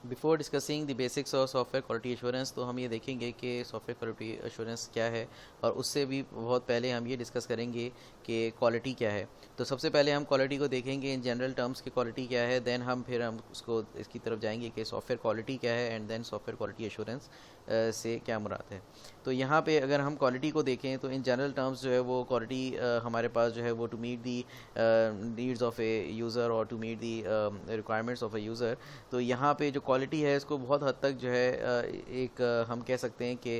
Before discussing the basics of software quality assurance, तो हम ये देखेंगे कि सॉफ्टवेयर क्वालिटी एश्योरेंस क्या है, और उससे भी बहुत पहले हम ये डिस्कस करेंगे कि क्वालिटी क्या है। तो सबसे पहले हम क्वालिटी को देखेंगे इन जनरल टर्म्स की क्वालिटी क्या है, देन हम उसको इसकी तरफ जाएंगे कि सॉफ्टवेयर क्वालिटी क्या है, and then software quality assurance से क्या मुराद है। तो यहाँ पे अगर हम क्वालिटी को देखें तो इन जनरल टर्म्स जो है वो क्वालिटी हमारे पास जो है वो to meet the needs of a user और to meet the requirements of a user. तो यहाँ पे जो क्वालिटी है इसको बहुत हद तक जो है एक हम कह सकते हैं कि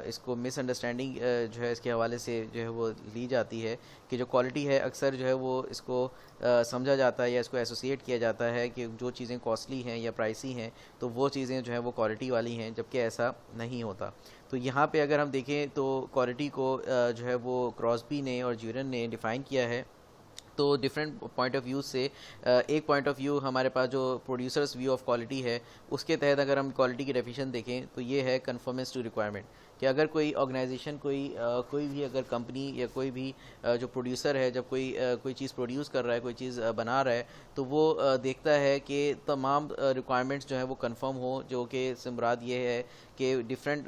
इसको मिसअंडरस्टैंडिंग जो है इसके हवाले से जो है वो ली जाती है कि जो क्वालिटी है अक्सर जो है वो इसको समझा जाता है या इसको एसोसिएट किया जाता है कि जो चीज़ें कॉस्टली हैं या प्राइसी हैं तो वो चीज़ें जो है वो क्वालिटी वाली हैं, जबकि ऐसा नहीं होता। तो यहाँ पे अगर हम देखें तो क्वालिटी को जो है वो क्रॉसबी ने और ज्यूरन ने डिफ़ाइन किया है। तो डिफरेंट पॉइंट ऑफ व्यू से एक पॉइंट ऑफ व्यू हमारे पास जो प्रोड्यूसर्स व्यू ऑफ क्वालिटी है उसके तहत अगर हम क्वालिटी की डेफिनेशन देखें तो ये है कन्फर्मेंस टू रिक्वायरमेंट, कि अगर कोई ऑर्गेनाइजेशन कोई भी अगर कंपनी या कोई भी जो प्रोड्यूसर है जब कोई चीज़ प्रोड्यूस कर रहा है, कोई चीज़ बना रहा है, तो वो देखता है कि तमाम रिक्वायरमेंट्स जो है वो कंफर्म हो, जो कि इससे मुराद ये है कि डिफरेंट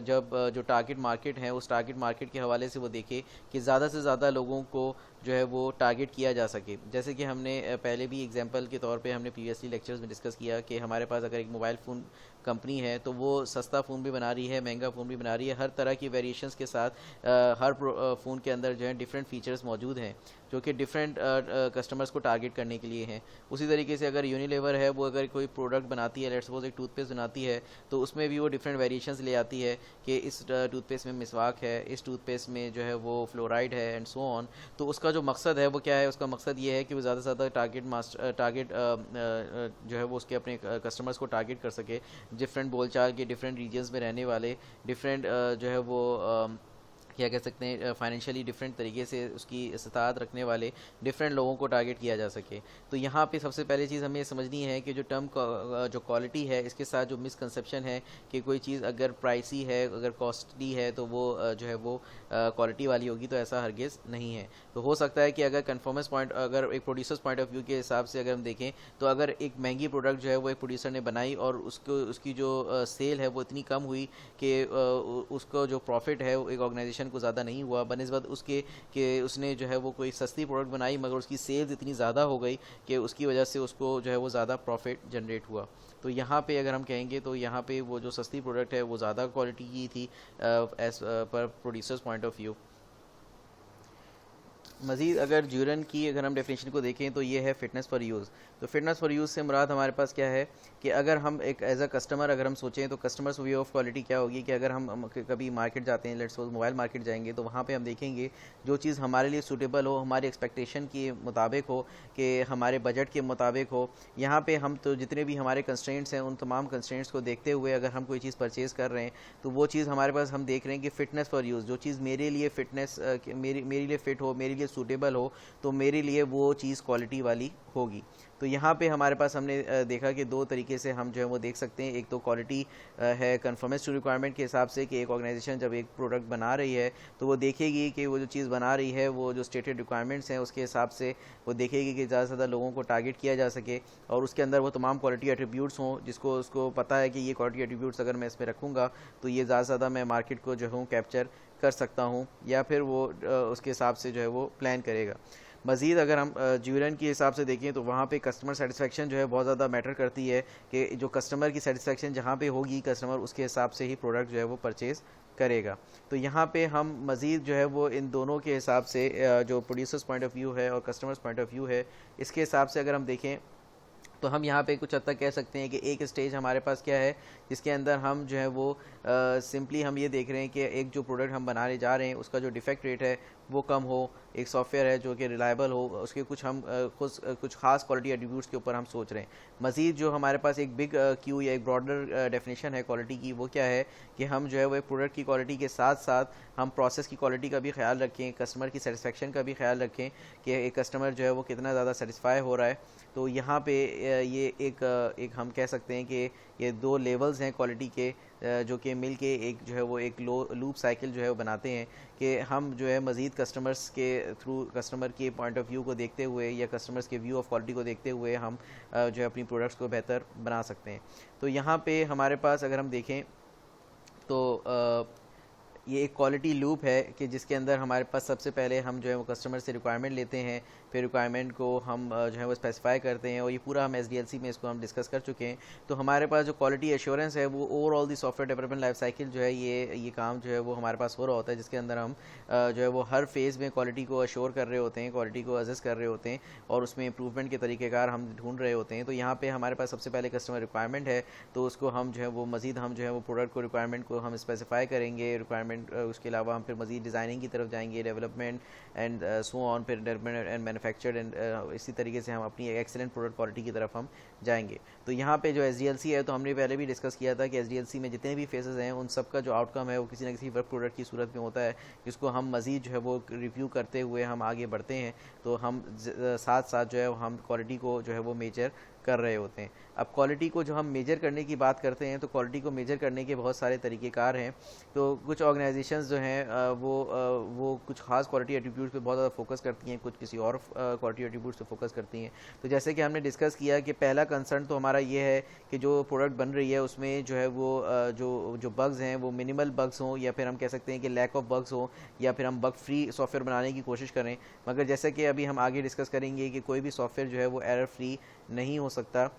जब जो टारगेट मार्केट है उस टारगेट मार्केट के हवाले से वो देखे कि ज़्यादा से ज़्यादा लोगों को जो है वो टारगेट किया जा सके। जैसे कि हमने पहले भी एग्जांपल के तौर पे हमने प्रीवियसली लेक्चर्स में डिस्कस किया कि हमारे पास अगर एक मोबाइल फ़ोन कंपनी है तो वो सस्ता फ़ोन भी बना रही है, महंगा फ़ोन भी बना रही है, हर तरह की वेरिएशंस के साथ हर फ़ोन के अंदर जो है डिफरेंट फीचर्स मौजूद हैं जो कि डिफरेंट कस्टमर्स को टारगेट करने के लिए हैं। उसी तरीके से अगर यूनिलीवर है वो अगर कोई प्रोडक्ट बनाती है, लेट्स सपोज एक टूथपेस्ट बनाती है, तो उसमें भी वो डिफरेंट वेरिएशंस ले आती है कि इस टूथपेस्ट में मिसवाक है, इस टूथपेस्ट में जो है वो फ्लोराइड है एंड सो ऑन। तो उसका जो मकसद है वो क्या है, उसका मकसद ये है कि वो ज़्यादा से ज़्यादा टारगेट जो है वो उसके अपने कस्टमर्स को टारगेट कर सके, डिफरेंट बोलचाल के डिफरेंट रीजन्स में रहने वाले, डिफरेंट जो है वो क्या कह सकते हैं फाइनेंशियली डिफरेंट तरीके से उसकी इस्तात रखने वाले डिफरेंट लोगों को टारगेट किया जा सके। तो यहाँ पे सबसे पहली चीज़ हमें समझनी है कि जो टर्म जो क्वालिटी है इसके साथ जो मिसकंसेप्शन है कि कोई चीज़ अगर प्राइसी है, अगर कॉस्टली है, तो वो जो है वो क्वालिटी वाली होगी, तो ऐसा हरगिज़ नहीं है। तो हो सकता है कि अगर कन्फर्मेंस पॉइंट, अगर एक प्रोड्यूसर्स पॉइंट ऑफ व्यू के हिसाब से अगर हम देखें तो अगर एक महंगी प्रोडक्ट जो है वो एक प्रोड्यूसर ने बनाई और उसकी जो सेल है वो इतनी कम हुई कि उसको जो प्रॉफिट है एक ऑर्गेनाइजेशन को ज़्यादा नहीं हुआ बनिस्बत उसके कि उसने जो है वो कोई सस्ती प्रोडक्ट बनाई मगर उसकी सेल्स इतनी ज़्यादा हो गई कि उसकी वजह से उसको जो है वो ज़्यादा प्रॉफिट जनरेट हुआ। तो यहाँ पे अगर हम कहेंगे तो यहाँ पे वो जो सस्ती प्रोडक्ट है वो ज़्यादा क्वालिटी की थी as per producers point of view. मज़ीद अगर ज्यूरन की अगर हम डेफिनेशन को देखें तो ये है फ़िटनेस फॉर यूज़। तो फिटनेस फॉर यूज़ से मुराद हमारे पास क्या है कि अगर हम एक एज अ कस्टमर अगर हम सोचें तो कस्टमर्स व्यू ऑफ क्वालिटी क्या होगी कि अगर हम कभी मार्केट जाते हैं, लेट्स सपोज मोबाइल मार्केट जाएंगे, तो वहाँ पे हम देखेंगे जो चीज़ हमारे लिए सूटेबल हो, हमारी एक्सपेक्टेशन के मुताबिक हो, कि हमारे बजट के मुताबिक हो। यहाँ पे हम तो जितने भी हमारे कंस्ट्रेंट्स हैं उन तमाम कंस्ट्रेंट्स को देखते हुए अगर हम कोई चीज़ परचेज़ कर रहे हैं तो वो चीज़ हमारे पास हम देख रहे हैं कि फ़िटनेस फॉर यूज़, जो चीज़ मेरे लिए फ़िटनेस मेरे लिए फ़िट हो, मेरे लिए सूटेबल हो, तो मेरे लिए वो चीज़ क्वालिटी वाली होगी। तो यहाँ पे हमारे पास हमने देखा कि दो तरीके से हम जो है वो देख सकते हैं। एक तो क्वालिटी है कन्फर्मेंस टू रिक्वायरमेंट के हिसाब से कि एक ऑर्गेनाइजेशन जब एक प्रोडक्ट बना रही है तो वो देखेगी कि वो जो चीज़ बना रही है वो जो स्टेटेड रिक्वायरमेंट्स हैं उसके हिसाब से वो देखेगी कि ज़्यादा से ज़्यादा लोगों को टारगेट किया जा सके और उसके अंदर वो तमाम क्वालिटी एट्रीब्यूट्स हों जिसको उसको पता है कि ये क्वालिटी एट्रीब्यूट्स अगर मैं इसमें रखूँगा तो ये ज़्यादा से ज़्यादा मैं मार्केट को जो हूँ कैप्चर कर सकता हूँ, या फिर वो उसके हिसाब से जो है वो प्लान करेगा। मज़ीद अगर हम ज्यूरन के हिसाब से देखें तो वहाँ पे कस्टमर सेटिस्फेक्शन जो है बहुत ज़्यादा मैटर करती है कि जो कस्टमर की सेटिस्फेक्शन जहाँ पे होगी कस्टमर उसके हिसाब से ही प्रोडक्ट जो है वो परचेज़ करेगा। तो यहाँ पे हम मज़ीद जो है वो इन दोनों के हिसाब से जो प्रोड्यूसर्स पॉइंट ऑफ व्यू है और कस्टमर्स पॉइंट ऑफ व्यू है इसके हिसाब से अगर हम देखें तो हम यहाँ पे कुछ हद तक कह सकते हैं कि एक स्टेज हमारे पास क्या है जिसके अंदर हम जो है वो सिंपली हम ये देख रहे हैं कि एक जो प्रोडक्ट हम बनाने जा रहे हैं उसका जो डिफेक्ट रेट है वो कम हो, एक सॉफ्टवेयर है जो कि रिलायबल हो, उसके कुछ हम कुछ खास क्वालिटी एट्रीब्यूट्स के ऊपर हम सोच रहे हैं। मज़ीद जो हमारे पास एक बिग क्यू या एक ब्रॉडर डेफिनेशन है क्वालिटी की, वो क्या है कि हम जो है वो एक प्रोडक्ट की क्वालिटी के साथ साथ हम प्रोसेस की क्वालिटी का भी ख्याल रखें, कस्टमर की सेटिस्फेक्शन का भी ख्याल रखें कि एक कस्टमर जो है वो कितना ज़्यादा सेटिस्फाई हो रहा है। तो यहाँ पे ये एक हम कह सकते हैं कि ये दो लेवल्स हैं क्वालिटी के जो कि मिल के एक जो है वो एक लूप साइकिल जो है वो बनाते हैं कि हम जो है मज़ीद कस्टमर्स के थ्रू, कस्टमर के पॉइंट ऑफ व्यू को देखते हुए या कस्टमर्स के व्यू ऑफ क्वालिटी को देखते हुए हम जो है अपनी प्रोडक्ट्स को बेहतर बना सकते हैं। तो यहाँ पे हमारे पास अगर हम देखें तो ये एक क्वालिटी लूप है कि जिसके अंदर हमारे पास सबसे पहले हम जो है वो कस्टमर से रिक्वायरमेंट लेते हैं, फिर रिक्वायरमेंट को हम जो है वो स्पेसिफाई करते हैं, और ये पूरा हम SDLC में इसको हम डिस्कस कर चुके हैं। तो हमारे पास जो क्वालिटी एश्योरेंस है वो ओवरऑल दी सॉफ्टवेयर डेवलपमेंट लाइफ साइकिल जो है ये काम जो है वो हमारे पास हो रहा होता है, जिसके अंदर हम जो है वो हर फेज़ में क्वालिटी को अश्योर कर रहे होते हैं, क्वालिटी को असेस कर रहे होते हैं और उसमें इंप्रूवमेंट के तरीक़ेकार हम ढूंढ रहे होते हैं। तो यहाँ पे हमारे पास सबसे पहले कस्टमर रिक्वायरमेंट है, तो उसको हम जो है वो मज़ीद हम जो है वो प्रोडक्ट को रिक्वायरमेंट को हम स्पेसिफाई करेंगे, रिक्वायरमेंट उसके अलावा हम फिर मज़ीद डिज़ाइनिंग की तरफ जाएंगे, डेवलपमेंट एंड सो ऑन, फिर डेवलपमेंट एंड मैन्युफैक्चर्ड एंड इसी तरीके से हम अपनी एक्सेलेंट प्रोडक्ट क्वालिटी की तरफ हम जाएंगे। तो यहाँ पे जो SDLC है, तो हमने पहले भी डिस्कस किया था कि SDLC में जितने भी फेजेस हैं उन सब का जो आउटकम है वो किसी न किसी वर्क प्रोडक्ट की सूरत में होता है, जिसको हम मज़ीद जो है वो रिव्यू करते हुए हम आगे बढ़ते हैं। तो हम साथ साथ जो है हम क्वालिटी को जो है वो मेजर कर रहे होते हैं। अब क्वालिटी को जो हम मेजर करने की बात करते हैं तो क्वालिटी को मेजर करने के बहुत सारे तरीक़ेकार हैं। तो कुछ ऑर्गेनाइजेशंस जो हैं वो कुछ खास क्वालिटी एट्रीब्यूट्स पे बहुत ज़्यादा फोकस करती हैं, कुछ किसी और क्वालिटी एट्रीब्यूट्स पे फोकस करती हैं। तो जैसे कि हमने डिस्कस किया कि पहला कंसर्न तो हमारा ये है कि जो प्रोडक्ट बन रही है उसमें जो है वो जो बग्स हैं वो मिनिमल बग्स हों, या फिर हम कह सकते हैं कि लैक ऑफ बग्स हो, या फिर हम बग फ्री सॉफ्टवेयर बनाने की कोशिश करें। मगर जैसे कि अभी हम आगे डिस्कस करेंगे कि कोई भी सॉफ्टवेयर जो है वो एरर फ्री नहीं हो सकता।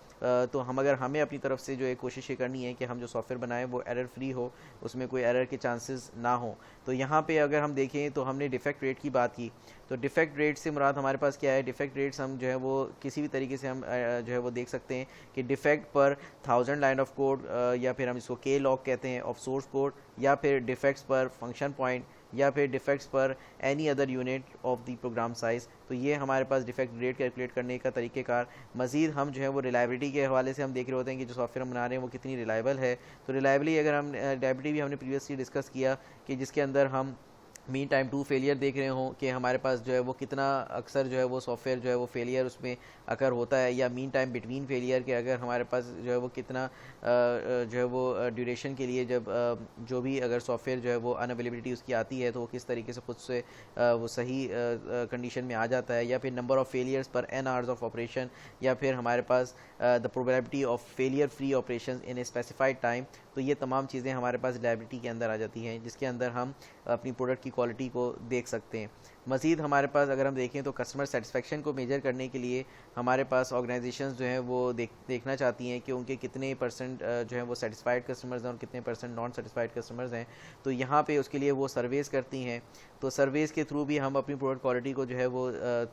तो हमें अपनी तरफ से जो एक कोशिश ये करनी है कि हम जो सॉफ्टवेयर बनाएं वो एरर फ्री हो, उसमें कोई एरर के चांसेस ना हो। तो यहाँ पे अगर हम देखें तो हमने डिफेक्ट रेट की बात की, तो डिफेक्ट रेट से मुराद हमारे पास क्या है? डिफेक्ट रेट्स हम जो है वो किसी भी तरीके से हम जो है वो देख सकते हैं कि डिफेक्ट पर 1000 लाइन ऑफ कोड, या फिर हम इसको के लॉग कहते हैं ऑफ सोर्स कोड, या फिर डिफेक्ट्स पर फंक्शन पॉइंट, या फिर डिफेक्ट्स पर any other unit of the program size. तो ये हमारे पास डिफेक्ट रेट कैलकुलेट करने का तरीक़ेकार। मज़ीद हम जो है वो रिलायबिलिटी के हवाले से हम देख रहे होते हैं कि जो सॉफ्टवेयर हम बना रहे हैं वो कितनी रिलायबल है। तो रिलायबिलिटी भी हमने प्रीवियसली डिस्कस किया कि जिसके अंदर हम मीन टाइम टू फेलियर देख रहे हों कि हमारे पास जो है वो कितना अक्सर जो है वो सॉफ्टवेयर जो है वो फेलियर उसमें अकर होता है, या मीन टाइम बिटवीन फेलियर के अगर हमारे पास जो है वो कितना जो है वो ड्यूरेशन के लिए जब जो भी अगर सॉफ्टवेयर जो है वो अनअवेलेबिलिटी उसकी आती है तो वो किस तरीके से खुद से वो सही कंडीशन में आ जाता है, या फिर नंबर ऑफ़ फेलियर्स पर n आवर्स ऑफ ऑपरेशन, या फिर हमारे पास the probability of failure free operation in a specified time. तो ये तमाम चीज़ें हमारे पास रिलायबिलिटी के अंदर आ जाती हैं, जिसके अंदर हम अपनी प्रोडक्ट की क्वालिटी को देख सकते हैं। मज़ीद हमारे पास अगर हम देखें तो कस्टमर सेटिस्फेक्शन को मेजर करने के लिए हमारे पास ऑर्गेनाइजेशंस जो हैं वो देखना चाहती हैं कि उनके कितने परसेंट जो है वो सेटिस्फाइड कस्टमर्स हैं और कितने परसेंट नॉन सेटिस्फाइड कस्टमर्स हैं। तो यहाँ पे उसके लिए वो सर्वेस करती हैं। तो सर्वेस के थ्रू भी हम अपनी प्रोडक्ट क्वालिटी को जो है वो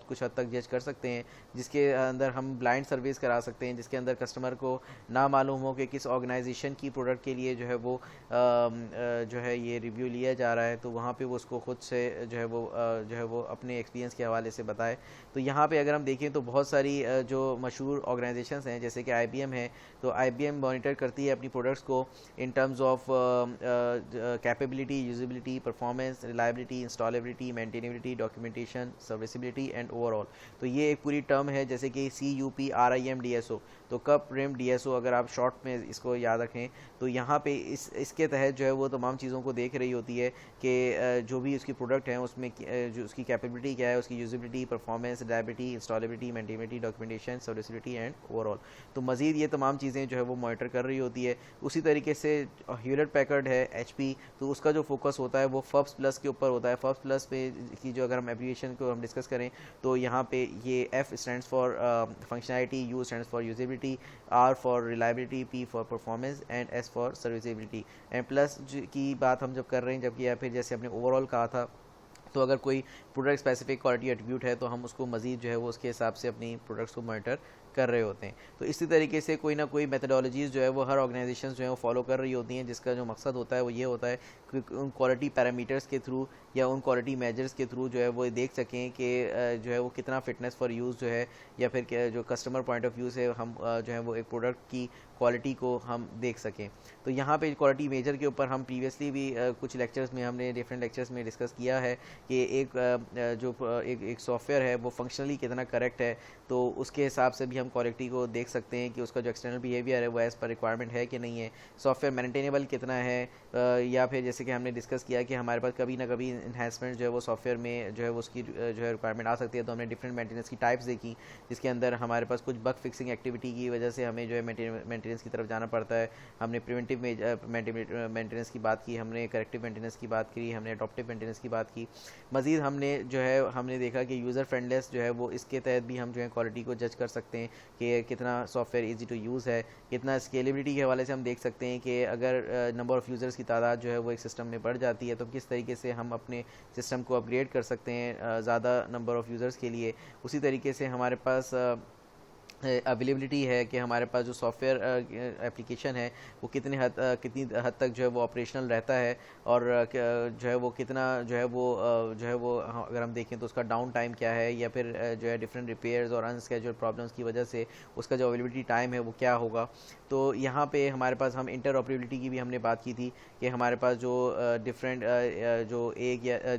कुछ हद तक जज कर सकते हैं, जिसके अंदर हम ब्लाइंड सर्वेस करा सकते हैं, जिसके अंदर कस्टमर को ना मालूम हो कि किस ऑर्गेनाइजेशन की प्रोडक्ट के लिए जो है वो जो है ये रिव्यू लिया जा रहा है। तो वहाँ पे वो उसको खुद से जो है वो अपने एक्सपीरियंस के हवाले से बताए। तो यहाँ पे अगर हम देखें तो बहुत सारी जो मशहूर ऑर्गेनाइजेशंस हैं जैसे कि IBM है, तो IBM मॉनिटर करती है अपनी प्रोडक्ट्स को in terms of capability, usability, performance, reliability, installability, maintainability, documentation, serviceability and overall. तो ये एक पूरी टर्म है जैसे कि CUPRIMDSO। तो कप रिम DSO अगर आप शॉर्ट में इसको याद रखें, तो यहाँ पे इसके तहत जो है वो तमाम चीज़ों को देख रही होती है कि जो भी उसकी प्रोडक्ट है उसमें जो उसकी कैपेबिलिटी क्या है, उसकी usability, performance, reliability, installability, maintainability, documentation, serviceability and overall. तो मज़ीद ये तमाम चीज़ें जो है वो मॉनिटर कर रही होती है। उसी तरीके से ह्यूलेट पैकर्ड है HP, तो उसका जो फोकस होता है वो FUBS प्लस के ऊपर होता है। FUBS प्लस पे की जो अगर हम एब्रिविएशन को हम डिस्कस करें तो यहाँ पे ये F stands for functionality, U stands for usability, R for reliability, P for performance and S for serviceability. And plus की बात हम जब कर रहे हैं, जबकि या फिर जैसे हमने ओवरऑल कहा था, तो अगर कोई प्रोडक्ट स्पेसिफिक क्वालिटी एट्रीब्यूट है तो हम उसको मज़ीद जो है वो उसके हिसाब से अपनी प्रोडक्ट्स को मॉनिटर कर रहे होते हैं। तो इसी तरीके से कोई ना कोई मेथडोलॉजीज़ जो है वो हर ऑर्गेनाइजेशन जो है वो फॉलो कर रही होती हैं, जिसका जो मकसद होता है वो ये होता है कि उन क्वालिटी पैरामीटर्स के थ्रू या उन क्वालिटी मेजर्स के थ्रू जो है वो देख सकें कि जो है वो कितना फिटनेस फॉर यूज़ जो है, या फिर जो कस्टमर पॉइंट ऑफ व्यू से हम जो है वो एक प्रोडक्ट की क्वालिटी को हम देख सकें। तो यहाँ पे क्वालिटी मेजर के ऊपर हम प्रीवियसली भी कुछ लेक्चर्स में हमने डिफरेंट लेक्चर्स में डिस्कस किया है कि एक सॉफ्टवेयर है वो फंक्शनली कितना करेक्ट है, तो उसके हिसाब से भी हम क्वालिटी को देख सकते हैं कि उसका जो एक्सटर्नल बिहेवियर है वो एज़ पर रिक्वायरमेंट है कि नहीं है, सॉफ्टवेयर मेंटेनेबल कितना है, या फिर जैसे कि हमने डिस्कस किया कि हमारे पास कभी ना कभी इन्हांसमेंट जो है वो सॉफ्टवेयर में जो है वो उसकी जो है रिक्वायरमेंट आ सकती है। तो हमने डिफरेंट मेंटेनेंस की टाइप्स देखी, जिसके अंदर हमारे पास कुछ बग फिक्सिंग एक्टिविटी की वजह से हमें जो है मेंटेनेंस की तरफ जाना पड़ता है। हमने प्रिवेंटिव मेंटेनेंस की बात की, हमने करेक्टिव मेंटेनेंस की बात की, हमने अडॉप्टिव मेंटेनेंस की बात की। मज़ीद हमने जो है हमने देखा कि यूज़र फ्रेंडलेस जो है वो इसके तहत भी हम जो है क्वालिटी को जज कर सकते हैं कि कितना सॉफ्टवेयर ईजी टू यूज़ है, कितना स्केलेबिलिटी के हवाले से हम देख सकते हैं कि अगर नंबर ऑफ़ यूज़र्स की तादाद जो है वो एक सिस्टम में बढ़ जाती है तो किस तरीके से हम अपने सिस्टम को अपग्रेड कर सकते हैं ज़्यादा नंबर ऑफ़ यूज़र्स के लिए। उसी तरीके से हमारे पास अवेलेबिलिटी है कि हमारे पास जो सॉफ्टवेयर एप्लीकेशन है वो कितनी हद तक जो है वो ऑपरेशनल रहता है, और जो है वो कितना जो है वो अगर हम देखें तो उसका डाउन टाइम क्या है, या फिर जो है डिफरेंट रिपेयर्स और अनस्केड्यूल्ड प्रॉब्लम्स की वजह से उसका जो अवेलेबिलिटी टाइम है वो क्या होगा। तो यहाँ पे हमारे पास हम इंटरऑपरेबिलिटी की भी हमने बात की थी कि हमारे पास जो डिफरेंट जो एक या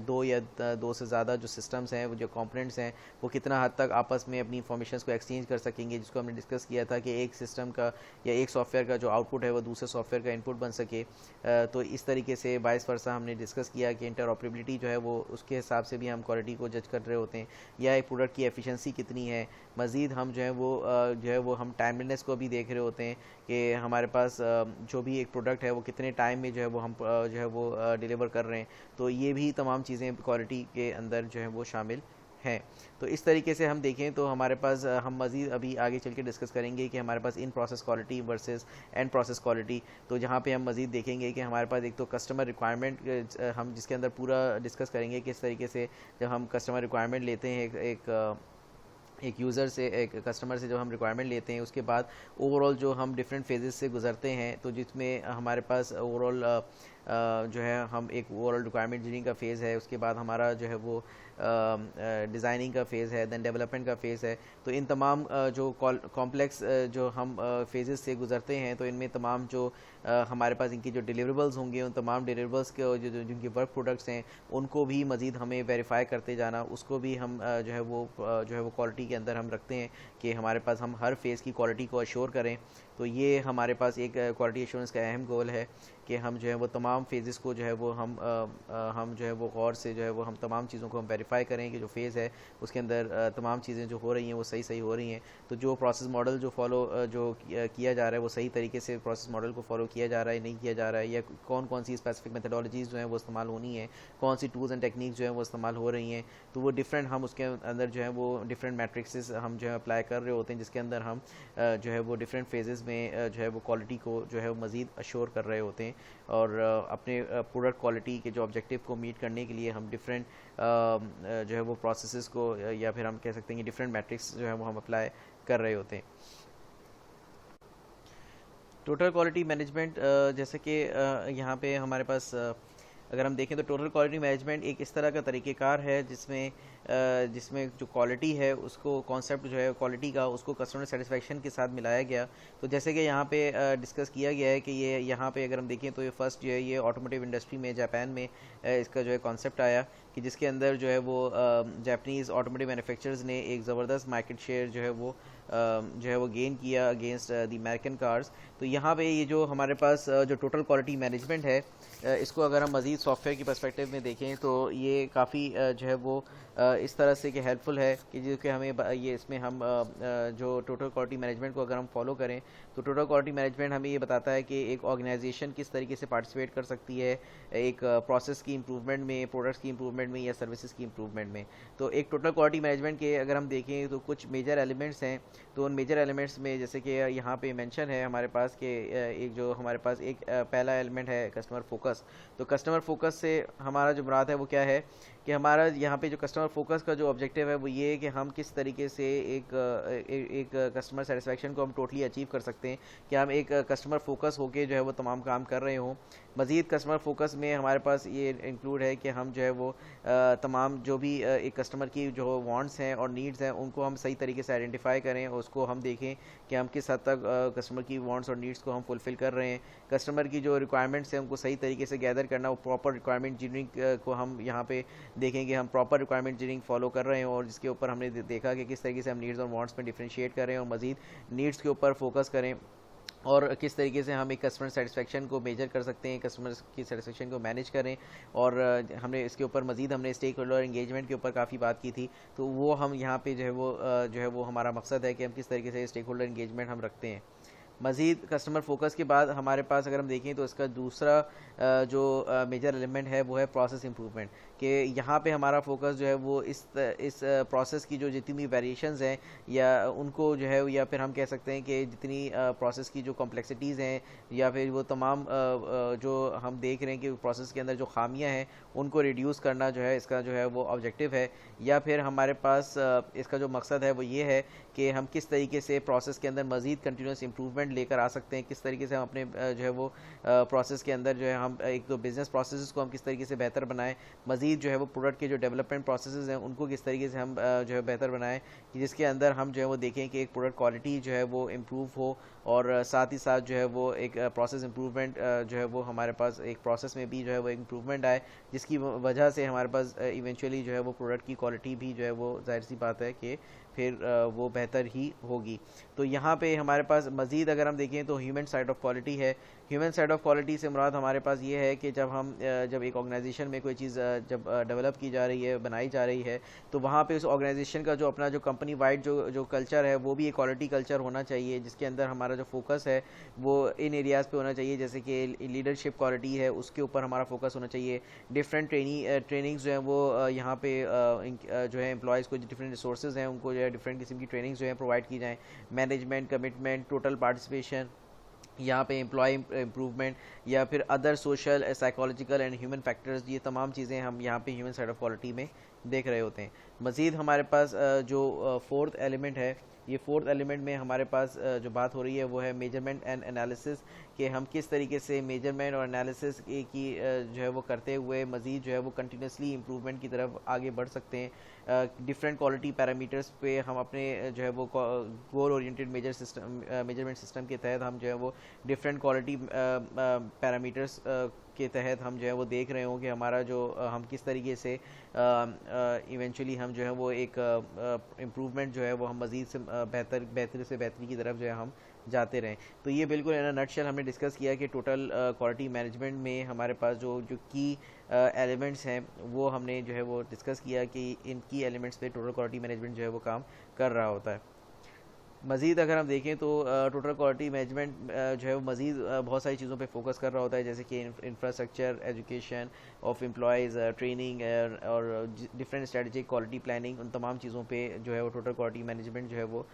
दो से ज़्यादा जो सिस्टम्स हैं, वो जो कंपोनेंट्स हैं, वो कितना हद तक आपस में अपनी इंफॉर्मेशन को एक्सचेंज कर सकेंगे, जिसको हमने डिस्कस किया था कि एक सिस्टम का या एक सॉफ्टवेयर का जो आउटपुट है वो दूसरे सॉफ्टवेयर का इनपुट बन सके। तो इस तरीके से वाइस वर्सा हमने डिस्कस किया कि इंटरऑपरेबिलिटी जो है वो उसके हिसाब से भी हम क्वालिटी को जज कर रहे होते हैं, या एक प्रोडक्ट की एफिशिएंसी कितनी है। मज़ीद हम जो है वो हम टाइमलीनेस को भी देख रहे होते हैं कि हमारे पास जो भी एक प्रोडक्ट है वो कितने टाइम में जो है वो हम जो है वो डिलीवर कर रहे हैं। तो ये भी तमाम चीज़ें क्वालिटी के अंदर जो है वो शामिल हैं। तो इस तरीके से हम देखें तो हमारे पास हम मज़ीद अभी आगे चल के डिस्कस करेंगे कि हमारे पास in process quality versus end process quality. तो जहाँ पे हम मज़ीद देखेंगे कि हमारे पास एक तो कस्टमर रिक्वायरमेंट हम जिसके अंदर पूरा डिस्कस करेंगे किस तरीके से जब हम कस्टमर रिक्वायरमेंट लेते हैं एक यूज़र से, एक कस्टमर से जब हम रिक्वायरमेंट लेते हैं, उसके बाद ओवरऑल जो हम डिफरेंट फेजेस से गुजरते हैं, तो जिसमें हमारे पास ओवरऑल जो है हम एक ओवरऑल रिक्वायरमेंट इंजीनियरिंग का फ़ेज़ है, उसके बाद हमारा जो है वो डिज़ाइनिंग का फ़ेज़ है, दैन डेवलपमेंट का फ़ेज़ है। तो इन तमाम जो कॉम्प्लेक्स जो हम फेजेस से गुजरते हैं, तो इनमें तमाम जो हमारे पास इनकी जो डिलीवरेबल्स होंगे, उन तमाम डिलीवरेबल्स के जो जिनके वर्क प्रोडक्ट्स हैं उनको भी मज़ीद हमें वेरीफाई करते जाना, उसको भी हम जो है वो क्वालिटी के अंदर हम रखते हैं कि हमारे पास हम हर फेज़ की क्वालिटी को अश्योर करें। तो ये हमारे पास एक क्वालिटी एश्योरेंस का अहम गोल है कि हम जो है वो तमाम फेजेस को जो है वो हम जो है वो गौर से जो है वो हम तमाम चीज़ों को हम वेरीफाई करें कि जो फेज़ है उसके अंदर तमाम चीज़ें जो हो रही हैं वो सही हो रही हैं। तो जो प्रोसेस मॉडल जो किया जा रहा है वो सही तरीके से प्रोसेस मॉडल को फॉलो किया जा रहा है, नहीं किया जा रहा है, या कौन सी स्पेसिफिक मेथडोलॉजीज़ जो हैं वो इस्तेमाल होनी है, कौन सी टूल्स एंड टेक्निक्स जो हैं वो इस्तेमाल हो रही हैं। तो वो डिफरेंट हम उसके अंदर जो है वो डिफरेंट मैट्रिक्स हम जो है अप्लाई कर रहे होते हैं, जिसके अंदर हम जो है वो डिफरेंट फेजेस में जो है वो क्वालिटी को जो है वो मज़ीद अश्योर कर रहे होते हैं, और अपने प्रोडक्ट क्वालिटी के जो ऑब्जेक्टिव को मीट करने के लिए हम डिफरेंट जो है वो प्रोसेसेस को, या फिर हम कह सकते हैं कि डिफरेंट मैट्रिक्स जो है वो हम अप्लाई कर रहे होते हैं। टोटल क्वालिटी मैनेजमेंट जैसे कि यहाँ पे हमारे पास अगर हम देखें तो टोटल क्वालिटी मैनेजमेंट एक इस तरह का तरीक़ेकार है जिसमें जो क्वालिटी है उसको कॉन्सेप्ट जो है क्वालिटी का उसको कस्टमर सेटिस्फेक्शन के साथ मिलाया गया। तो जैसे कि यहाँ पे डिस्कस किया गया है कि ये यहाँ पे अगर हम देखें तो ये फर्स्ट जो है ये ऑटोमोटिव इंडस्ट्री में जापान में इसका जो है कॉन्सेप्ट आया कि जिसके अंदर जो है वो जापानीज़ ऑटोमोटिव मैन्युफैक्चरर्स ने एक ज़बरदस्त मार्केट शेयर जो है वो गेन किया अगेंस्ट द अमेरिकन कार्स। तो यहाँ पे ये जो हमारे पास जो टोटल क्वालिटी मैनेजमेंट है इसको अगर हम मज़ीद सॉफ्टवेयर की पर्सपेक्टिव में देखें तो ये काफ़ी जो है वो इस तरह से कि हेल्पफुल है कि जो कि हमें ये इसमें हम जो टोटल क्वालिटी मैनेजमेंट को अगर हम फॉलो करें तो टोटल क्वालिटी मैनेजमेंट हमें ये बताता है कि एक ऑर्गेनाइजेशन किस तरीके से पार्टिसिपेट कर सकती है एक प्रोसेस की इम्प्रूवमेंट में, प्रोडक्ट्स की इम्प्रूवमेंट में, या सर्विसेज की इम्प्रूवमेंट में। तो एक टोटल क्वालिटी मैनेजमेंट के अगर हम देखें तो कुछ मेजर एलिमेंट्स हैं। तो उन मेजर एलिमेंट्स में जैसे कि यहाँ पे मेंशन है हमारे पास कि एक जो हमारे पास एक पहला एलिमेंट है कस्टमर फोकस। तो कस्टमर फोकस से हमारा जो मुराद है वो क्या है कि हमारा यहाँ पे जो कस्टमर फोकस का जो ऑब्जेक्टिव है वो ये है कि हम किस तरीके से एक कस्टमर सेटिस्फेक्शन को हम टोटली अचीव कर सकते हैं कि हम एक कस्टमर फोकस होके जो है वो तमाम काम कर रहे हों। मज़ीद कस्टमर फोकस में हमारे पास ये इंक्लूड है कि हम जो है वो तमाम जो भी एक कस्टमर की जो वांट्स हैं और नीड्स हैं उनको हम सही तरीके से आइडेंटिफाई करें उसको हम देखें कि हम किस हद तक कस्टमर की वांट्स और नीड्स को हम फुलफ़िल कर रहे हैं। कस्टमर की जो रिक्वायरमेंट्स हैं उनको सही तरीके से गैदर करना, वो प्रॉपर रिक्वायरमेंट इंजीनियरिंग को हम यहाँ पे देखेंगे, हम प्रॉपर रिक्वायरमेंट इंजीनियरिंग फॉलो कर रहे हैं और जिसके ऊपर हमने देखा कि किस तरीके से हम नीड्स और वांट्स में डिफ्रेंशिएट करें और मज़ीद नीड्स के ऊपर फोकस करें और किस तरीके से हम एक कस्टमर सेटिस्फेक्शन को मेजर कर सकते हैं, कस्टमर की सेटिस्फेक्शन को मैनेज करें। और हमने इसके ऊपर मज़ीद हमने स्टेक होल्डर एंगेजमेंट के ऊपर काफ़ी बात की थी, तो वो हम यहाँ पे जो है वो हमारा मकसद है कि हम किस तरीके से स्टेक होल्डर एंगेजमेंट हम रखते हैं। मज़ीद कस्टमर फोकस के बाद हमारे पास अगर हम देखें तो इसका दूसरा जो मेजर एलिमेंट है वो है प्रोसेस इंप्रूवमेंट, कि यहाँ पे हमारा फोकस जो है वो इस प्रोसेस की जो जितनी भी वेरिएशंस हैं या उनको जो है, या फिर हम कह सकते हैं कि जितनी प्रोसेस की जो कॉम्प्लेक्सिटीज़ हैं या फिर वो तमाम जो हम देख रहे हैं कि प्रोसेस के अंदर जो खामियां हैं उनको रिड्यूस करना जो है इसका जो है वो ऑब्जेक्टिव है। या फिर हमारे पास इसका जो मकसद है वो ये है कि हम किस तरीके से प्रोसेस के अंदर मज़ीद कंटिन्यूस इंप्रूवमेंट लेकर आ सकते हैं, किस तरीके से हम अपने जो है वो प्रोसेस के अंदर जो है हम एक तो बिज़नेस प्रोसेस को हम किस तरीके से बेहतर बनाएं, मज़ीद जो है वो प्रोडक्ट के जो डेवलपमेंट प्रोसेस हैं उनको किस तरीके से हम जो है बेहतर बनाएं, कि जिसके अंदर हम जो है वो देखें कि एक प्रोडक्ट क्वालिटी जो है वो इम्प्रूव हो और साथ ही साथ जो है वो एक प्रोसेस इम्प्रूवमेंट जो है वो हमारे पास एक प्रोसेस में भी जो है वो इम्प्रूवमेंट आए, जिसकी वजह से हमारे पास इवेंचुअली जो है वो प्रोडक्ट की क्वालिटी भी जो है वो जाहिर सी बात है कि फिर वो बेहतर ही होगी। तो यहाँ पे हमारे पास मज़ीद अगर हम देखें तो ह्यूमन साइड ऑफ क्वालिटी है। ह्यूमन साइड ऑफ क्वालिटी से मुराद हमारे पास ये है कि जब एक ऑर्गेनाइजेशन में कोई चीज़ जब डेवलप की जा रही है, बनाई जा रही है, तो वहाँ पे उस ऑर्गेनाइजेशन का जो अपना जो कंपनी वाइड जो कल्चर है वो भी एक क्वालिटी कल्चर होना चाहिए, जिसके अंदर हमारा जो फोकस है वो इन एरियाज़ पे होना चाहिए, जैसे कि लीडरशिप क्वालिटी है उसके ऊपर हमारा फोकस होना चाहिए। डिफरेंट ट्रेनिंग्स जो हैं वो यहाँ पे जो है एम्प्लॉयज़ को डिफरेंट रिसोर्सेज हैं उनको जो है डिफरेंट किस्म की ट्रेनिंग्स जो है प्रोवाइड की जाएँ। मैनेजमेंट, कमिटमेंट, टोटल पार्टिसिपेशन, यहाँ पे एम्प्लॉय इम्प्रूवमेंट या फिर other social, psychological and human factors, ये तमाम चीज़ें हम यहाँ पे ह्यूमन साइड ऑफ क्वालिटी में देख रहे होते हैं। मज़ीद हमारे पास जो फोर्थ एलिमेंट है, ये फोर्थ एलिमेंट में हमारे पास जो बात हो रही है वो है मेजरमेंट एंड एनालिसिस, कि हम किस तरीके से मेजरमेंट और एनालिसिस की जो है वो करते हुए मज़ीद जो है वो कंटिन्यूसली इम्प्रूवमेंट की तरफ आगे बढ़ सकते हैं। डिफरेंट क्वालिटी पैरामीटर्स पे हम अपने जो है वो गोल ओरिएंटेड मेजरमेंट सिस्टम के तहत हम जो है वो डिफरेंट क्वालिटी पैरामीटर्स के तहत हम जो है वो देख रहे हो कि हमारा जो हम किस तरीके से इवेंचुअली हम जो है वो एक इम्प्रूवमेंट जो है वो हम मज़ीद से बेहतरी की तरफ जो है हम जाते रहें। तो ये बिल्कुल इन नटशेल हमने डिस्कस किया कि टोटल क्वालिटी मैनेजमेंट में हमारे पास जो की एलिमेंट्स हैं वो हमने जो है वो डिस्कस किया कि इन की एलिमेंट्स पे टोटल क्वालिटी मैनेजमेंट जो है वो काम कर रहा होता है। मज़ीद अगर हम देखें तो टोटल क्वालिटी मैनेजमेंट जो है वो मज़ीद बहुत सारी चीज़ों पे फोकस कर रहा होता है, जैसे कि infrastructure, education of employees, training और डिफरेंट स्ट्रेटजिक क्वालिटी प्लानिंग, उन तमाम चीज़ों पे जो है वो टोटल क्वालिटी मैनेजमेंट जो है वो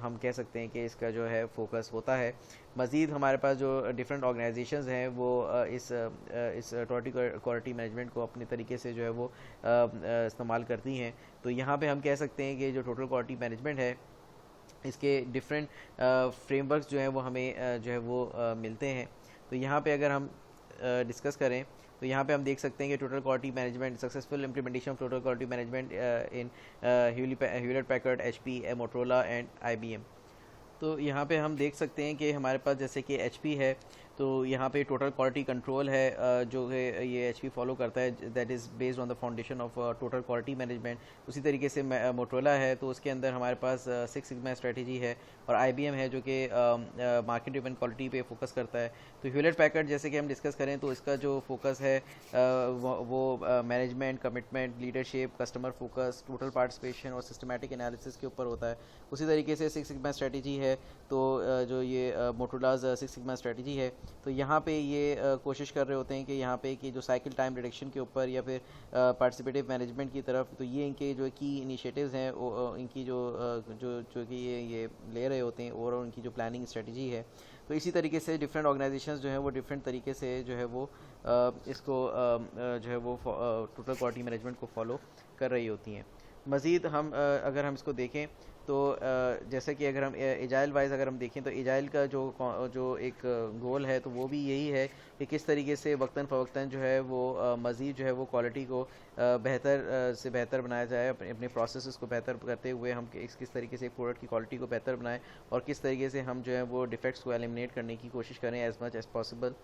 हम कह सकते हैं कि इसका जो है फोकस होता है। मज़ीद हमारे पास जो डिफरेंट ऑर्गेनाइजेशंस हैं वो इस क्वालिटी मैनेजमेंट को अपने तरीके से जो है वो इस्तेमाल करती हैं। तो यहाँ पे हम कह सकते हैं कि जो टोटल क्वालिटी मैनेजमेंट है इसके डिफरेंट फ्रेमवर्क्स जो हैं वो हमें जो है वो मिलते हैं। तो यहाँ पे अगर हम डिस्कस करें तो यहाँ पे हम देख सकते हैं कि total quality management, successful implementation of total quality management in Hewlett Packard, HP, Motorola and IBM। तो यहाँ पे हम देख सकते हैं कि हमारे पास जैसे कि HP है, तो यहाँ पे टोटल क्वालिटी कंट्रोल है जो है ये HP फॉलो करता है, that is based on the foundation of total quality management. उसी तरीके से मोटोरोला है तो उसके अंदर हमारे पास सिक्स सिग्मा स्ट्रेटजी है, और IBM है जो कि मार्केट ड्रिवन क्वालिटी पे फोकस करता है। तो ह्यूलेट पैकर्ड जैसे कि हम डिस्कस करें तो इसका जो फोकस है वो management, commitment, leadership, customer focus, total participation और सिस्टमैटिक एनालिसिस के ऊपर होता है। उसी तरीके से सिक्स सिग्मा स्ट्रेटजी है, तो जो ये मोटोरोलाज सिक्स सिग्मा स्ट्रेटजी है, तो यहाँ पे ये कोशिश कर रहे होते हैं कि यहाँ पे कि जो साइकिल टाइम रिडक्शन के ऊपर या फिर पार्टिसिपेटिव मैनेजमेंट की तरफ, तो ये इनके जो की इनिशिएटिव्स हैं इनकी जो कि ये ले रहे होते हैं और उनकी जो प्लानिंग स्ट्रेटजी है। तो इसी तरीके से डिफरेंट ऑर्गेनाइजेशंस जो है वो डिफरेंट तरीके से जो है वो इसको जो है वो टोटल क्वालिटी मैनेजमेंट को फॉलो कर रही होती हैं। मज़ीद हम अगर हम इसको देखें तो जैसे कि अगर हम एजाइल वाइज अगर हम देखें तो एजाइल का जो एक गोल है तो वो भी यही है कि किस तरीके से वक्तन फ़वक्तन जो है वो मज़ीद जो है वो क्वालिटी को बेहतर से बेहतर बनाया जाए, अपने अपने प्रोसेस को बेहतर करते हुए हम किस तरीके से एक प्रोडक्ट की क्वालिटी को बेहतर बनाएं और किस तरीके से हम जो है वो डिफेक्ट्स को एलिमिनेट करने की कोशिश करें एज़ मच एज़ पॉसिबल।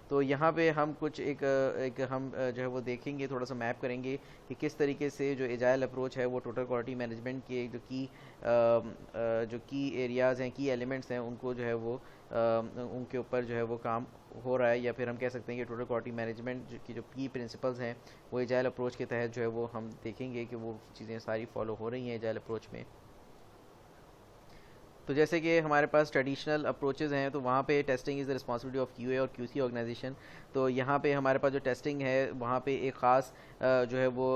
तो यहाँ पे हम कुछ एक हम जो है वो देखेंगे, थोड़ा सा मैप करेंगे कि किस तरीके से जो एजाइल अप्रोच है वो टोटल क्वालिटी मैनेजमेंट के जो की एरियाज़ हैं, की एलिमेंट्स हैं, उनको जो है वो उनके ऊपर जो है वो काम हो रहा है, या फिर हम कह सकते हैं कि टोटल क्वालिटी मैनेजमेंट की जो की प्रिंसिपल्स हैं वो एजाइल अप्रोच के तहत जो है वो हम देखेंगे कि वो चीज़ें सारी फॉलो हो रही हैं एजाइल अप्रोच में। तो जैसे कि हमारे पास ट्रेडिशनल अप्रोचेज़ हैं तो वहाँ पे testing is the responsibility of QA और क्यूसी ऑर्गेनाइजेशन। तो यहाँ पे हमारे पास जो टेस्टिंग है वहाँ पे एक ख़ास जो है वो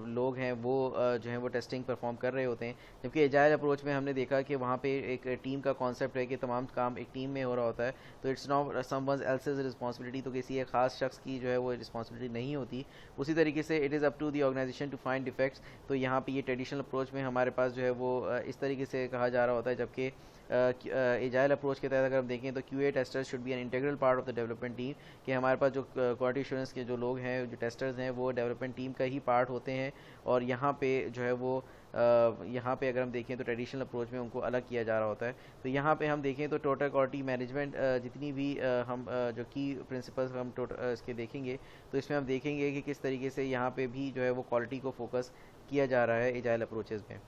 लोग हैं वो जो है वो टेस्टिंग परफॉर्म कर रहे होते हैं, जबकि एजाइल अप्रोच में हमने देखा कि वहाँ पे एक टीम का कॉन्सेप्ट है कि तमाम काम एक टीम में हो रहा होता है। तो it's not someone else's responsibility, तो किसी एक ख़ास शख्स की जो है वो रिस्पॉन्सिबिलिटी नहीं होती। उसी तरीके से it is up to the organization to find defects. तो यहाँ पे ये ट्रेडिशनल अप्रोच में हमारे पास जो है वो इस तरीके से कहा जा रहा होता है, जबकि एजाइल अप्रोच के तहत अगर हम देखें तो QA testers should be an integral part of the development team, कि हमारे पास जो क्वालिटी एश्योरेंस के जो लोग हैं, जो टेस्टर्स हैं, वो डेवलपमेंट टीम का ही पार्ट होते हैं। और यहाँ पे जो है वो यहाँ पे अगर हम देखें तो ट्रेडिशनल अप्रोच में उनको अलग किया जा रहा होता है। तो यहाँ पे हम देखें तो टोटल क्वालिटी मैनेजमेंट जितनी भी हम जो की प्रिंसिपल्स हम इसके देखेंगे तो इसमें हम देखेंगे कि किस तरीके से यहाँ पे भी जो है वो क्वालिटी को फोकस किया जा रहा है एजाइल अप्रोचेज़ में।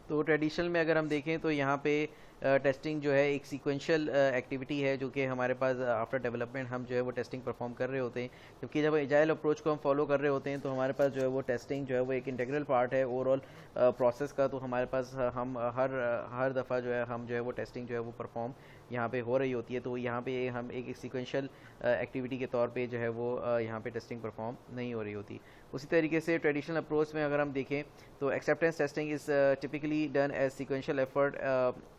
तो ट्रेडिशनल में अगर हम देखें तो यहाँ पे टेस्टिंग जो है एक सीक्वेंशियल एक्टिविटी है, जो कि हमारे पास आफ्टर डेवलपमेंट हम जो है वो टेस्टिंग परफॉर्म कर रहे होते हैं। जबकि जब एजाइल अप्रोच को हम फॉलो कर रहे होते हैं तो हमारे पास जो है वो टेस्टिंग जो है वो एक इंटीग्रल पार्ट है ओवरऑल प्रोसेस का। तो हमारे पास हम हर दफ़ा जो है हम जो है वो टेस्टिंग जो है वो परफॉर्म यहाँ पे हो रही होती है। तो यहाँ पे हम एक सीक्वेंशियल एक्टिविटी के तौर पे जो है वो यहाँ पे टेस्टिंग परफॉर्म नहीं हो रही होती। उसी तरीके से ट्रेडिशनल अप्रोच में अगर हम देखें तो acceptance testing is typically done as sequential effort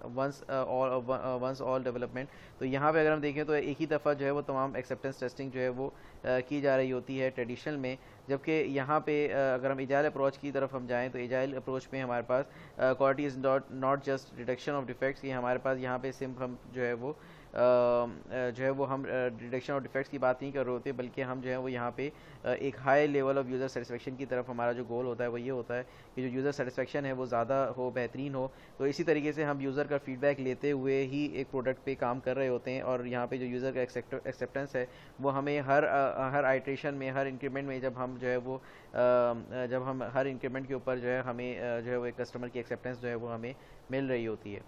once all development. तो यहाँ पे अगर हम देखें तो एक ही दफ़ा जो है वो तमाम एक्सेप्टेंस टेस्टिंग जो है वो की जा रही होती है ट्रेडिशनल में। जबकि यहाँ पे अगर हम एजाइल अप्रोच की तरफ हम जाएँ तो एजाइल अप्रोच में हमारे पास quality is not just detection of defects, कि हमारे पास यहाँ पे सिर्फ हम जो है वो हम डिटेक्शन ऑफ डिफेक्ट्स की बात नहीं कर रहे होते, बल्कि हम जो है वो यहाँ पे एक high level of user satisfaction की तरफ हमारा जो गोल होता है वो ये होता है कि जो यूज़र सेटिस्फेक्शन है वो ज़्यादा हो, बेहतरीन हो। तो इसी तरीके से हम यूज़र का फीडबैक लेते हुए ही एक प्रोडक्ट पे काम कर रहे होते हैं। और यहाँ पे जो यूज़र का एक्सेप्टेंस है वो हमें हर आइट्रेशन में, हर इंक्रीमेंट में जब हम जो है वो जब हम हर इंक्रीमेंट के ऊपर जो है हमें जो है वो एक कस्टमर की एक्सेप्टेंस जो है वो हमें मिल रही होती है।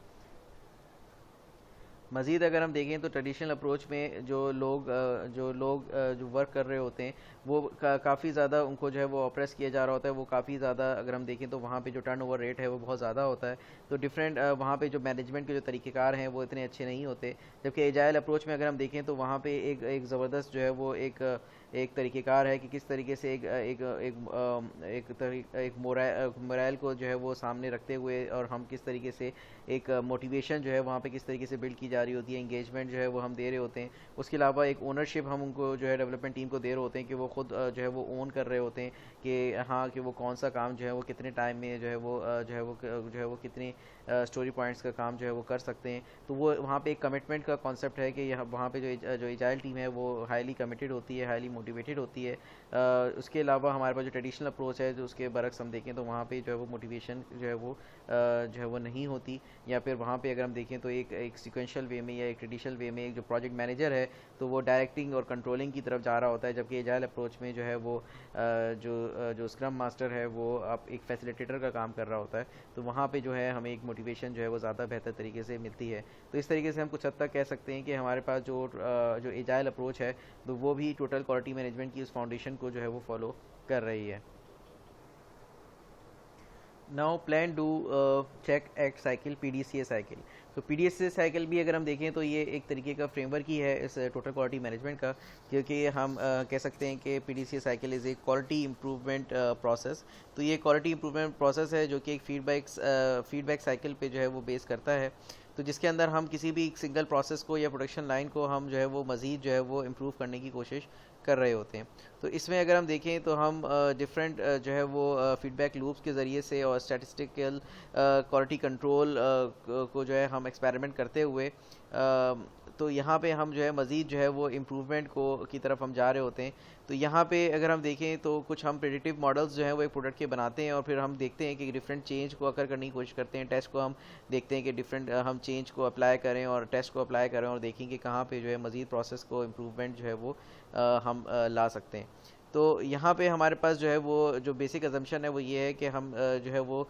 मज़ीद अगर हम देखें तो ट्रेडिशनल अप्रोच में जो लोग जो वर्क कर रहे होते हैं वो काफ़ी ज़्यादा उनको जो है वो ऑप्रेस किया जा रहा होता है। वो काफ़ी ज़्यादा अगर हम देखें तो वहाँ पे जो टर्नओवर रेट है वो बहुत ज़्यादा होता है। तो डिफरेंट वहाँ पे जो मैनेजमेंट के जो तरीक़ेकार हैं वो इतने अच्छे नहीं होते। जबकि एजाइल अप्रोच में अगर हम देखें तो वहाँ पे एक ज़बरदस्त जो है वो एक तरीक़ेकार है कि किस तरीके से एक मोरल को जो है वो सामने रखते हुए और हम किस तरीके से एक मोटिवेशन जो है वहाँ पे किस तरीके से बिल्ड की जा रही होती है, एंगेजमेंट जो है वो हम दे रहे होते हैं। उसके अलावा एक ओनरशिप हम उनको जो है डेवलपमेंट टीम को दे रहे होते हैं कि वो खुद जो है वो ओन कर रहे होते हैं कि हाँ कि वो कौन सा काम जो है वो कितने टाइम में जो है वो कितने स्टोरी पॉइंट्स का काम जो है वो कर सकते हैं। तो वो वहाँ पे एक कमिटमेंट का कॉन्सेप्ट है कि यहाँ वहाँ पे जो एजाइल टीम है वो हाईली कमिटेड होती है, हाईली मोटिवेटेड होती है। उसके अलावा हमारे पास जो ट्रेडिशनल अप्रोच है जो उसके बरक्स हम देखें तो वहाँ पे जो है वो मोटिवेशन जो है वो नहीं होती, या फिर वहाँ पे अगर हम देखें तो एक सीक्वेंशियल वे में या एक ट्रेडिशनल वे में एक जो प्रोजेक्ट मैनेजर है तो वो डायरेक्टिंग और कंट्रोलिंग की तरफ जा रहा होता है। जबकि एजाइल अप्रोच में जो है वो जो स्क्रम मास्टर है वो अब एक फैसिलिटेटर का काम कर रहा होता है। तो वहाँ पे जो है हमें एक मोटिवेशन जो है वो ज़्यादा बेहतर तरीके से मिलती है। तो इस तरीके से हम कुछ हद तक कह सकते हैं कि हमारे पास जो एजाइल अप्रोच है तो वो भी टोटल क्वालिटी मैनेजमेंट की उस फाउंडेशन को जो है वो फॉलो कर रही है। Now plan do check act cycle PDCA cycle. तो PDCA साइकिल भी अगर हम देखें तो ये एक तरीके का फ्रेमवर्क ही है इस टोटल क्वालिटी मैनेजमेंट का, क्योंकि हम कह सकते हैं कि PDCA cycle is a quality improvement process. तो ये क्वालिटी इम्प्रूवमेंट प्रोसेस है जो कि एक फीडबैक साइकिल पे जो है वो बेस करता है। तो जिसके अंदर हम किसी भी सिंगल प्रोसेस को या प्रोडक्शन लाइन को हम जो है वो मज़ीद जो है वो इम्प्रूव करने की कोशिश कर रहे होते हैं। तो इसमें अगर हम देखें तो हम डिफरेंट जो है वो फीडबैक लूप्स के ज़रिए से और स्टैटिस्टिकल क्वालिटी कंट्रोल को जो है हम एक्सपेरिमेंट करते हुए तो यहाँ पे हम जो है मज़ीद जो है वो इम्प्रूवमेंट को की तरफ हम जा रहे होते हैं। तो यहाँ पे अगर हम देखें तो कुछ हम प्रेडिक्टिव मॉडल्स जो हैं वो एक प्रोडक्ट के बनाते हैं और फिर हम देखते हैं कि डिफरेंट चेंज को अकर करने की कोशिश करते हैं। टेस्ट को हम देखते हैं कि डिफरेंट हम चेंज को अप्लाई करें और टेस्ट को अप्लाई करें और देखें कि कहाँ पे जो है मज़ीद प्रोसेस को इम्प्रूवमेंट जो है वो हम ला सकते हैं। तो यहाँ पे हमारे पास जो है वो जो बेसिक अजम्पशन है वो ये है कि हम जो है वो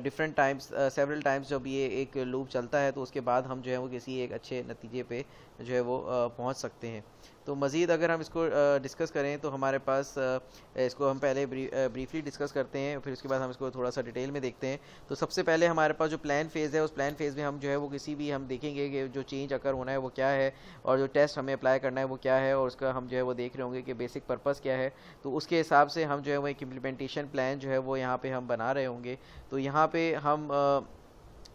डिफरेंट टाइम्स सेवरल टाइम्स जब ये एक लूप चलता है तो उसके बाद हम जो है वो किसी एक अच्छे नतीजे पे जो है वो पहुँच सकते हैं। तो मज़ीद अगर हम इसको डिस्कस करें तो हमारे पास इसको हम पहले ब्रीफली डिस्कस करते हैं, फिर उसके बाद हम इसको थोड़ा सा डिटेल में देखते हैं। तो सबसे पहले हमारे पास जो प्लान फेज़ है उस प्लान फेज़ में हम जो है वो किसी भी हम देखेंगे कि जो चेंज अकर होना है वो क्या है और जो टेस्ट हमें अप्लाई करना है वो क्या है और उसका हम जो है वो देख रहे होंगे कि बेसिक पर्पस क्या है। तो उसके हिसाब से हम जो है वो एक इम्प्लीमेंटेशन प्लान जो है वो यहाँ पे हम बना रहे होंगे। तो यहाँ पे हम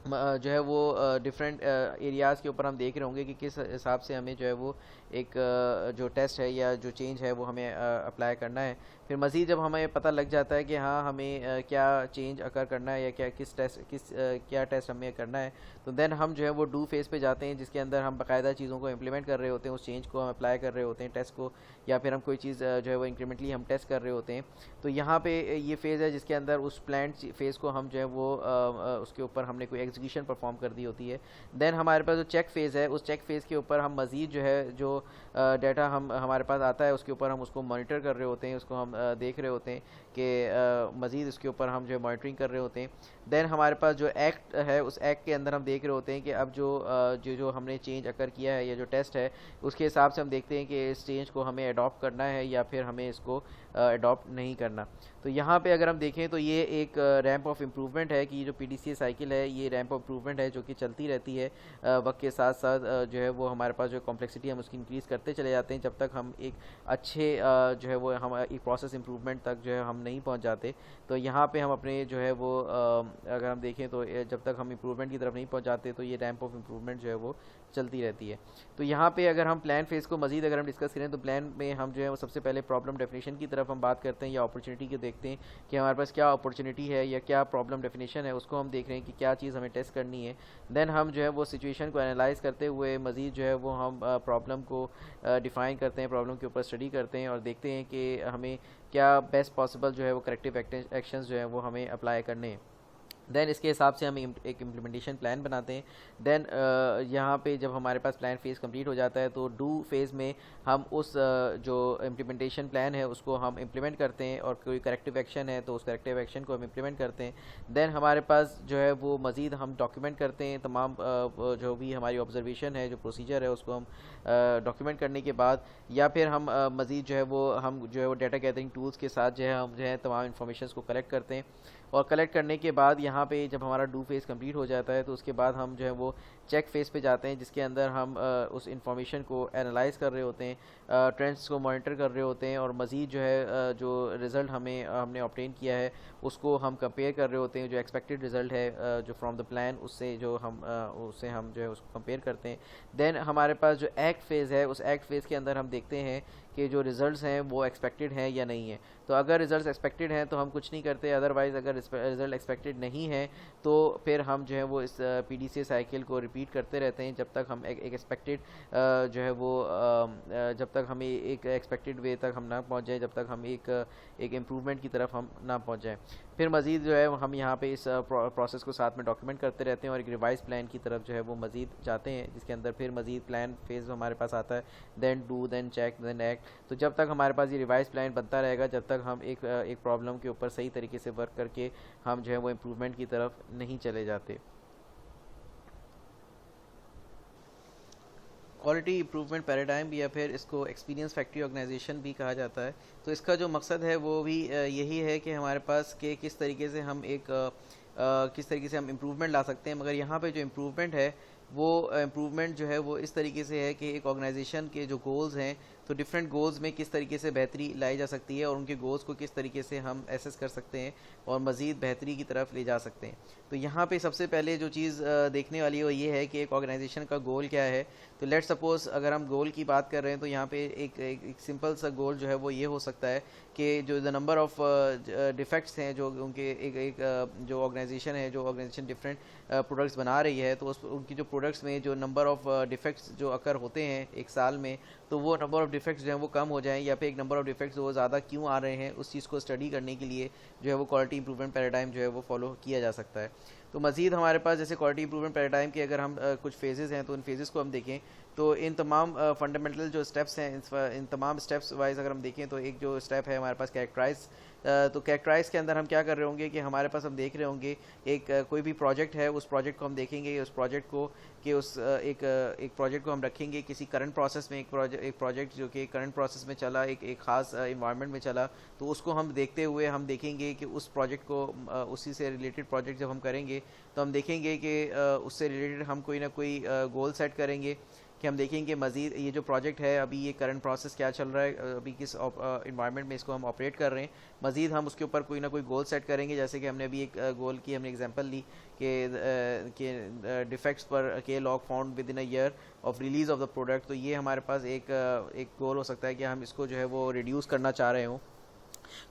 जो है वो डिफरेंट एरियाज़ के ऊपर हम देख रहे होंगे कि किस हिसाब से हमें जो है वो एक जो टेस्ट है या जो चेंज है वो हमें अप्लाई करना है। फिर मज़ीद जब हमें पता लग जाता है कि हाँ हमें क्या चेंज अकर करना है या क्या टेस्ट हमें करना है तो देन हम जो है वो डू फेज़ पे जाते हैं जिसके अंदर हम बाकायदा चीज़ों को इम्प्लीमेंट कर रहे होते हैं, उस चेंज को हम अप्लाई कर रहे होते हैं टेस्ट को, या फिर हम कोई चीज़ जो है वो इंक्रीमेंटली हम टेस्ट कर रहे होते हैं। तो यहाँ पे ये फ़ेज़ है जिसके अंदर उस प्लान फेज़ को हम जो है वो उसके ऊपर हमने कोई एग्जीक्यूशन परफॉर्म कर दी होती है। देन हमारे पास जो चेक फेज़ है उस चेक फेज़ के ऊपर हम मज़ीद जो है जो डाटा हम हमारे पास आता है उसके ऊपर हम उसको मॉनिटर कर रहे होते हैं, उसको हम देख रहे होते हैं कि मज़ीद उसके ऊपर हम जो है मॉनिटरिंग कर रहे होते हैं। देन हमारे पास जो एक्ट है उस एक्ट के अंदर हम देख रहे होते हैं कि अब जो हमने चेंज अकर किया है या जो टेस्ट है उसके हिसाब से हम देखते हैं कि इस चेंज को हमें अडॉप्ट करना है या फिर हमें इसको अडॉप्ट नहीं करना। तो यहाँ पे अगर हम देखें तो ये एक रैंप ऑफ इम्प्रूवमेंट है कि ये जो PDCA साइकिल है ये रैंप ऑफ इम्प्रूवमेंट है जो कि चलती रहती है वक्त के साथ साथ जो है वो हमारे पास जो कॉम्प्लेक्सिटी हम उसकी इंक्रीज़ करते चले जाते हैं जब तक हम एक अच्छे जो है वो हम एक प्रोसेस इम्प्रूवमेंट तक जो है हम नहीं पहुँच जाते। तो यहाँ पे हम अपने जो है वो अगर हम देखें तो जब तक हम इम्प्रूवमेंट की तरफ नहीं पहुँच जाते तो ये रैंप ऑफ इम्प्रूवमेंट जो है वो चलती रहती है। तो यहाँ पे अगर हम प्लान फेज़ को मज़ीद अगर हम डिस्कस करें तो प्लान में हम जो है वो सबसे पहले प्रॉब्लम डेफिनेशन की तरफ हम बात करते हैं या अपॉर्चुनिटी को देखते हैं कि हमारे पास क्या अपॉर्चुनिटी है या क्या प्रॉब्लम डेफिनेशन है, उसको हम देख रहे हैं कि क्या चीज़ हमें टेस्ट करनी है। देन हम जो है वो सिचुएशन को एनालाइज़ करते हुए मज़ीद जो है वो हम प्रॉब्लम को डिफ़ाइन करते हैं, प्रॉब्लम के ऊपर स्टडी करते हैं और देखते हैं कि हमें क्या बेस्ट पॉसिबल जो है वो करेक्टिव एक्शंस जो है वो हमें अप्लाई करने हैं। देन इसके हिसाब से हम एक इम्प्लीमेंटेशन प्लान बनाते हैं। देन यहाँ पे जब हमारे पास प्लान फेज़ कंप्लीट हो जाता है तो डू फेज़ में हम उस जो इम्प्लीमेंटेशन प्लान है उसको हम इम्प्लीमेंट करते हैं और कोई करेक्टिव एक्शन है तो उस करेक्टिव एक्शन को हम इम्प्लीमेंट करते हैं। देन हमारे पास जो है वो मज़ीद हम डॉक्यूमेंट करते हैं तमाम जो भी हमारी ऑब्जर्वेशन है, जो प्रोसीजर है उसको हम डॉक्यूमेंट करने के बाद या फिर हम मज़ीद जो है वो हम जो है वो डाटा गैदरिंग टूल्स के साथ जो है हम जो है तमाम इन्फॉर्मेशन को कलेक्ट करते हैं और कलेक्ट करने के बाद यहाँ पे जब हमारा डू फेज़ कंप्लीट हो जाता है तो उसके बाद हम जो है वो चेक फेज़ पे जाते हैं जिसके अंदर हम उस इंफॉर्मेशन को एनालाइज़ कर रहे होते हैं, ट्रेंड्स को मॉनिटर कर रहे होते हैं और मज़ीद जो है जो रिज़ल्ट हमने ऑब्टेन किया है उसको हम कंपेयर कर रहे होते हैं, जो एक्सपेक्टेड रिज़ल्ट है जो फ्रॉम द प्लान उससे हम जो है उसको कंपेयर करते हैं। देन हमारे पास जो एक्ट फेज़ है उस एक्ट फेज़ के अंदर हम देखते हैं कि जो रिज़ल्ट्स हैं वो एक्सपेक्टेड हैं या नहीं है। तो अगर रिज़ल्ट्स एक्सपेक्टेड हैं तो हम कुछ नहीं करते, अदरवाइज़ अगर रिज़ल्ट एक्सपेक्टेड नहीं है तो फिर हम जो है वो इस PDCA साइकिल को रिपीट करते रहते हैं जब तक हम एक एक्सपेक्टेड जो है वो जब तक हमें एक एक्सपेक्टेड वे तक हम ना पहुंच जाए, जब तक हम एक इम्प्रूवमेंट की तरफ हम ना पहुंच जाए। फिर मज़ीद जो है हम यहाँ पे इस प्रोसेस को साथ में डॉक्यूमेंट करते रहते हैं और एक रिवाइज प्लान की तरफ जो है वो मज़ीद जाते हैं जिसके अंदर फिर मज़ीद प्लान फेज़ हमारे पास आता है, then do, then check, then act. तो जब तक हमारे पास ये रिवाइज प्लान बनता रहेगा जब तक हम एक प्रॉब्लम के ऊपर सही तरीके से वर्क करके हम जो है वो इम्प्रूवमेंट की तरफ नहीं चले जाते। क्वालिटी इम्प्रूवमेंट पैराडाइम या फिर इसको एक्सपीरियंस फैक्ट्री ऑर्गेनाइजेशन भी कहा जाता है। तो इसका जो मकसद है वो भी यही है कि हमारे पास के किस तरीके से हम इम्प्रूवमेंट ला सकते हैं। मगर यहाँ पे जो इम्प्रूवमेंट है वो इम्प्रूवमेंट जो है वो इस तरीके से है कि एक ऑर्गेनाइजेशन के जो गोल्स हैं तो डिफरेंट गोल्स में किस तरीके से बेहतरी लाई जा सकती है और उनके गोल्स को किस तरीके से हम एसेस कर सकते हैं और मज़ीद बेहतरी की तरफ ले जा सकते हैं। तो यहाँ पे सबसे पहले जो चीज़ देखने वाली है वो ये है कि एक ऑर्गेनाइजेशन का गोल क्या है। तो लेट्स सपोज अगर हम गोल की बात कर रहे हैं तो यहाँ पे एक सिंपल सा गोल जो है वो ये हो सकता है कि जो द नंबर ऑफ डिफेक्ट्स हैं जो उनके जो ऑर्गेनाइजेशन है, जो ऑर्गेनाइजेशन डिफरेंट प्रोडक्ट्स बना रही है, तो उस उनकी जो प्रोडक्ट्स में जो नंबर ऑफ डिफेक्ट्स जो अकर होते हैं एक साल में, तो वो नंबर ऑफ डिफेक्ट्स जो हैं वो कम हो जाएं, या फिर एक नंबर ऑफ डिफेक्ट्स वो ज़्यादा क्यों आ रहे हैं उस चीज़ को स्टडी करने के लिए जो है वो क्वालिटी इंप्रूवमेंट पैराडाइम जो है वो फॉलो किया जा सकता है। तो मज़ीद हमारे पास जैसे क्वालिटी इंप्रूवमेंट पैराडाइम के अगर हम कुछ फेजेस हैं तो उन फेजेस को हम देखें तो इन तमाम फंडामेंटल जो स्टेप्स हैं इन तमाम स्टेप्स वाइज अगर हम देखें तो एक जो स्टेप है हमारे पास कैरेक्टराइज। तो कैरेक्टराइज के अंदर हम क्या कर रहे होंगे कि हमारे पास हम देख रहे होंगे एक कोई भी प्रोजेक्ट है, उस प्रोजेक्ट को हम देखेंगे, उस प्रोजेक्ट को कि उस एक प्रोजेक्ट को हम रखेंगे किसी करंट प्रोसेस में, एक प्रोजेक्ट जो कि करंट प्रोसेस में चला, एक ख़ास इन्वायरमेंट में चला, तो उसको हम देखते हुए हम देखेंगे कि उस प्रोजेक्ट को उसी से रिलेटेड प्रोजेक्ट जब हम करेंगे तो हम देखेंगे कि उससे रिलेटेड हम कोई ना कोई गोल सेट करेंगे कि हम देखेंगे मज़ीद ये जो प्रोजेक्ट है अभी ये करंट प्रोसेस क्या चल रहा है, अभी किस इन्वायरमेंट में इसको हम ऑपरेट कर रहे हैं, मज़ीद हम उसके ऊपर कोई ना कोई गोल सेट करेंगे। जैसे कि हमने अभी एक गोल की हमने एग्जांपल ली कि डिफेक्ट्स पर के log found with in a year of release of the product. तो ये हमारे पास एक गोल हो सकता है कि हम इसको जो है वो रिड्यूस करना चाह रहे हों।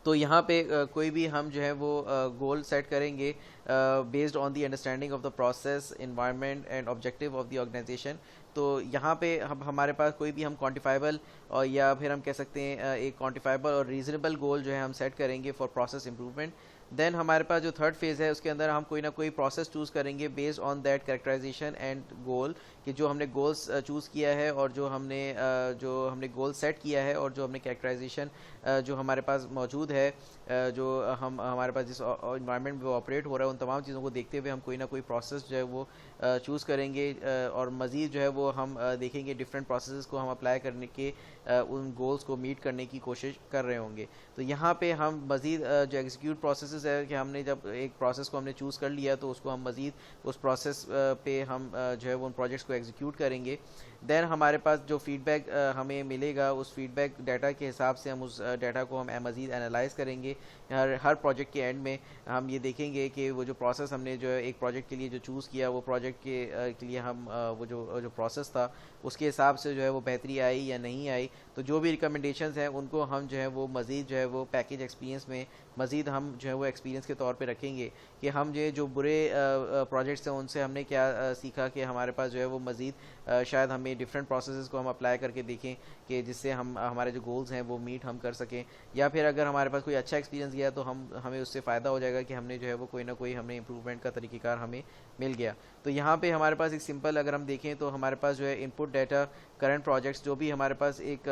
तो यहाँ पे कोई भी हम जो है वो गोल सेट करेंगे based on the understanding of the process, environment and objective of the organization. तो यहाँ पे हमारे पास कोई भी हम क्वान्टिफाइबल और या फिर हम कह सकते हैं एक क्वान्टिफाइबल और रीजनेबल गोल जो है हम सेट करेंगे फॉर प्रोसेस इंप्रूवमेंट। देन हमारे पास जो थर्ड फेज़ है उसके अंदर हम कोई ना कोई प्रोसेस चूज़ करेंगे based on that characterization and goal, कि जो हमने गोल्स चूज़ किया है और जो हमने गोल सेट किया है और जो हमने कैरेक्टराइजेशन जो हमारे पास मौजूद है, जो हम हमारे पास जिस इन्वायरमेंट में ऑपरेट हो रहा है, उन तमाम चीज़ों को देखते हुए हम कोई ना कोई प्रोसेस जो है वो चूज़ करेंगे और मज़ीद जो है वो हम देखेंगे डिफरेंट प्रोसेस को हम अप्लाई करने के उन गोल्स को मीट करने की कोशिश कर रहे होंगे। तो यहाँ पे हम मज़ीद जो एग्जीक्यूट प्रोसेस है कि हमने जब एक प्रोसेस को हमने चूज़ कर लिया तो उसको हम मज़ीद उस प्रोसेस पे हम जो है वो उन प्रोजेक्ट्स को एग्जीक्यूट करेंगे। देन हमारे पास जो फीडबैक हमें मिलेगा उस फीडबैक डाटा के हिसाब से हम उस डाटा को हम मज़ीद एनालाइज़ करेंगे। हर प्रोजेक्ट के एंड में हम ये देखेंगे कि वो जो प्रोसेस हमने जो है एक प्रोजेक्ट के लिए जो चूज़ किया वो प्रोजेक्ट के लिए हम वो जो प्रोसेस था उसके हिसाब से जो है वो बेहतरी आई या नहीं आई। तो जो भी रिकमेंडेशंस हैं उनको हम जो है वो मज़ीद जो है वो पैकेज एक्सपीरियंस में मज़ीद हम जो है वो एक्सपीरियंस के तौर पे रखेंगे कि हम जो बुरे प्रोजेक्ट्स हैं उनसे हमने क्या सीखा कि हमारे पास जो है वो मज़ीद शायद हमें डिफरेंट प्रोसेसेस को हम अप्लाई करके देखें कि जिससे हम हमारे जो गोल्स हैं वो मीट हम कर सकें, या फिर अगर हमारे पास कोई अच्छा एक्सपीरियंस गया तो हमें उससे फ़ायदा हो जाएगा कि हमने जो है वो कोई ना कोई हमने इंप्रूवमेंट का तरीक़ेकार हमें मिल गया। तो यहाँ पे हमारे पास एक सिंपल अगर हम देखें तो हमारे पास जो है इनपुट डाटा, करंट प्रोजेक्ट्स, जो भी हमारे पास एक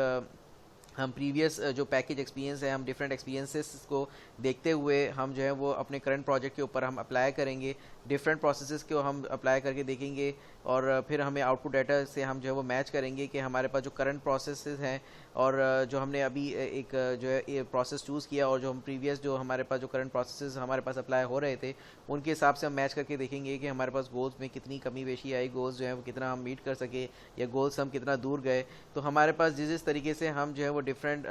हम प्रीवियस जो पैकेज एक्सपीरियंस है हम डिफरेंट एक्सपीरियंसेस को देखते हुए हम जो है वो अपने करंट प्रोजेक्ट के ऊपर हम अप्लाई करेंगे, डिफरेंट प्रोसेसेस को हम अप्लाई करके देखेंगे और फिर हमें आउटपुट डाटा से हम जो है वो मैच करेंगे कि हमारे पास जो करंट प्रोसेसेस हैं और जो हमने अभी एक जो है प्रोसेस चूज़ किया और जो हम प्रीवियस जो हमारे पास जो करंट प्रोसेसेस हमारे पास अप्लाई हो रहे थे उनके हिसाब से हम मैच करके देखेंगे कि हमारे पास गोल्स में कितनी कमी बेशी आई, गोल्स जो है वो कितना हम मीट कर सके या गोल्स हम कितना दूर गए। तो हमारे पास जिस तरीके से हम जो है वो डिफरेंट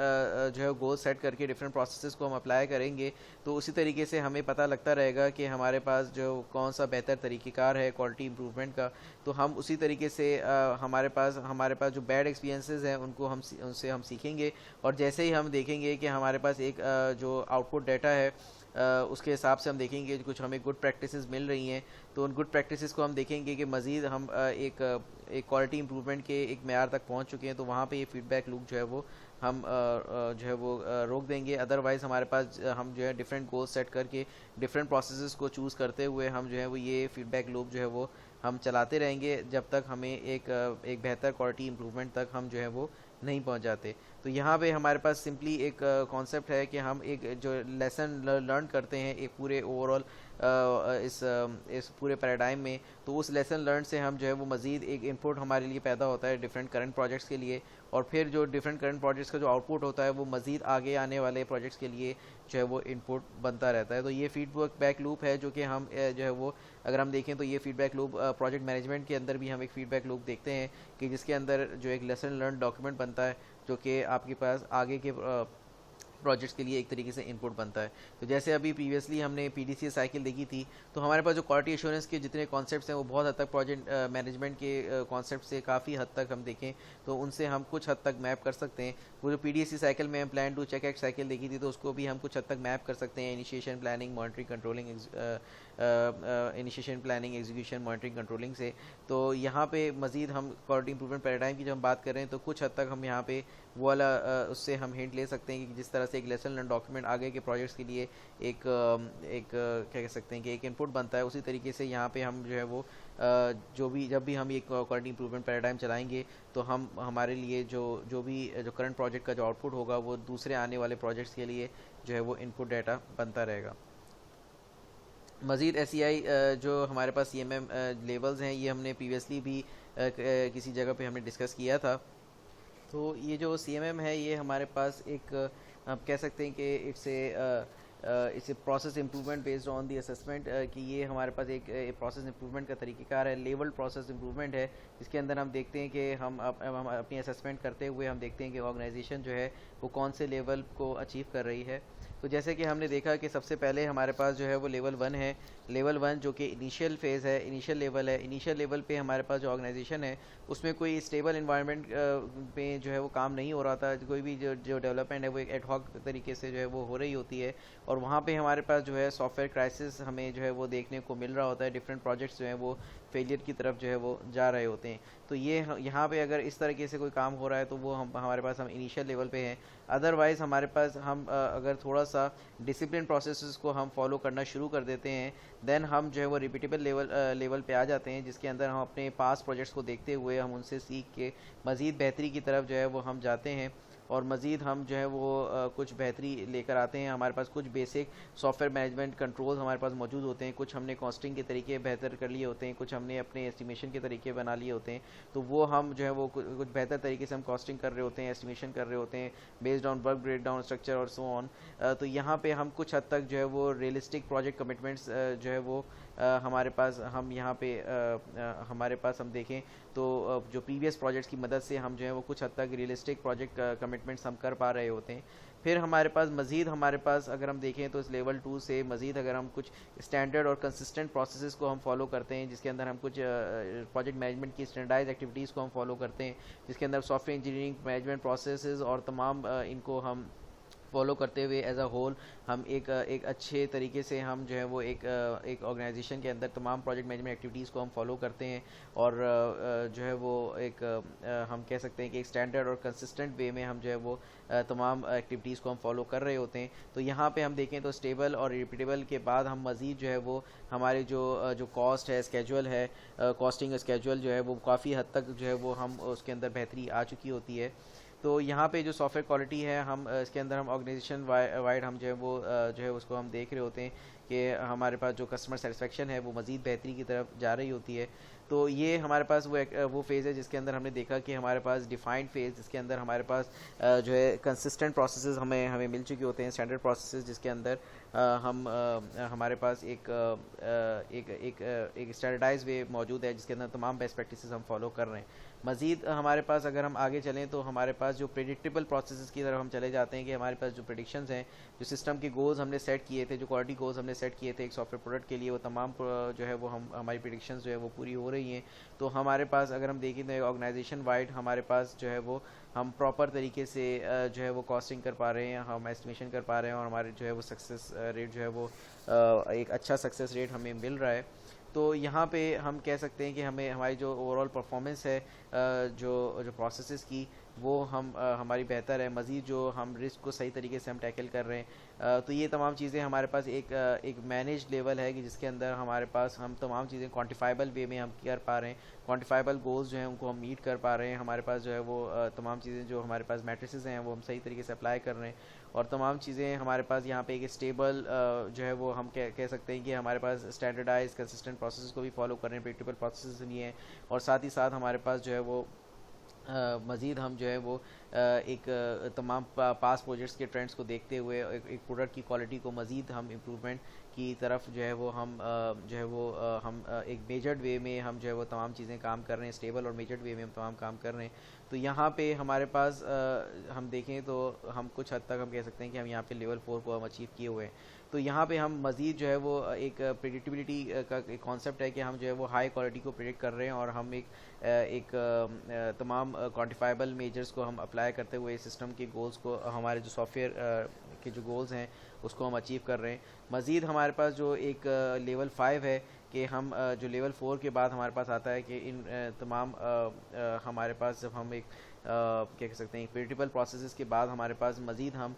जो है गोल सेट करके डिफरेंट प्रोसेसेस को हम अप्लाई करेंगे तो उसी तरीके से हमें पता लगता रहेगा कि हमारे पास जो कौन सा बेहतर तरीक़ेकार है क्वालिटी इंप्रूवमेंट का। तो हम उसी तरीके से हमारे पास जो बैड एक्सपीरियंसेस हैं उनसे हम सीखेंगे और जैसे ही हम देखेंगे कि हमारे पास एक जो आउटपुट डाटा है उसके हिसाब से हम देखेंगे कुछ हमें गुड प्रैक्टिसेस मिल रही हैं तो उन गुड प्रैक्टिसेस को हम देखेंगे कि मज़ीद हम एक क्वालिटी इंप्रूवमेंट के एक मेयार तक पहुंच चुके हैं तो वहाँ पे ये फीडबैक लूप जो है वो हम जो है वो रोक देंगे। अदरवाइज़ हमारे पास हम जो है डिफरेंट गोल सेट करके डिफरेंट प्रोसेसेस को चूज़ करते हुए हम जो है वो ये फीडबैक लूप जो है वो हम चलाते रहेंगे जब तक हमें एक बेहतर क्वालिटी इंप्रूवमेंट तक हम जो है वो नहीं पहुंच जाते। तो यहाँ पे हमारे पास सिंपली एक कॉन्सेप्ट है कि हम एक जो लेसन लर्न करते हैं एक पूरे ओवरऑल इस पूरे पैराडाइम में, तो उस लेसन लर्न से हम जो है वो मज़ीद एक इनपुट हमारे लिए पैदा होता है डिफरेंट करंट प्रोजेक्ट्स के लिए, और फिर जो डिफरेंट करंट प्रोजेक्ट्स का जो आउटपुट होता है वो मज़ीद आगे आने वाले प्रोजेक्ट्स के लिए जो है वो इनपुट बनता रहता है। तो ये फीडबैक लूप है जो कि हम जो है वो अगर हम देखें तो ये फीडबैक लूप प्रोजेक्ट मैनेजमेंट के अंदर भी हम एक फीडबैक लूप देखते हैं कि जिसके अंदर जो एक लेसन लर्न डॉक्यूमेंट बनता है जो कि आपके पास आगे के प्रोजेक्ट्स के लिए एक तरीके से इनपुट बनता है। तो जैसे अभी प्रीवियसली हमने पीडीसीए साइकिल देखी थी, तो हमारे पास जो क्वालिटी एश्योरेंस के जितने कॉन्सेप्ट्स हैं वो बहुत हद तक प्रोजेक्ट मैनेजमेंट के कॉन्सेप्ट से काफ़ी हद तक हम देखें तो उनसे हम कुछ हद तक मैप कर सकते हैं। वो जो पीडीसीए साइकिल में हम plan to check act cycle देखी थी तो उसको भी हम कुछ हद तक मैप कर सकते हैं initiation planning monitoring controlling initiation planning execution monitoring controlling से। तो यहाँ पे मज़ीद हम क्वालिटी इंप्रूवमेंट पैराडाइम की जब हम बात कर रहे हैं तो कुछ हद तक हम यहाँ पे वो वाला उससे हम हिंट ले सकते हैं कि जिस तरह से एक लेसन लर्न डॉक्यूमेंट आगे के प्रोजेक्ट्स के लिए क्या कह सकते हैं कि एक इनपुट बनता है, उसी तरीके से यहाँ पे हम जो है वो जब भी हम ये क्वालिटी इंप्रूवमेंट पैराडाइम चलाएंगे तो हम हमारे लिए जो करंट प्रोजेक्ट का जो आउटपुट होगा वो दूसरे आने वाले प्रोजेक्ट्स के लिए जो है वो इनपुट डाटा बनता रहेगा। मज़ीद SEI जो हमारे पास CMM लेवल्स हैं ये हमने प्रीवियसली भी किसी जगह पे हमने डिस्कस किया था। तो ये जो CMM है ये हमारे पास एक आप कह सकते हैं कि it's a process improvement based on the assessment, कि ये हमारे पास एक प्रोसेस इंप्रूवमेंट का तरीक़ेकार है, लेवल प्रोसेस इंप्रूवमेंट है, जिसके अंदर हम देखते हैं कि हम अपनी असेसमेंट करते हुए हम देखते हैं कि ऑर्गेनाइजेशन जो है वो कौन से लेवल को अचीव कर रही है। तो जैसे कि हमने देखा कि सबसे पहले हमारे पास जो है वो लेवल 1 है। लेवल 1 जो कि इनिशियल फेज़ है, इनिशियल लेवल है। इनिशियल लेवल पे हमारे पास जो ऑर्गेनाइजेशन है उसमें कोई स्टेबल इन्वायरमेंट में जो है वो काम नहीं हो रहा था, कोई भी जो डेवलपमेंट है वो एक एडहॉक तरीके से जो है वो हो रही होती है, और वहाँ पे हमारे पास जो है सॉफ्टवेयर क्राइसिस हमें जो है वो देखने को मिल रहा होता है। डिफरेंट प्रोजेक्ट्स जो हैं वो फेलियर की तरफ जो है वो जा रहे होते हैं। तो ये यहाँ पे अगर इस तरीके से कोई काम हो रहा है तो वो हमारे पास हम इनिशियल लेवल पे हैं। अदरवाइज़ हमारे पास हम अगर थोड़ा सा डिसिप्लिन प्रोसेसेस को हम फॉलो करना शुरू कर देते हैं देन हम जो है वो रिपीटेबल लेवल पे आ जाते हैं, जिसके अंदर हम अपने पास प्रोजेक्ट्स को देखते हुए हम उनसे सीख के मज़ीद बेहतरी की तरफ जो है वो हम जाते हैं, और मज़ीद हम जो है वो कुछ बेहतरी लेकर आते हैं। हमारे पास कुछ बेसिक सॉफ्टवेयर मैनेजमेंट कंट्रोल्स हमारे पास मौजूद होते हैं, कुछ हमने कॉस्टिंग के तरीके बेहतर कर लिए होते हैं, कुछ हमने अपने एस्टिमेशन के तरीके बना लिए होते हैं। तो वो हम जो है वो कुछ बेहतर तरीके से हम कॉस्टिंग कर रहे होते हैं, एस्टिमेशन कर रहे होते हैं based on work breakdown structure और सो ऑन। तो यहाँ पे हम कुछ हद तक जो है वो रियलिस्टिक प्रोजेक्ट कमिटमेंट्स जो है वो हमारे पास हम यहाँ पे हमारे पास हम देखें तो जो प्रीवियस प्रोजेक्ट्स की मदद से हम जो है वो कुछ हद तक रियलिस्टिक प्रोजेक्ट कमिटमेंट्स हम कर पा रहे होते हैं। फिर हमारे पास मज़ीद हमारे पास अगर हम देखें तो इस लेवल 2 से मज़ीद अगर हम कुछ स्टैंडर्ड और कंसिस्टेंट प्रोसेसेस को हम फॉलो करते हैं, जिसके अंदर हम कुछ प्रोजेक्ट मैनेजमेंट की स्टैंडर्डाइज एक्टिविटीज़ को हम फॉलो करते हैं, जिसके अंदर सॉफ्टवेयर इंजीनियरिंग मैनेजमेंट प्रोसेसेस और तमाम इनको हम फॉलो करते हुए एज अ होल हम एक अच्छे तरीके से हम जो है वो एक ऑर्गेनाइजेशन के अंदर तमाम प्रोजेक्ट मैनेजमेंट एक्टिविटीज़ को हम फॉलो करते हैं, और जो है वो हम कह सकते हैं कि एक स्टैंडर्ड और कंसिस्टेंट वे में हम जो है वो तमाम एक्टिविटीज़ को हम फॉलो कर रहे होते हैं। तो यहाँ पे हम देखें तो स्टेबल और रिपीटेबल के बाद हम मज़ीद जो है वो हमारे जो कॉस्ट है, स्केजुअल है, कॉस्टिंग स्केजुअल जो है वो काफ़ी हद तक जो है वो हम उसके अंदर बेहतरी आ चुकी होती है। तो यहाँ पे जो सॉफ्टवेयर क्वालिटी है हम इसके अंदर हम ऑर्गेनाइजेशन वाइड हम जो है वो जो है उसको हम देख रहे होते हैं कि हमारे पास जो कस्टमर सेटिस्फेक्शन है वो मज़ीद बेहतरी की तरफ जा रही होती है। तो ये हमारे पास वो फेज़ है जिसके अंदर हमने देखा कि हमारे पास डिफाइंड फेज़ जिसके अंदर हमारे पास जो है कंसिस्टेंट प्रोसेसेस हमें मिल चुके होते हैं, स्टैंडर्ड प्रोसेसेस जिसके अंदर हमारे पास एक स्टैंडर्डाइज वे मौजूद है जिसके अंदर तमाम बेस्ट प्रैक्टिसेस हम फॉलो कर रहे हैं। मज़ीद हमारे पास अगर हम आगे चलें तो हमारे पास जो प्रेडिक्टेबल प्रोसेसेस की तरफ हम चले जाते हैं कि हमारे पास जो प्रेडिक्शंस हैं, जो सिस्टम के गोल्स हमने सेट किए थे, जो क्वालिटी गोल्स हमने सेट किए थे एक सॉफ्टवेयर प्रोडक्ट के लिए, वो तमाम जो है वो हमारी प्रेडिक्शंस जो है वो पूरी हो रही हैं। तो हमारे पास अगर हम देखें तो ऑर्गेनाइजेशन वाइड हमारे पास जो है वो हम प्रॉपर तरीके से जो है वो कॉस्टिंग कर पा रहे हैं, हम एस्टिमेशन कर पा रहे हैं, और हमारे जो है वो सक्सेस रेट जो है वो एक अच्छा सक्सेस रेट हमें मिल रहा है। तो यहाँ पे हम कह सकते हैं कि हमें हमारी जो ओवरऑल परफॉर्मेंस है जो प्रोसेसेस की वो हमारी बेहतर है। मज़ीद जो हम रिस्क को सही तरीके से हम टैकल कर रहे हैं। तो ये तमाम चीज़ें हमारे पास एक मैनेज लेवल है कि जिसके अंदर हमारे पास हम तमाम चीज़ें क्वांटिफाइबल वे में हम कर पा रहे हैं, क्वान्टिफाइबल गोल्स जो हैं उनको हम मीट कर पा रहे हैं, हमारे पास जो है वो तमाम चीज़ें जो हमारे पास मैट्रिसेस हैं वो हम सही तरीके से अप्लाई कर रहे हैं, और तमाम चीज़ें हमारे पास यहाँ पे एक स्टेबल जो है वो हम कह सकते हैं कि हमारे पास स्टैंडर्डाइज कंसिस्टेंट प्रोसेस को भी फॉलो कर रहे हैं, प्रेडिक्टेबल प्रोसेस भी हैं, और साथ ही साथ हमारे पास जो है वो मज़ीद हम जो है वो एक तमाम पास प्रोजेक्ट्स के ट्रेंड्स को देखते हुए एक प्रोडक्ट की क्वालिटी को मज़ीद हम इम्प्रूवमेंट की तरफ जो है वो हम जो है वो हम एक मेजर्ड वे में हम जो है वो तमाम चीज़ें काम कर रहे हैं, स्टेबल और मेजर्ड वे में हम तमाम काम कर रहे हैं। तो यहाँ पे हमारे पास हम देखें तो हम कुछ हद तक हम कह सकते हैं कि हम यहाँ पे लेवल 4 को हम अचीव किए हुए हैं। तो यहाँ पे हम मज़ीद जो है वो एक प्रेडिक्टिबिलिटी का एक कॉन्सेप्ट है कि हम जो है वो हाई क्वालिटी को प्रेडिक्ट कर रहे हैं, और हम एक तमाम क्वान्टिफाइबल मेजर्स को हम अप्लाई करते हुए सिस्टम के गोल्स को, हमारे जो सॉफ्टवेयर के जो गोल्स हैं उसको हम अचीव कर रहे हैं। मज़ीद हमारे पास जो एक लेवल 5 है कि हम जो लेवल 4 के बाद हमारे पास आता है कि इन तमाम हमारे पास जब हम एक क्या कह सकते हैं प्रेडिक्टेबल प्रोसेसेस के बाद हमारे पास मज़ीद हम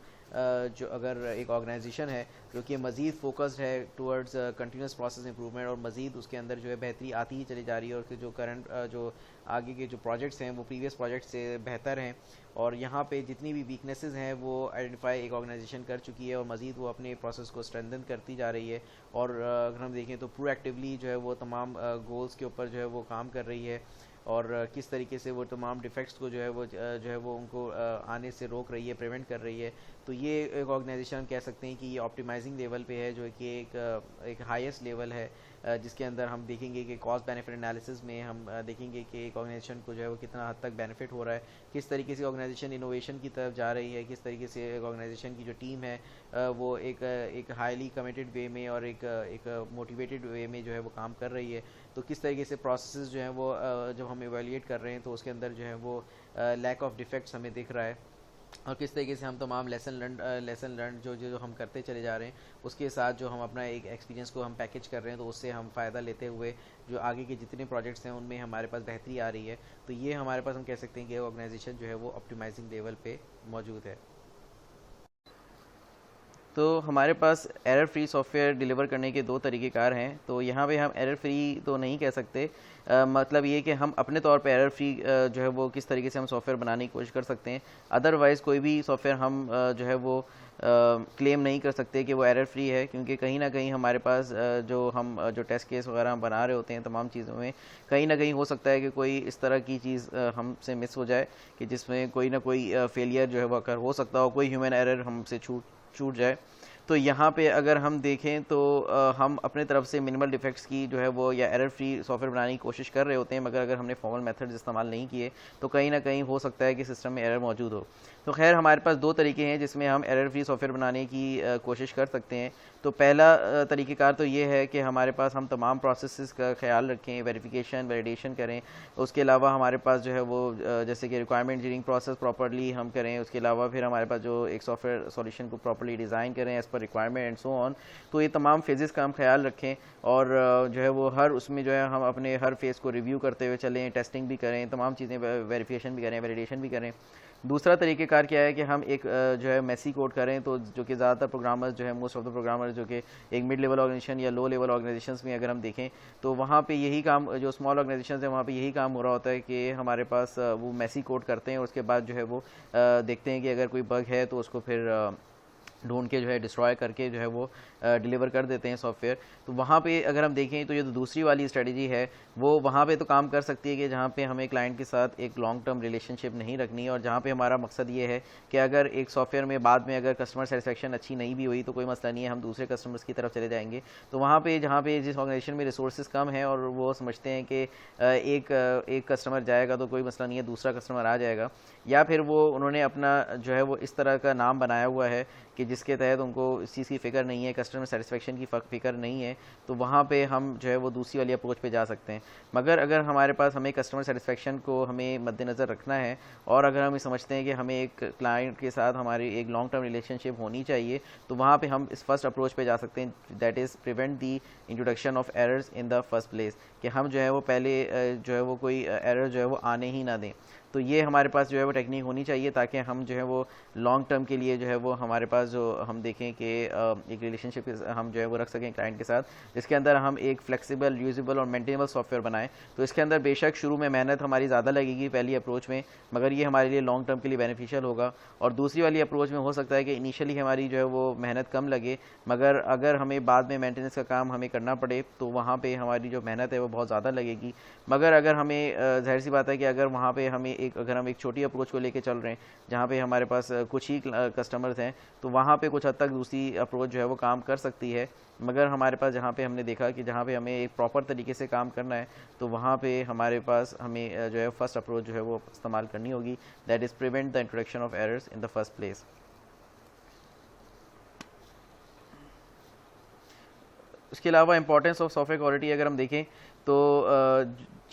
जो अगर एक ऑर्गेनाइजेशन है जो कि मज़ीद फोकस्ड है टुवर्ड्स कंटिन्यूस प्रोसेस इंप्रूवमेंट, और मज़ीद उसके अंदर जो है बेहतरी आती ही चली जा रही है, और जो करंट जो आगे के जो प्रोजेक्ट्स हैं वो प्रीवियस प्रोजेक्ट से बेहतर हैं, और यहाँ पे जितनी भी वीकनेसेस हैं वो आइडेंटिफाई एक ऑर्गेनाइजेशन कर चुकी है, और मज़ीद वो अपने प्रोसेस को स्ट्रेंथन करती जा रही है, और अगर हम देखें तो प्रोएक्टिवली जो है वो तमाम गोल्स के ऊपर जो है वो काम कर रही है, और किस तरीके से वो तमाम डिफेक्ट्स को जो है वो उनको आने से रोक रही है, प्रिवेंट कर रही है। तो ये एक ऑर्गेनाइजेशन हम कह सकते हैं कि ये ऑप्टिमाइजिंग लेवल पे है, जो कि एक हाईएस्ट लेवल है, जिसके अंदर हम देखेंगे कि कॉस्ट बेनिफिट एनालिसिस में हम देखेंगे कि एक ऑर्गेनाइजेशन को जो है वो कितना हद तक बेनिफिट हो रहा है, किस तरीके से ऑर्गेनाइजेशन इनोवेशन की तरफ जा रही है, किस तरीके से एक ऑर्गेनाइजेशन की जो टीम है वो एक हाईली कमिटेड वे में और एक मोटिवेटेड वे में जो है वो काम कर रही है। तो किस तरीके से प्रोसेसेस जो हैं वो जब हम एवेल्यूएट कर रहे हैं तो उसके अंदर जो है वो लैक ऑफ डिफेक्ट्स हमें दिख रहा है, और किस तरीके से हम तमाम लेसन लर्न जो हम करते चले जा रहे हैं उसके साथ जो हम अपना एक एक्सपीरियंस को हम पैकेज कर रहे हैं, तो उससे हम फ़ायदा लेते हुए जो आगे के जितने प्रोजेक्ट्स हैं उनमें हमारे पास बेहतरी आ रही है। तो ये हमारे पास हम कह सकते हैं कि ऑर्गेनाइजेशन जो है वो ऑप्टिमाइजिंग लेवल पे मौजूद है। तो हमारे पास एरर फ्री सॉफ्टवेयर डिलीवर करने के दो तरीक़ेकार हैं। तो यहाँ पे हम एरर फ्री तो नहीं कह सकते, मतलब ये कि हम अपने तौर पे एरर फ्री जो है वो किस तरीके से हम सॉफ्टवेयर बनाने की कोशिश कर सकते हैं। अदरवाइज़ कोई भी सॉफ्टवेयर हम जो है वो क्लेम नहीं कर सकते कि वो एरर फ्री है, क्योंकि कहीं ना कहीं हमारे पास जो टेस्ट केस वगैरह हम बना रहे होते हैं तमाम चीज़ों में कहीं ना कहीं हो सकता है कि कोई इस तरह की चीज़ हमसे मिस हो जाए कि जिसमें कोई ना कोई फेलियर जो है वो अकर हो सकता हो, कोई ह्यूमन एरर हमसे छूट जाए। तो यहाँ पे अगर हम देखें तो हम अपने तरफ से मिनिमल डिफेक्ट्स की जो है वो या एरर फ्री सॉफ्टवेयर बनाने की कोशिश कर रहे होते हैं, मगर अगर हमने फॉर्मल मेथड्स इस्तेमाल नहीं किए तो कहीं ना कहीं हो सकता है कि सिस्टम में एरर मौजूद हो। तो खैर हमारे पास दो तरीके हैं जिसमें हम एरर फ्री सॉफ्टवेयर बनाने की कोशिश कर सकते हैं। तो पहला तरीक़ेकार तो ये है कि हमारे पास हम तमाम प्रोसेसेस का ख्याल रखें, वेरिफिकेशन वैलिडेशन करें। उसके अलावा हमारे पास जो है वो जैसे कि रिक्वायरमेंट इंजीनियरिंग प्रोसेस प्रॉपर्ली हम करें। उसके अलावा फिर हमारे पास जो एक सॉफ्टवेयर सॉल्यूशन को प्रॉपर्ली डिज़ाइन करें as per requirement and so on. तो ये तमाम फेजेस का हम ख्याल रखें, और जो है वो हर उसमें जो है हम अपने हर फेज़ को रिव्यू करते हुए चलें, टेस्टिंग भी करें, तमाम चीज़ें वेरिफिकेशन भी करें, वैलिडेशन भी करें। दूसरा तरीक़ेकार क्या है कि हम एक जो है मेसी कोड करें, तो जो कि ज़्यादातर प्रोग्रामर्स जो है मोस्ट ऑफ द प्रोग्रामर्स जो कि एक मिड लेवल ऑर्गेनाइजेशन या लो लेवल ऑर्गेनाइजेशंस में अगर हम देखें तो वहाँ पे यही काम, जो स्मॉल ऑर्गेनाइजेशंस हैं वहाँ पे यही काम हो रहा होता है कि हमारे पास वो मेसी कोड करते हैं और उसके बाद जो है वो देखते हैं कि अगर कोई बग है तो उसको फिर ढूंढ के जो है डिस्ट्रॉय करके जो है वो डिलीवर कर देते हैं सॉफ्टवेयर। तो वहाँ पे अगर हम देखें तो ये तो दूसरी वाली स्ट्रेटजी है, वो वहाँ पे तो काम कर सकती है कि जहाँ पे हमें क्लाइंट के साथ एक लॉन्ग टर्म रिलेशनशिप नहीं रखनी है, और जहाँ पे हमारा मकसद ये है कि अगर एक सॉफ्टवेयर में बाद में अगर कस्टमर सेटिस्फेक्शन अच्छी नहीं भी हुई तो कोई मसला नहीं है, हम दूसरे कस्टमर्स की तरफ चले जाएंगे। तो वहाँ पे जहाँ पे जिस ऑर्गेनाइजेशन में रिसोर्सेज कम है और वो समझते हैं कि एक कस्टमर जाएगा तो कोई मसला नहीं है, दूसरा कस्टमर आ जाएगा, या फिर वो उन्होंने अपना जो है वो इस तरह का नाम बनाया हुआ है कि जिसके तहत उनको इस चीज़ की फ़िक्र नहीं है, कस्टमर सेटिस्फेक्शन की फ़िक्र नहीं है, तो वहाँ पे हम जो है वो दूसरी वाली अप्रोच पे जा सकते हैं। मगर अगर हमारे पास हमें कस्टमर सेटिस्फेक्शन को हमें मद्देनज़र रखना है, और अगर हम समझते हैं कि हमें एक क्लाइंट के साथ हमारी एक लॉन्ग टर्म रिलेशनशिप होनी चाहिए, तो वहाँ पे हम इस फर्स्ट अप्रोच पे जा सकते हैं, that is prevent the introduction of errors in the first place, कि हम जो है वो पहले जो है वो कोई एरर जो है वो आने ही ना दें। तो ये हमारे पास जो है वो टेक्निक होनी चाहिए ताकि हम जो है वो लॉन्ग टर्म के लिए जो है वो हमारे पास जो हम देखें कि एक रिलेशनशिप हम जो है वो रख सकें क्लाइंट के साथ, जिसके अंदर हम एक फ्लेक्सिबल, यूजेबल और मेंटेनेबल सॉफ्टवेयर बनाएं। तो इसके अंदर बेशक शुरू में मेहनत हमारी ज़्यादा लगेगी पहली अप्रोच में, मगर ये हमारे लिए लॉन्ग टर्म के लिए बेनिफिशियल होगा। और दूसरी वाली अप्रोच में हो सकता है कि इनिशियली हमारी जो है वो मेहनत कम लगे, मगर अगर हमें बाद में मेंटेनेंस का काम हमें करना पड़े तो वहाँ पे हमारी जो मेहनत है वो बहुत ज़्यादा लगेगी। मगर अगर हमें जाहिर सी बात है कि अगर वहाँ पे हमें अगर हम एक छोटी अप्रोच को लेके चल रहे हैं जहाँ पे हमारे पास कुछ ही कस्टमर्स हैं, तो वहाँ पे कुछ हद तक दूसरी अप्रोच जो है वो काम कर सकती है। मगर हमारे पास जहाँ पे हमने देखा कि जहाँ पे हमें एक प्रॉपर तरीके से काम करना है, तो वहाँ पे हमारे पास हमें जो है फर्स्ट अप्रोच जो है वो इस्तेमाल करनी होगी, that is prevent the introduction of errors in the first place. उसके अलावा इंपॉर्टेंस ऑफ सॉफ्टवेयर क्वालिटी अगर हम देखें तो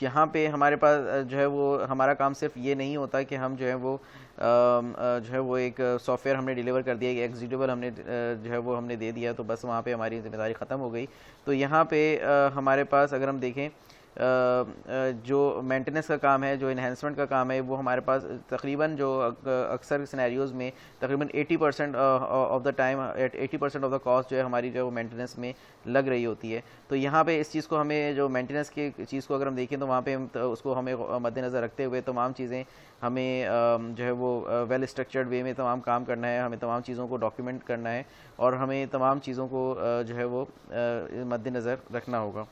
यहाँ पे हमारे पास जो है वो हमारा काम सिर्फ ये नहीं होता कि हम जो है वो जो है वो एक सॉफ्टवेयर हमने डिलीवर कर दिया, एक एग्जीक्यूटिबल हमने जो है वो हमने दे दिया तो बस वहाँ पे हमारी जिम्मेदारी ख़त्म हो गई। तो यहाँ पे हमारे पास अगर हम देखें जो मेंटेनेंस का काम है, जो इन्हेंसमेंट का काम है, वो हमारे पास तकरीबन जो अक्सर सिनेरियोज़ में तकरीबन 80% of the time 80% of the cost जो है हमारी जो मेंटेनेंस में लग रही होती है। तो यहाँ पे इस चीज़ को हमें जो मेंटेनेंस की चीज़ को अगर हम देखें तो वहाँ पे हम उसको हमें मद्देनज़र रखते हुए तमाम चीज़ें हमें जो है वो वेल स्ट्रक्चर्ड वे में तमाम काम करना है, हमें तमाम चीज़ों को डॉक्यूमेंट करना है और हमें तमाम चीज़ों को जो है वो मद्देनज़र रखना होगा।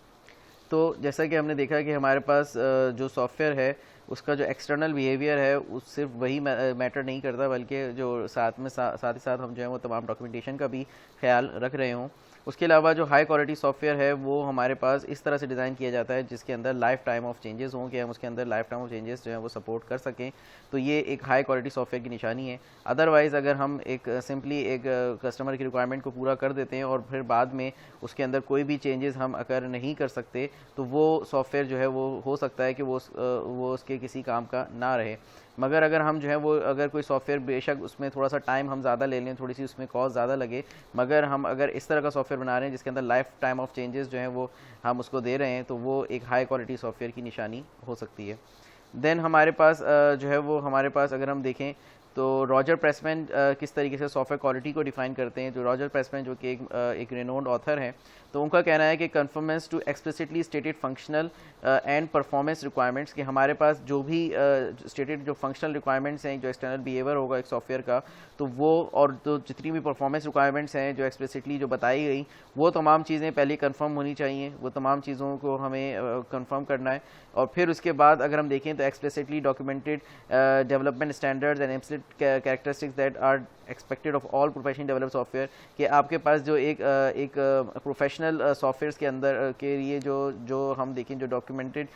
तो जैसा कि हमने देखा कि हमारे पास जो सॉफ्टवेयर है उसका जो एक्सटर्नल बिहेवियर है उस सिर्फ वही मैटर नहीं करता, बल्कि जो साथ ही साथ हम जो है वो तमाम डॉक्यूमेंटेशन का भी ख्याल रख रहे हों। उसके अलावा जो हाई क्वालिटी सॉफ्टवेयर है वो हमारे पास इस तरह से डिज़ाइन किया जाता है जिसके अंदर लाइफ टाइम ऑफ चेंजेस हों, कि हम उसके अंदर लाइफ टाइम ऑफ चेंजेस जो है वो सपोर्ट कर सकें। तो ये एक हाई क्वालिटी सॉफ्टवेयर की निशानी है। अदरवाइज़ अगर हम एक सिंपली एक कस्टमर की रिक्वायरमेंट को पूरा कर देते हैं और फिर बाद में उसके अंदर कोई भी चेंजेस हम अगर नहीं कर सकते तो वो सॉफ्टवेयर जो है वो हो सकता है कि वो उसके किसी काम का ना रहे। मगर अगर हम जो है वो अगर कोई सॉफ्टवेयर बेशक उसमें थोड़ा सा टाइम हम ज़्यादा ले लें, थोड़ी सी उसमें कॉस्ट ज़्यादा लगे, मगर हम अगर इस तरह का सॉफ्टवेयर बना रहे हैं जिसके अंदर लाइफ टाइम ऑफ चेंजेस जो है वो हम उसको दे रहे हैं, तो वो एक हाई क्वालिटी सॉफ्टवेयर की निशानी हो सकती है। देन हमारे पास जो है वो हमारे पास अगर हम देखें तो रॉजर प्रेसमैन किस तरीके से सॉफ्टवेयर क्वालिटी को डिफ़ाइन करते हैं। जो रॉजर प्रेसमैन जो कि एक रेनोन्ड ऑथर हैं, तो उनका कहना है कि conformance to explicitly stated functional and performance requirements, कि हमारे पास जो भी स्टेटेड जो फंक्शनल रिक्वायरमेंट्स हैं, जो एक्सटर्नल बिहेवियर होगा एक सॉफ्टवेयर का, तो वो और तो जितनी भी परफॉर्मेंस रिक्वायरमेंट्स हैं जो एक्सप्लिसिटली जो बताई गई, वो तमाम चीज़ें पहले कंफर्म होनी चाहिए। वो तमाम चीज़ों को हमें कंफर्म करना है और फिर उसके बाद अगर हम देखें तो explicitly documented development standards and implicit characteristics that are expected of all professionally develop software, कि आपके पास जो एक प्रोफेशनल सॉफ्टवेयर्स के अंदर के लिए जो हम देखें जो डॉक्यूमेंटेड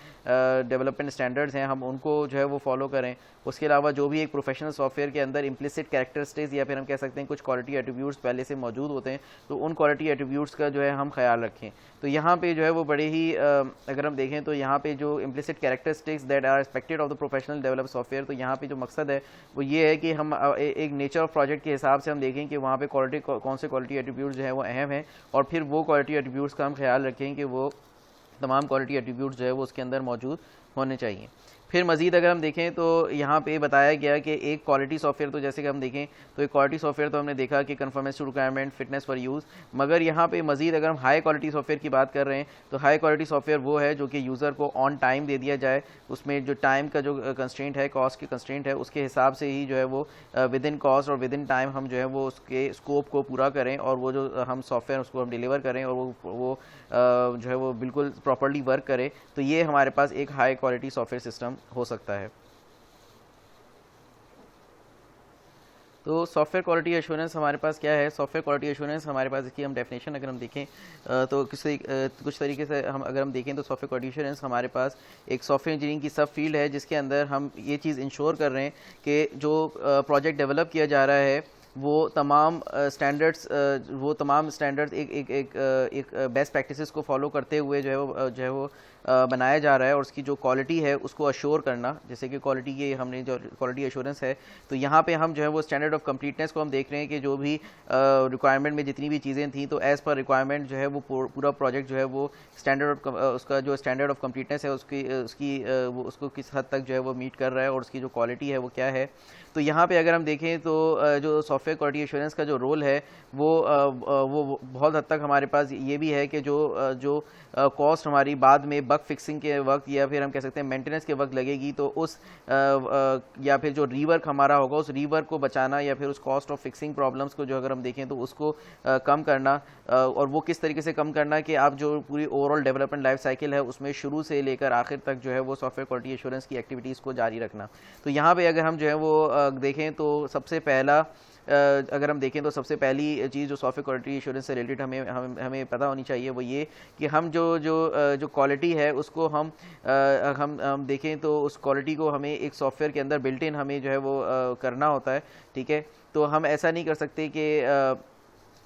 डेवलपमेंट स्टैंडर्ड्स हैं हम उनको जो है वो फॉलो करें। उसके अलावा जो भी एक प्रोफेशनल सॉफ्टवेयर के अंदर इम्प्लिसिट कैरेक्टरिस्टिक्स या फिर हम कह सकते हैं कुछ क्वालिटी एट्रीब्यूट्स पहले से मौजूद होते हैं, तो उन क्वालिटी एट्रीब्यूट्स का जो है हम ख्याल रखें। तो यहाँ पे जो है वो बड़े ही अगर हम देखें तो यहाँ पे जो implicit characteristics that are expected of the professional develop software, तो यहाँ पे जो मकसद है वो ये है कि हम एक नेचर ऑफ प्रोजेक्ट के हिसाब से हम देखें कि वहाँ पे क्वालिटी कौन से क्वालिटी एट्रीब्यूट्स जो है वो अहम है और फिर वो क्वालिटी एट्रीब्यूट्स का हम ख्याल रखें कि वो तमाम क्वालिटी एट्रीब्यूट्स जो है वो उसके अंदर मौजूद होने चाहिए। फिर मज़ीद अगर हम देखें तो यहाँ पे बताया गया कि एक क्वालिटी सॉफ्टवेयर, तो जैसे कि हम देखें तो एक क्वालिटी सॉफ्टवेयर तो हमने देखा कि conformance to requirement, fitness for use, मगर यहाँ पे मज़ीद अगर हम हाई क्वालिटी सॉफ्टवेयर की बात कर रहे हैं तो हाई क्वालिटी सॉफ्टवेयर वो है जो कि यूज़र को ऑन टाइम दे दिया जाए, उसमें जो टाइम का जो कंस्ट्रेंट है, कॉस्ट की कंस्ट्रेंट है, उसके हिसाब से ही जो है वो विद इन कॉस्ट और विद इन टाइम हम जो है वो उसके स्कोप को पूरा करें और वो जो हम सॉफ्टवेयर उसको हम डिलीवर करें और वो जो है वो बिल्कुल प्रॉपरली वर्क करे। तो ये हमारे पास एक हाई क्वालिटी सॉफ्टवेयर सिस्टम हो सकता है। तो सॉफ्टवेयर क्वालिटी एश्योरेंस हमारे पास क्या है? सॉफ्टवेयर क्वालिटी एश्योरेंस हमारे पास इसकी हम डेफिनेशन अगर हम देखें तो कुछ तरीके से हम अगर हम देखें तो सॉफ्टवेयर क्वालिटी एश्योरेंस हमारे पास एक सॉफ्टवेयर इंजीनियरिंग की सब फील्ड है जिसके अंदर हम ये चीज़ इंश्योर कर रहे हैं कि जो प्रोजेक्ट डेवलप किया जा रहा है वो तमाम स्टैंडर्ड्स एक बेस्ट प्रैक्टिसेस को फॉलो करते हुए जो है वो बनाया जा रहा है और उसकी जो क्वालिटी है उसको अश्योर करना, जैसे कि क्वालिटी की हमने जो क्वालिटी एश्योरेंस है, तो यहाँ पे हम जो है वो स्टैंडर्ड ऑफ कंप्लीटनेस को हम देख रहे हैं कि जो भी रिक्वायरमेंट में जितनी भी चीज़ें थी तो एज़ पर रिक्वायरमेंट जो है वो पूरा प्रोजेक्ट जो है वो स्टैंडर्ड उसका जो स्टैंडर्ड ऑफ कंप्लीटनेस है वो उसको किस हद तक जो है वो मीट कर रहा है और उसकी जो क्वालिटी है वो क्या है। तो यहाँ पे अगर हम देखें तो जो सॉफ्टवेयर क्वालिटी एश्योरेंस का जो रोल है वो बहुत हद तक हमारे पास ये भी है कि जो कॉस्ट हमारी बाद में बग फिक्सिंग के वक्त या फिर हम कह सकते हैं मेंटेनेंस के वक्त लगेगी, तो उस या फिर जो रीवर्क हमारा होगा उस रीवर्क को बचाना या फिर उस कॉस्ट ऑफ फिक्सिंग प्रॉब्लम्स को जो अगर हम देखें तो उसको कम करना, और वो किस तरीके से कम करना कि आप जो पूरी ओवरऑल डेवलपमेंट लाइफ साइकिल है उसमें शुरू से लेकर आखिर तक जो है वो सॉफ्टवेयर क्वालिटी एश्योरेंस की एक्टिविटीज़ को जारी रखना। तो यहाँ पे अगर हम जो है वो देखें तो सबसे पहला अगर हम देखें तो सबसे पहली चीज़ जो सॉफ्टवेयर क्वालिटी एश्योरेंस से रिलेटेड हमें पता होनी चाहिए वो ये कि हम जो क्वालिटी है उसको हम देखें तो उस क्वालिटी को हमें एक सॉफ्टवेयर के अंदर बिल्ट इन हमें जो है वो करना होता है। ठीक है, तो हम ऐसा नहीं कर सकते कि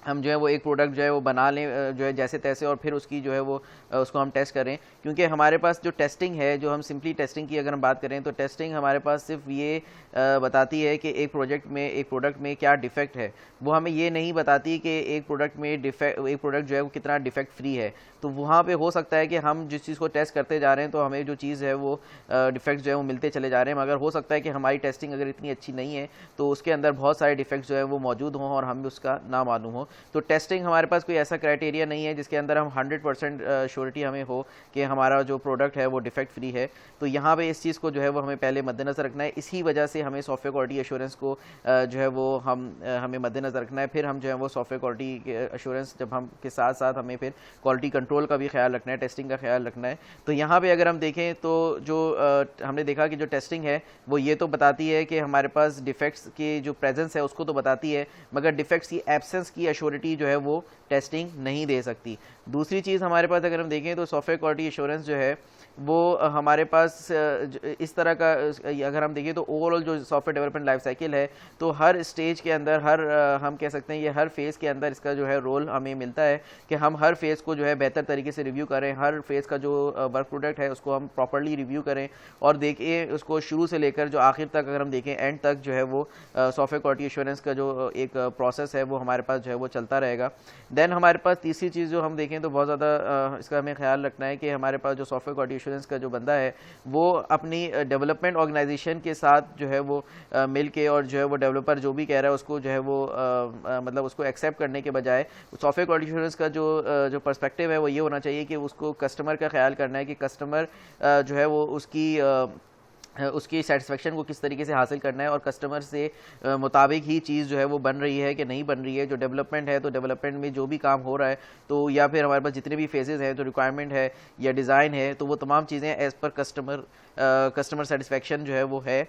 हम जो है वो एक प्रोडक्ट जो है वो बना लें जो है जैसे तैसे और फिर उसकी जो है वो उसको हम टेस्ट करें, क्योंकि हमारे पास जो टेस्टिंग है, जो हम सिंपली टेस्टिंग की अगर हम बात करें तो टेस्टिंग हमारे पास सिर्फ ये बताती है कि एक प्रोडक्ट में क्या डिफेक्ट है, वो हमें ये नहीं बताती कि एक प्रोडक्ट जो है वो कितना डिफेक्ट फ्री है। तो वहाँ पे हो सकता है कि हम जिस चीज़ को टेस्ट करते जा रहे हैं तो हमें जो चीज़ है वो डिफेक्ट जो है वो मिलते चले जा रहे हैं, मगर हो सकता है कि हमारी टेस्टिंग अगर इतनी अच्छी नहीं है तो उसके अंदर बहुत सारे डिफेक्ट्स जो है वो मौजूद हों और हमें उसका ना मालूम हो। तो टेस्टिंग हमारे पास कोई ऐसा क्राइटेरिया नहीं है जिसके अंदर हम 100% श्योरिटी हमें हो कि हमारा जो प्रोडक्ट है वो डिफेक्ट फ्री है। तो यहाँ पे इस चीज़ को जो है वो हमें पहले मद्देनज़र रखना है। इसी वजह से हमें सॉफ्टवेयर क्वालिटी एश्योरेंस को जो है वो हमें मद्देनज़र रखना है। फिर हम जो है वो सॉफ्टवेयर क्वालिटी एश्योरेंस जब हम के साथ साथ हमें फिर क्वालिटी कंट्रोल का भी ख्याल रखना है, टेस्टिंग का ख्याल रखना है। तो यहाँ पे अगर हम देखें तो जो हमने देखा कि जो टेस्टिंग है वो ये तो बताती है कि हमारे पास डिफेक्ट्स की जो प्रेजेंस है उसको तो बताती है, मगर डिफेक्ट्स की एब्सेंस की एश्योरिटी जो है वो टेस्टिंग नहीं दे सकती। दूसरी चीज़ हमारे पास अगर हम देखें तो सॉफ्टवेयर क्वालिटी एश्योरेंस जो है वो हमारे पास इस तरह का अगर हम देखें तो ओवरऑल जो सॉफ्टवेयर डेवलपमेंट लाइफ साइकिल है तो हर स्टेज के अंदर हम कह सकते हैं ये हर फेज़ के अंदर इसका जो है रोल हमें मिलता है कि हम हर फेज़ को जो है बेहतर तरीके से रिव्यू करें, हर फेज़ का जो वर्क प्रोडक्ट है उसको हम प्रॉपर्ली रिव्यू करें और देखें उसको शुरू से लेकर जो आखिर तक अगर हम देखें एंड तक जो है वो सॉफ्टवेयर क्वालिटी एश्योरेंस का जो एक प्रोसेस है वो हमारे पास जो है वो चलता रहेगा। देन हमारे पास तीसरी चीज़ जो हम देखें तो बहुत ज़्यादा इसका हमें ख्याल रखना है कि हमारे पास जो सॉफ्टवेयर क्वालिटी एश्योरेंस का जो बंदा है वो अपनी डेवलपमेंट ऑर्गेनाइजेशन के साथ जो है वो मिल के और जो है वो डेवलपर जो भी कह रहा है उसको जो है वो मतलब उसको एक्सेप्ट करने के बजाय सॉफ्टवेयर क्वालिटी एश्योरेंस का जो पर्सपेक्टिव है वो ये होना चाहिए कि उसको कस्टमर का ख्याल करना है कि कस्टमर जो है वो उसकी सेटिस्फेक्शन को किस तरीके से हासिल करना है और कस्टमर से मुताबिक ही चीज़ जो है वो बन रही है कि नहीं बन रही है। जो डेवलपमेंट है तो डेवलपमेंट में जो भी काम हो रहा है तो या फिर हमारे पास जितने भी फेजेस हैं, जो रिक्वायरमेंट है या डिज़ाइन है, तो वो तमाम चीज़ें एज़ पर कस्टमर सेटिस्फेक्शन जो है वो है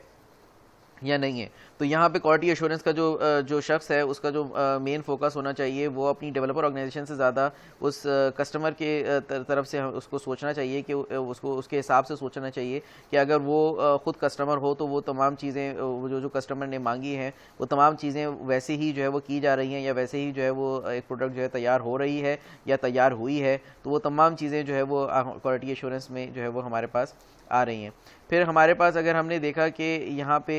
या नहीं है। तो यहाँ पे क्वालिटी एश्योरेंस का जो शख्स है उसका जो मेन फोकस होना चाहिए वो अपनी डेवलपर ऑर्गेनाइजेशन से ज़्यादा उस कस्टमर के तरफ से उसको सोचना चाहिए कि उसको उसके हिसाब से सोचना चाहिए कि अगर वो ख़ुद कस्टमर हो तो वो तमाम चीज़ें जो कस्टमर ने मांगी हैं वो तमाम चीज़ें वैसे ही जो है वो की जा रही हैं या वैसे ही जो है वो एक प्रोडक्ट जो है तैयार हो रही है या तैयार हुई है, तो वो तमाम चीज़ें जो है वो क्वालिटी एश्योरेंस में जो है वो हमारे पास आ रही हैं। फिर हमारे पास अगर हमने देखा कि यहाँ पे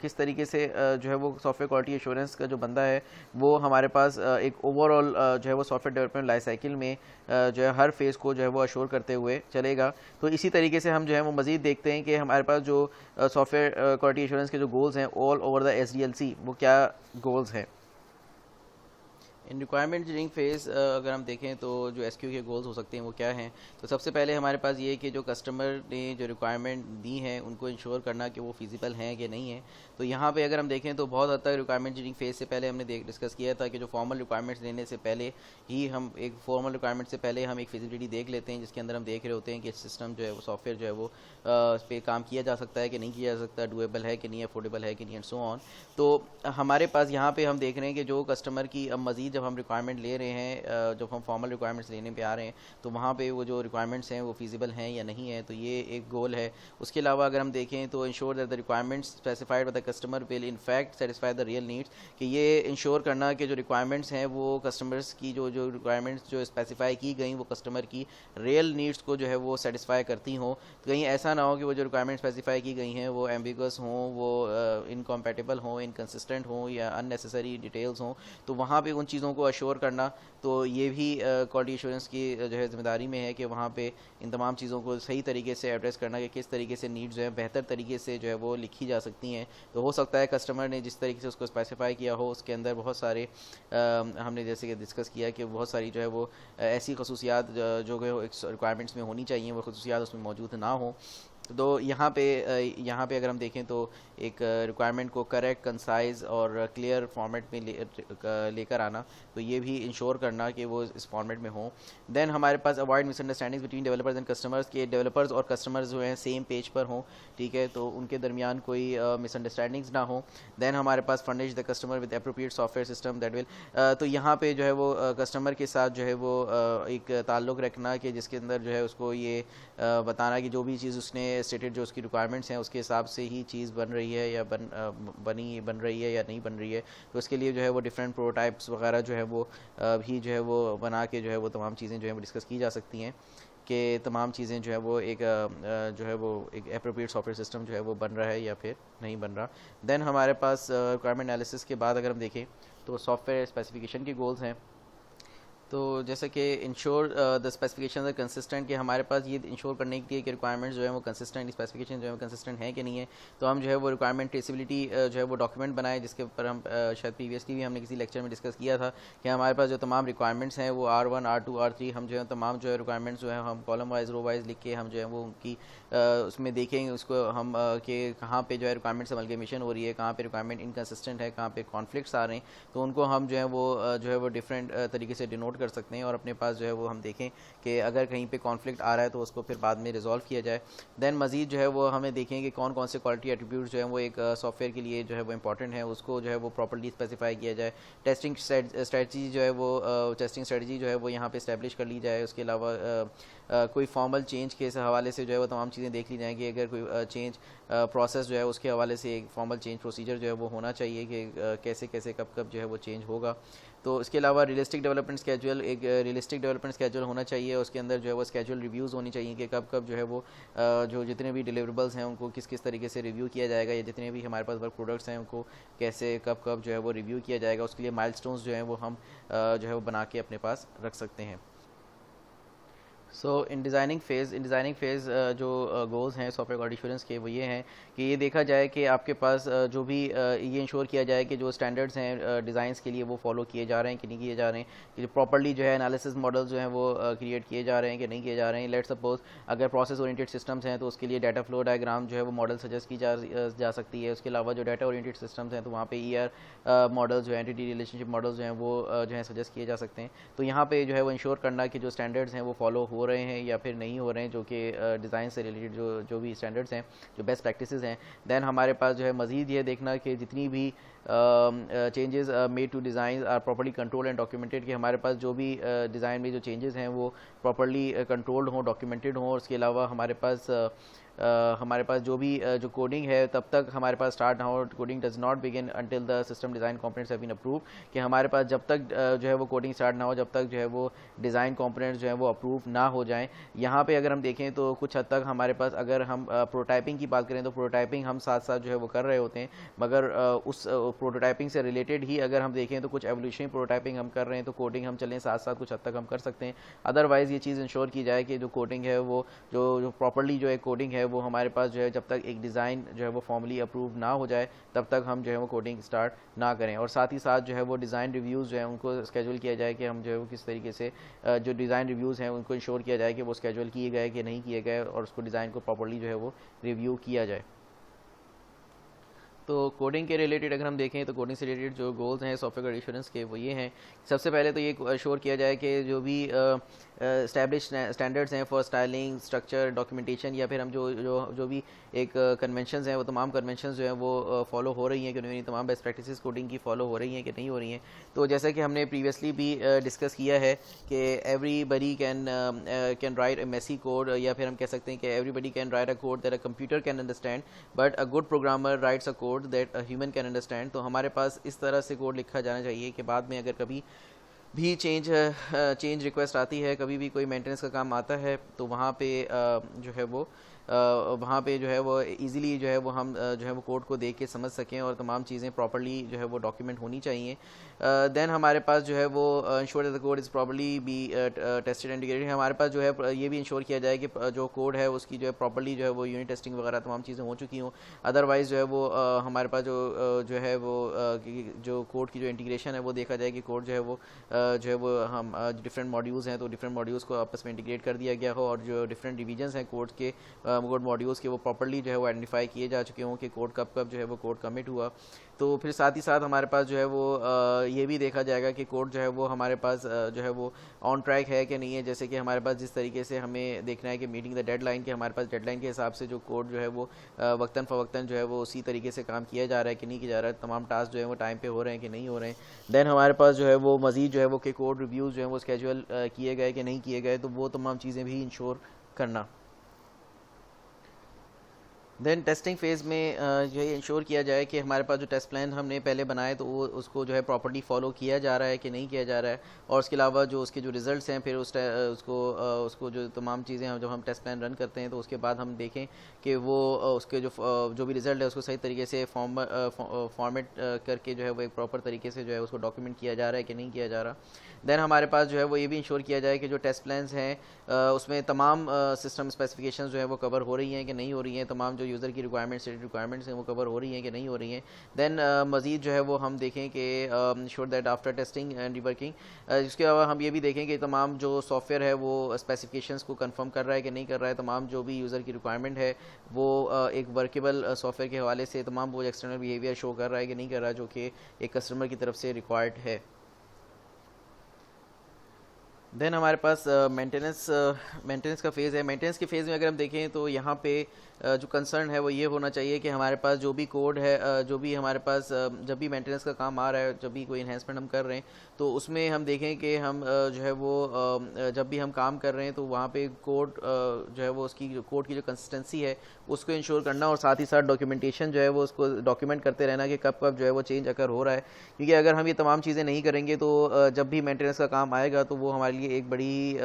किस तरीके से जो है वो सॉफ्टवेयर क्वालिटी एश्योरेंस का जो बंदा है वो हमारे पास एक ओवरऑल जो है वो सॉफ्टवेयर डेवलपमेंट लाइफ साइकिल में जो है हर फेज़ को जो है वो अश्योर करते हुए चलेगा। तो इसी तरीके से हम जो है वो मज़ीद देखते हैं कि हमारे पास जो सॉफ्टवेयर क्वालिटी एश्योरेंस के जो गोल्स हैं ऑल ओवर द SDLC वो क्या गोल्स हैं। इन रिक्वायरमेंट इंजीनियरिंग फेज़ अगर हम देखें तो जो SQ के गोल्स हो सकते हैं वो क्या हैं। तो सबसे पहले हमारे पास ये है कि जो कस्टमर ने जो रिक्वायरमेंट दी हैं उनको इंश्योर करना कि वो फिजिबल हैं कि नहीं है। तो यहाँ पे अगर हम देखें तो बहुत हद तक रिक्वायरमेंट इंजीनियरिंग फेज़ से पहले हमने डिस्कस किया था कि जो फॉर्मल रिक्वायरमेंट्स लेने से पहले ही हम एक फॉर्मल रिक्वायरमेंट से पहले हम एक फिजिबिलिटी देख लेते हैं, जिसके अंदर हम देख रहे होते हैं कि सिस्टम जो है वो सॉफ्टवेयर जो है वो इस पर काम किया जा सकता है कि नहीं किया जा सकता, डुएबल है कि नहीं, अफोर्डेबल है कि नहीं, एंड सो ऑन। तो हमारे पास यहाँ पे हम देख रहे हैं कि जो कस्टमर की अब मज़ीद जब हम रिक्वायरमेंट ले रहे हैं, जब हम फॉर्मल रिक्वायरमेंट्स लेने पे आ रहे हैं, तो वहाँ पे वो जो रिक्वायरमेंट्स हैं वो फिजिबल हैं या नहीं है, तो ये एक गोल है। उसके अलावा अगर हम देखें तो ensure that the requirements specified by the customer will in fact satisfy the real needs, कि ये इंश्योर करना कि जो रिक्वायरमेंट्स हैं वो कस्टमर्स की जो जो रिक्वायरमेंट्स जो स्पेसिफाई की गई वो कस्टमर की रियल नीड्स को जो है वो सेटिस्फाई करती हों। तो कहीं ऐसा ना हो कि वो जो रिक्वायरमेंट स्पेसिफाई की गई हैं वो एम्बिगस हों, वो इनकम्पैटिबल हों, इनकन्सिस्टेंट हों या अननेसेसरी डिटेल्स हों, तो वहाँ पे उन चीज़ों को अश्योर करना, तो ये भी क्वालिटी एश्योरेंस की जो है जिम्मेदारी में है कि वहाँ पे इन तमाम चीज़ों को सही तरीके से एड्रेस करना कि किस तरीके से नीड्स जो है बेहतर तरीके से जो है वो लिखी जा सकती हैं। तो हो सकता है कस्टमर ने जिस तरीके से उसको स्पेसिफाई किया हो उसके अंदर बहुत सारे हमने जैसे कि डिस्कस किया कि बहुत सारी जो है वो ऐसी खसूसियात जो रिक्वायरमेंट्स में होनी चाहिए वो खसूसियात उसमें मौजूद ना हो। तो यहाँ पे अगर हम देखें तो एक रिक्वायरमेंट को करेक्ट, कंसाइज और क्लियर फॉर्मेट में लेकर आना, तो ये भी इंश्योर करना कि वो इस फॉर्मेट में हो। देन हमारे पास avoid misunderstandings between developers and customers, के डेवलपर्स और कस्टमर्स जो हैं सेम पेज पर हों, ठीक है, तो उनके दरमियान कोई मिसअंडरस्टैंडिंग्स ना हो। देन हमारे पास furnish the customer with appropriate software system that will, तो यहाँ पे जो है वो कस्टमर के साथ जो है वो एक ताल्लुक़ रखना कि जिसके अंदर जो है उसको ये बताना कि जो भी चीज़ उसने स्टेटेड जो उसकी रिक्वायरमेंट्स हैं उसके हिसाब से ही चीज़ बन रही है या बन रही है या नहीं बन रही है। तो उसके लिए जो है वो डिफरेंट प्रोटोटाइप्स वगैरह जो है वो भी जो है वो बना के जो है वो तमाम चीज़ें जो है वो डिस्कस की जा सकती हैं कि तमाम चीज़ें जो है वो एक जो है वो एक एप्रोप्रिएट सॉफ्टवेयर सिस्टम जो है वो बन रहा है या फिर नहीं बन रहा। देन हमारे पास रिक्वायरमेंट एनालिसिस के बाद अगर हम देखें तो सॉफ्टवेयर स्पेसिफिकेशन के गोल्स हैं। तो जैसे कि इंश्योर द स्पेसिफिकेशन कंसिस्टेंट, कि हमारे पास ये इंश्योर करने के लिए कि रिक्वायरमेंट्स जो है वो कंसिस्टेंट, स्पेसिफिकेशन जो है वो कंसिस्टेंट है कि नहीं है, तो हम जो है वो रिक्वायरमेंट ट्रेसिबिलिटी जो है वो डॉक्यूमेंट बनाए, जिसके ऊपर हम शायद प्रीवियसली भी हमने किसी लेक्चर में डिस्कस किया था कि हमारे पास जो तमाम रिक्वायरमेंट्स हैं वो R1 R2 R3 हम जो है तमाम जो है रिक्वायरमेंट्स जो है हम कॉलम वाइज रो वाइज लिख के हम जो है वो उनकी उसमें देखेंगे उसको हम कि कहाँ पे जो है रिक्वायरमेंट्स अमलगमेशन हो रही है, कहाँ पे रिक्वायरमेंट इनकन्सिस्टेंट है, कहाँ पे कॉन्फ्लिक्ट्स आ रहे हैं, तो उनको हम जो है वो डिफरेंट तरीके से डिनोट कर सकते हैं और अपने पास जो है वो हम देखें कि अगर कहीं पे कॉन्फ्लिक्ट आ रहा है तो उसको फिर बाद में रिजॉल्व किया जाए। देन मज़ीद जो है वो हमें देखें कि कौन कौन से क्वालिटी एट्रीब्यूट्स जो है वो एक सॉफ्टवेयर के लिए जो है वो इंपॉर्टेंट है, उसको जो है वो प्रॉपर्ली स्पेसिफाई किया जाए। टेस्टिंग स्ट्रेटजी जो है वो टेस्टिंग स्ट्रेटजी जो है वो यहाँ पे इस्टेब्लिश कर ली जाए। उसके अलावा कोई फॉर्मल चेंज के हवाले से जो है वो तमाम चीज़ें देख ली जाएँ कि अगर कोई चेंज प्रोसेस जो है उसके हवाले से एक फॉर्मल चेंज प्रोसीजर जो है वो होना चाहिए कि कैसे कैसे कब कब जो है वो चेंज होगा। तो इसके अलावा रियलिस्टिक डेवलपमेंट स्केजुअल, एक रियलिस्टिक डेवलपमेंट स्केजुअल होना चाहिए, उसके अंदर जो है वो स्केजुअल रिव्यूज़ होनी चाहिए कि कब कब जो है वो जो जितने भी डिलीवरेबल्स हैं उनको किस किस तरीके से रिव्यू किया जाएगा, या जितने भी हमारे पास वर्क प्रोडक्ट्स हैं उनको कैसे कब कब जो है वो रिव्यू किया जाएगा। उसके लिए माइलस्टोन्स जो हैं वो हम जो है वो बना के अपने पास रख सकते हैं। सो इन डिज़ाइनिंग फ़ेज़ जो गोल्स हैं सॉफ्टवेयर क्वालिटी एश्योरेंस के वो ये हैं कि ये देखा जाए कि आपके पास जो भी ये इंश्योर किया जाए कि जो स्टैंडर्ड्स हैं डिज़ाइंस के लिए वो फॉलो किए जा रहे हैं कि नहीं किए जा रहे हैं, कि जो प्रॉपर्ली जो है एनालिसिस मॉडल्स जो हैं वो क्रिएट किए जा रहे हैं कि नहीं किए जा रहे हैं। लेट्स सपोज अगर प्रोसेस ओरिएंटेड सिस्टम्स हैं तो उसके लिए डाटा फ्लो डायग्राम जो है वो मॉडल सजेस्ट की जा सकती है। उसके अलावा जो डाटा ओरिएंटेड सिस्टम्स हैं तो वहाँ पे ER मॉडल्स जो है एंटिटी रिलेशनशिप मॉडल्स जो हैं वो जो है सजेस्ट किए जा सकते हैं। तो यहाँ पे जो है वो इंश्योर करना कि जो स्टैंडर्ड्स हैं वो फॉलो हो रहे हैं या फिर नहीं हो रहे हैं, जो कि डिज़ाइन से रिलेटेड जो भी स्टैंडर्ड्स हैं, जो बेस्ट प्रैक्टिसेस हैं। देन हमारे पास जो है मज़ीद ये देखना कि जितनी भी changes made to design are properly control and documented, कि हमारे पास जो भी डिज़ाइन में जो चेंजेस हैं वो प्रॉपर्ली कंट्रोल्ड हों, डॉक्यूमेंटेड हों। उसके अलावा हमारे पास जो भी जो कोडिंग है तब तक हमारे पास स्टार्ट ना हो, coding does not begin until the system design components have been approve, कि हमारे पास जब तक जो है वो कोडिंग स्टार्ट ना हो, जब तक जो है वो डिज़ाइन कंपोनेंट्स जो है वो अप्रूव ना हो जाएं। यहाँ पे अगर हम देखें तो कुछ हद तक हमारे पास अगर हम प्रोटोटाइपिंग की बात करें तो प्रोटोटाइपिंग हम साथ साथ जो है वो कर रहे होते हैं, मगर उस प्रोटोटाइपिंग से रिलेटेड ही अगर हम देखें तो कुछ एवोल्यूशनरी प्रोटोटाइपिंग हम कर रहे हैं तो कोडिंग हम चलें साथ साथ कुछ हद तक हम कर सकते हैं। अदरवाइज़ ये चीज़ इंश्योर की जाए कि जो कोडिंग है वो जो प्रॉपर्ली जो है कोडिंग है वो हमारे पास जो है जब तक एक डिज़ाइन जो है वो फॉर्मली अप्रूव ना हो जाए तब तक हम जो है वो कोडिंग स्टार्ट ना करें। और साथ ही साथ जो है वो डिज़ाइन रिव्यूज़ जो है उनको स्केड्यूल किया जाए कि हम जो है वो किस तरीके से जो डिज़ाइन रिव्यूज़ हैं उनको इंश्योर किया जाए कि वो स्केड्यूल किए गए कि नहीं किए गए और उसको डिज़ाइन को प्रॉपर्ली जो है वो रिव्यू किया जाए। तो कोडिंग के रिलेटेड अगर हम देखें तो कोडिंग से रिलेटेड जो गोल्स हैं सॉफ्टवेयर इंश्योरेंस के वो ये हैं। सबसे पहले तो ये अश्योर किया जाए कि जो भी एस्टैब्लिश स्टैंडर्ड्स हैं फॉर स्टाइलिंग, स्ट्रक्चर, डॉक्यूमेंटेशन या फिर हम जो भी एक कन्वेंशंस हैं वो तमाम कन्वेंशंस जो हैं वो फॉलो हो रही हैं कि नहीं, तमाम बेस्ट प्रैक्टिसेस कोडिंग की फॉलो हो रही हैं कि नहीं हो रही हैं। तो जैसा कि हमने प्रीवियसली भी डिस्कस किया है कि everybody can write a messy code, या फिर हम कह सकते हैं कि everybody can write a code that a computer can understand but a good programmer writes a code that a human can understand. तो हमारे पास इस तरह से कोड लिखा जाना चाहिए कि बाद में अगर कभी भी चेंज रिक्वेस्ट आती है, कभी भी कोई मेंटेनेंस का काम आता है, तो वहाँ पे जो है वो वहाँ पे जो है वो इजीली जो है वो हम जो है वो कोड को देख के समझ सकें और तमाम चीज़ें प्रॉपर्ली जो है वो डॉक्यूमेंट होनी चाहिए। देन हमारे पास जो है वो ensure that the code is properly be tested and integrated. हमारे पास जो है ये भी इंश्योर किया जाए कि जो कोड है उसकी जो है प्रॉपर्ली जो है वो यूनिट टेस्टिंग वगैरह तमाम चीज़ें हो चुकी हों। अदरवाइज़ जो है वो हमारे पास जो है वो जो कोड की जो इंटीग्रेशन है वो देखा जाए कि कोड जो है वो हम डिफरेंट मॉड्यूल्स हैं तो डिफरेंट मॉड्यूल्स को आपस में इंटीग्रेट कर दिया गया हो, और जो डिफरेंट डिवीजन्स हैं कोड के कोड मॉड्यूल्स के वो प्रॉपर्ली जो है वो आइडेंटिफाई किए जा चुके हों कि कोड कब कब जो है वो कोड कमिट हुआ। तो फिर साथ ही साथ हमारे पास जो है वो ये भी देखा जाएगा कि कोड जो है वो हमारे पास जो है वो ऑन ट्रैक है कि नहीं है। जैसे कि हमारे पास जिस तरीके से हमें देखना है कि मीटिंग द डेडलाइन के हमारे पास डेडलाइन के हिसाब से जो कोड जो है वो वक्तन फ़वक्तन जो है वो उसी तरीके से काम किया जा रहा है कि नहीं किया जा रहा है, तमाम टास्क जो है वो टाइम पे हो रहे हैं कि नहीं हो रहे हैं। देन हमारे पास जो है वो मज़ीद जो है वो कि कोड रिव्यूज़ जो है वो स्केजुअल किए गए कि नहीं किए गए, तो वो तमाम चीज़ें भी इंश्योर करना। देन टेस्टिंग फेज़ में जो है इंश्योर किया जाए कि हमारे पास जो टेस्ट प्लान हमने पहले बनाए तो वो उसको जो है प्रॉपर्ली फॉलो किया जा रहा है कि नहीं किया जा रहा है, और उसके अलावा जो उसके जो रिज़ल्ट्स हैं फिर उसको जो तमाम चीज़ें हम जब हम टेस्ट प्लान रन करते हैं तो उसके बाद हम देखें कि वो उसके जो भी रिज़ल्ट है उसको सही तरीके से फॉर्मेट करके जो है वो एक प्रॉपर तरीके से जो है उसको डॉक्यूमेंट किया जा रहा है कि नहीं किया जा रहा। देन हमारे पास जो है वो ये भी इंश्योर किया जाए कि जो टेस्ट प्लान्स हैं उसमें तमाम सिस्टम स्पेसिफिकेशंस जो है वो कवर हो रही हैं कि नहीं हो रही हैं, तमाम जो यूज़र की रिक्वायरमेंट्स हैं वो कवर हो रही हैं कि नहीं हो रही हैं। देन मज़ीद जो है वो हम देखें कि ensure that after testing and reworking, इसके अलावा हम ये भी देखें कि तमाम जो सॉफ्टवेयर है वो स्पेसिफिकेशंस को कंफर्म कर रहा है कि नहीं कर रहा है, तमाम जो भी यूज़र की रिक्वायरमेंट है वो एक वर्केबल सॉफ्टवेयर के हवाले से तमाम वो एक्सटर्नल बिहेवियर शो कर रहा है कि नहीं कर रहा है जो कि एक कस्टमर की तरफ से रिक्वायर्ड है। देन हमारे पास मेंटेनेंस का फ़ेज़ है। मेंटेनेंस के फ़ेज़ में अगर हम देखें तो यहाँ पे जो कंसर्न है वो ये होना चाहिए कि हमारे पास जो भी कोड है जो भी हमारे पास जब भी मेंटेनेंस का काम आ रहा है, जब भी कोई इन्हेंसमेंट हम कर रहे हैं तो उसमें हम देखें कि हम जो है वो जब भी हम काम कर रहे हैं तो वहाँ पे कोड जो है वो उसकी कोड की जो कंसिस्टेंसी है उसको इंश्योर करना, और साथ ही साथ डॉक्यूमेंटेशन जो है वो उसको डॉक्यूमेंट करते रहना कि कब कब जो है वो चेंज अगर हो रहा है। क्योंकि अगर हम ये तमाम चीज़ें नहीं करेंगे तो जब भी मेंटेनेंस का काम आएगा तो वो हमारे लिए एक बड़ी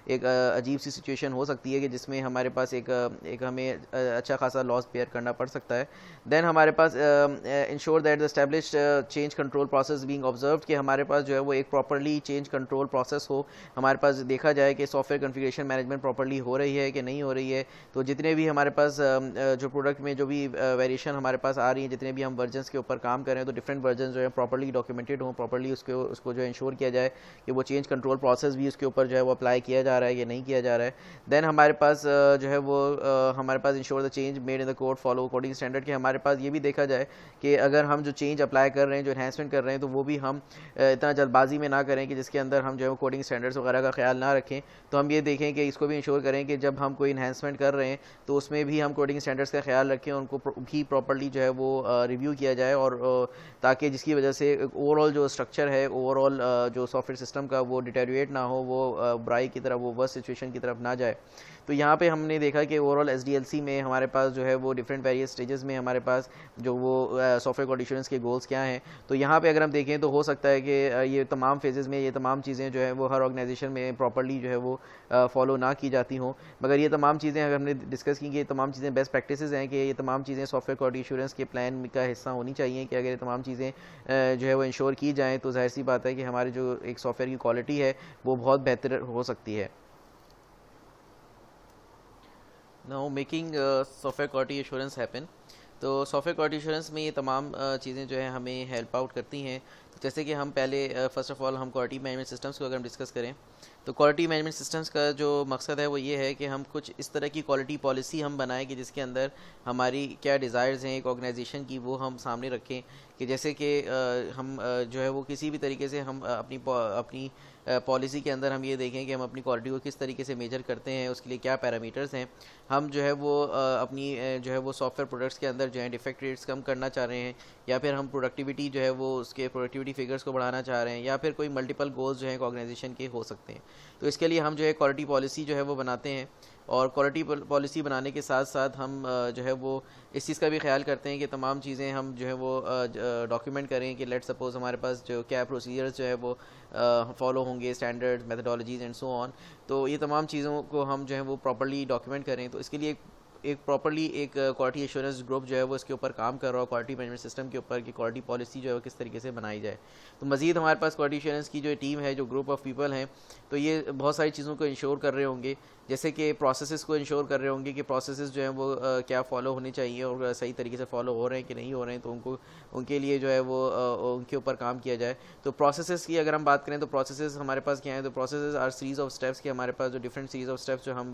एक अजीब सी सिचुएशन हो सकती है कि जिसमें हमारे पास एक हमें अच्छा खासा लॉस बेयर करना पड़ सकता है। देन हमारे पास ensure that the established change control process being observed, कि हमारे पास जो है वो एक प्रॉपर्ली चेंज कंट्रोल प्रोसेस हो, हमारे पास देखा जाए कि सॉफ्टवेयर कॉन्फ़िगरेशन मैनेजमेंट प्रॉपर्ली हो रही है कि नहीं हो रही है। तो जितने भी हमारे पास जो प्रोडक्ट में जो भी वेरिएशन हमारे पास आ रही है, जितने भी हम वर्जन्स के ऊपर काम कर रहे हैं तो डिफरेंट वर्जन जो है प्रॉपर्ली डॉक्यूमेंटेड हों, प्रॉपर्ली उसको जो है इंश्योर किया जाए कि वो चेंज कंट्रोल प्रोसेस भी उसके ऊपर जो है वो अप्लाई किया जा रहा है या नहीं किया जा रहा है। देन हमारे पास जो है वो हमारे पास ensure the change made in the code follow coding standard, कि हमारे पास ये भी देखा जाए कि अगर हम जो चेंज अप्लाई कर रहे हैं, जो एनहेंसमेंट कर रहे हैं, तो वो भी हम इतना जल्दबाजी में ना करें कि जिसके अंदर हम जो है कोडिंग स्टैंडर्ड्स वगैरह का ख्याल ना रखें। तो हम ये देखें कि इसको भी इंश्योर करें कि जब हम कोई इन्हेंसमेंट कर रहे हैं तो उसमें भी हम कोडिंग स्टैंडर्ड्स का ख्याल रखें, उनको भी प्रॉपर्ली जो है वो रिव्यू किया जाए, और ताकि जिसकी वजह से ओवरऑल जो स्ट्रक्चर है, ओवरऑल जो सॉफ्टवेयर सिस्टम का वो डिटेरियोरेट ना हो, वो बुराई की तरफ, वो वर्स्ट सिचुएशन की तरफ ना जाए। तो यहाँ पे हमने देखा कि ओवरऑल SDLC में हमारे पास जो है वो डिफरेंट वेरियस स्टेजेस में हमारे पास जो वो सॉफ्टवेयर क्वालिटी एश्योरेंस के गोल्स क्या हैं। तो यहाँ पे अगर हम देखें तो हो सकता है कि ये तमाम फेजेस में ये तमाम चीज़ें जो है वो हर ऑर्गेनाइजेशन में प्रॉपर्ली जो है वो फॉलो ना की जाती हों, मगर ये तमाम चीज़ें अगर हमने डिस्कस की कि ये तमाम चीज़ें बेस्ट प्रैक्टिसेस हैं, कि ये तमाम चीज़ें सॉफ्टवेयर क्वालिटी एश्योरेंस के प्लान का हिस्सा होनी चाहिए, कि अगर ये तमाम चीज़ें जो है वो इंश्योर की जाएँ तो जाहिर सी बात है कि हमारी जो एक सॉफ्टवेयर की क्वालिटी है वो बहुत बेहतर हो सकती है। Now making software quality assurance happen, तो सॉफ्टवेयर क्वालिटी एश्योरेंस में ये तमाम चीज़ें जो है हमें हेल्प आउट करती हैं। तो जैसे कि हम पहले फर्स्ट ऑफ ऑल हम क्वालिटी मैनेजमेंट सिस्टम्स को अगर हम डिस्कस करें तो क्वालिटी मैनेजमेंट सिस्टम्स का जो मकसद है वो ये है कि हम कुछ इस तरह की क्वालिटी पॉलिसी हम बनाएं कि जिसके अंदर हमारी क्या डिज़ायर्स हैं एक ऑर्गेनाइजेशन की वो हम सामने रखें, कि जैसे कि हम जो है वो किसी भी तरीके से हम अपनी पॉलिसी के अंदर हम ये देखें कि हम अपनी क्वालिटी को किस तरीके से मेजर करते हैं, उसके लिए क्या पैरामीटर्स हैं। हम जो है वो अपनी जो है वो सॉफ्टवेयर प्रोडक्ट्स के अंदर जो है डिफेक्ट रेट्स कम करना चाह रहे हैं, या फिर हम प्रोडक्टिविटी जो है वो उसके प्रोडक्टिविटी फिगर्स को बढ़ाना चाह रहे हैं, या फिर कोई मल्टीपल गोल्स जो है ऑर्गेनाइजेशन के हो सकते हैं। तो इसके लिए हम जो है क्वालिटी पॉलिसी जो है वो बनाते हैं, और क्वालिटी पॉलिसी बनाने के साथ साथ हम जो है वो इस चीज़ का भी ख्याल करते हैं कि तमाम चीज़ें हम जो है वो डॉक्यूमेंट करें कि लेट सपोज़ हमारे पास जो क्या प्रोसीजर्स जो है वो फॉलो होंगे, standards, methodologies and so on. तो ये तमाम चीज़ों को हम जो है वो प्रॉपर्ली डॉक्यूमेंट करें। तो इसके लिए एक प्रॉपर्ली एक क्वालिटी एश्योरेंस ग्रुप जो है वो इसके ऊपर काम कर रहा है, क्वालिटी मैनेजमेंट सिस्टम के ऊपर, कि क्वालिटी पॉलिसी जो है वो किस तरीके से बनाई जाए। तो मज़ीद हमारे पास क्वालिटी एश्योरेंस की जो टीम है, जो ग्रुप ऑफ पीपल हैं, तो ये बहुत सारी चीज़ों को इंश्योर कर रहे होंगे, जैसे कि प्रोसेसेस को इंश्योर कर रहे होंगे कि प्रोसेसेस जो हैं वो क्या फ़ॉलो होने चाहिए और सही तरीके से फ़ॉलो हो रहे हैं कि नहीं हो रहे हैं, तो उनको उनके लिए जो है वो उनके ऊपर काम किया जाए। तो प्रोसेसेस की अगर हम बात करें तो प्रोसेसेस हमारे पास क्या हैं, तो processes R series of steps, के हमारे पास जो डिफरेंट सीरीज़ ऑफ स्टेप्स जो हम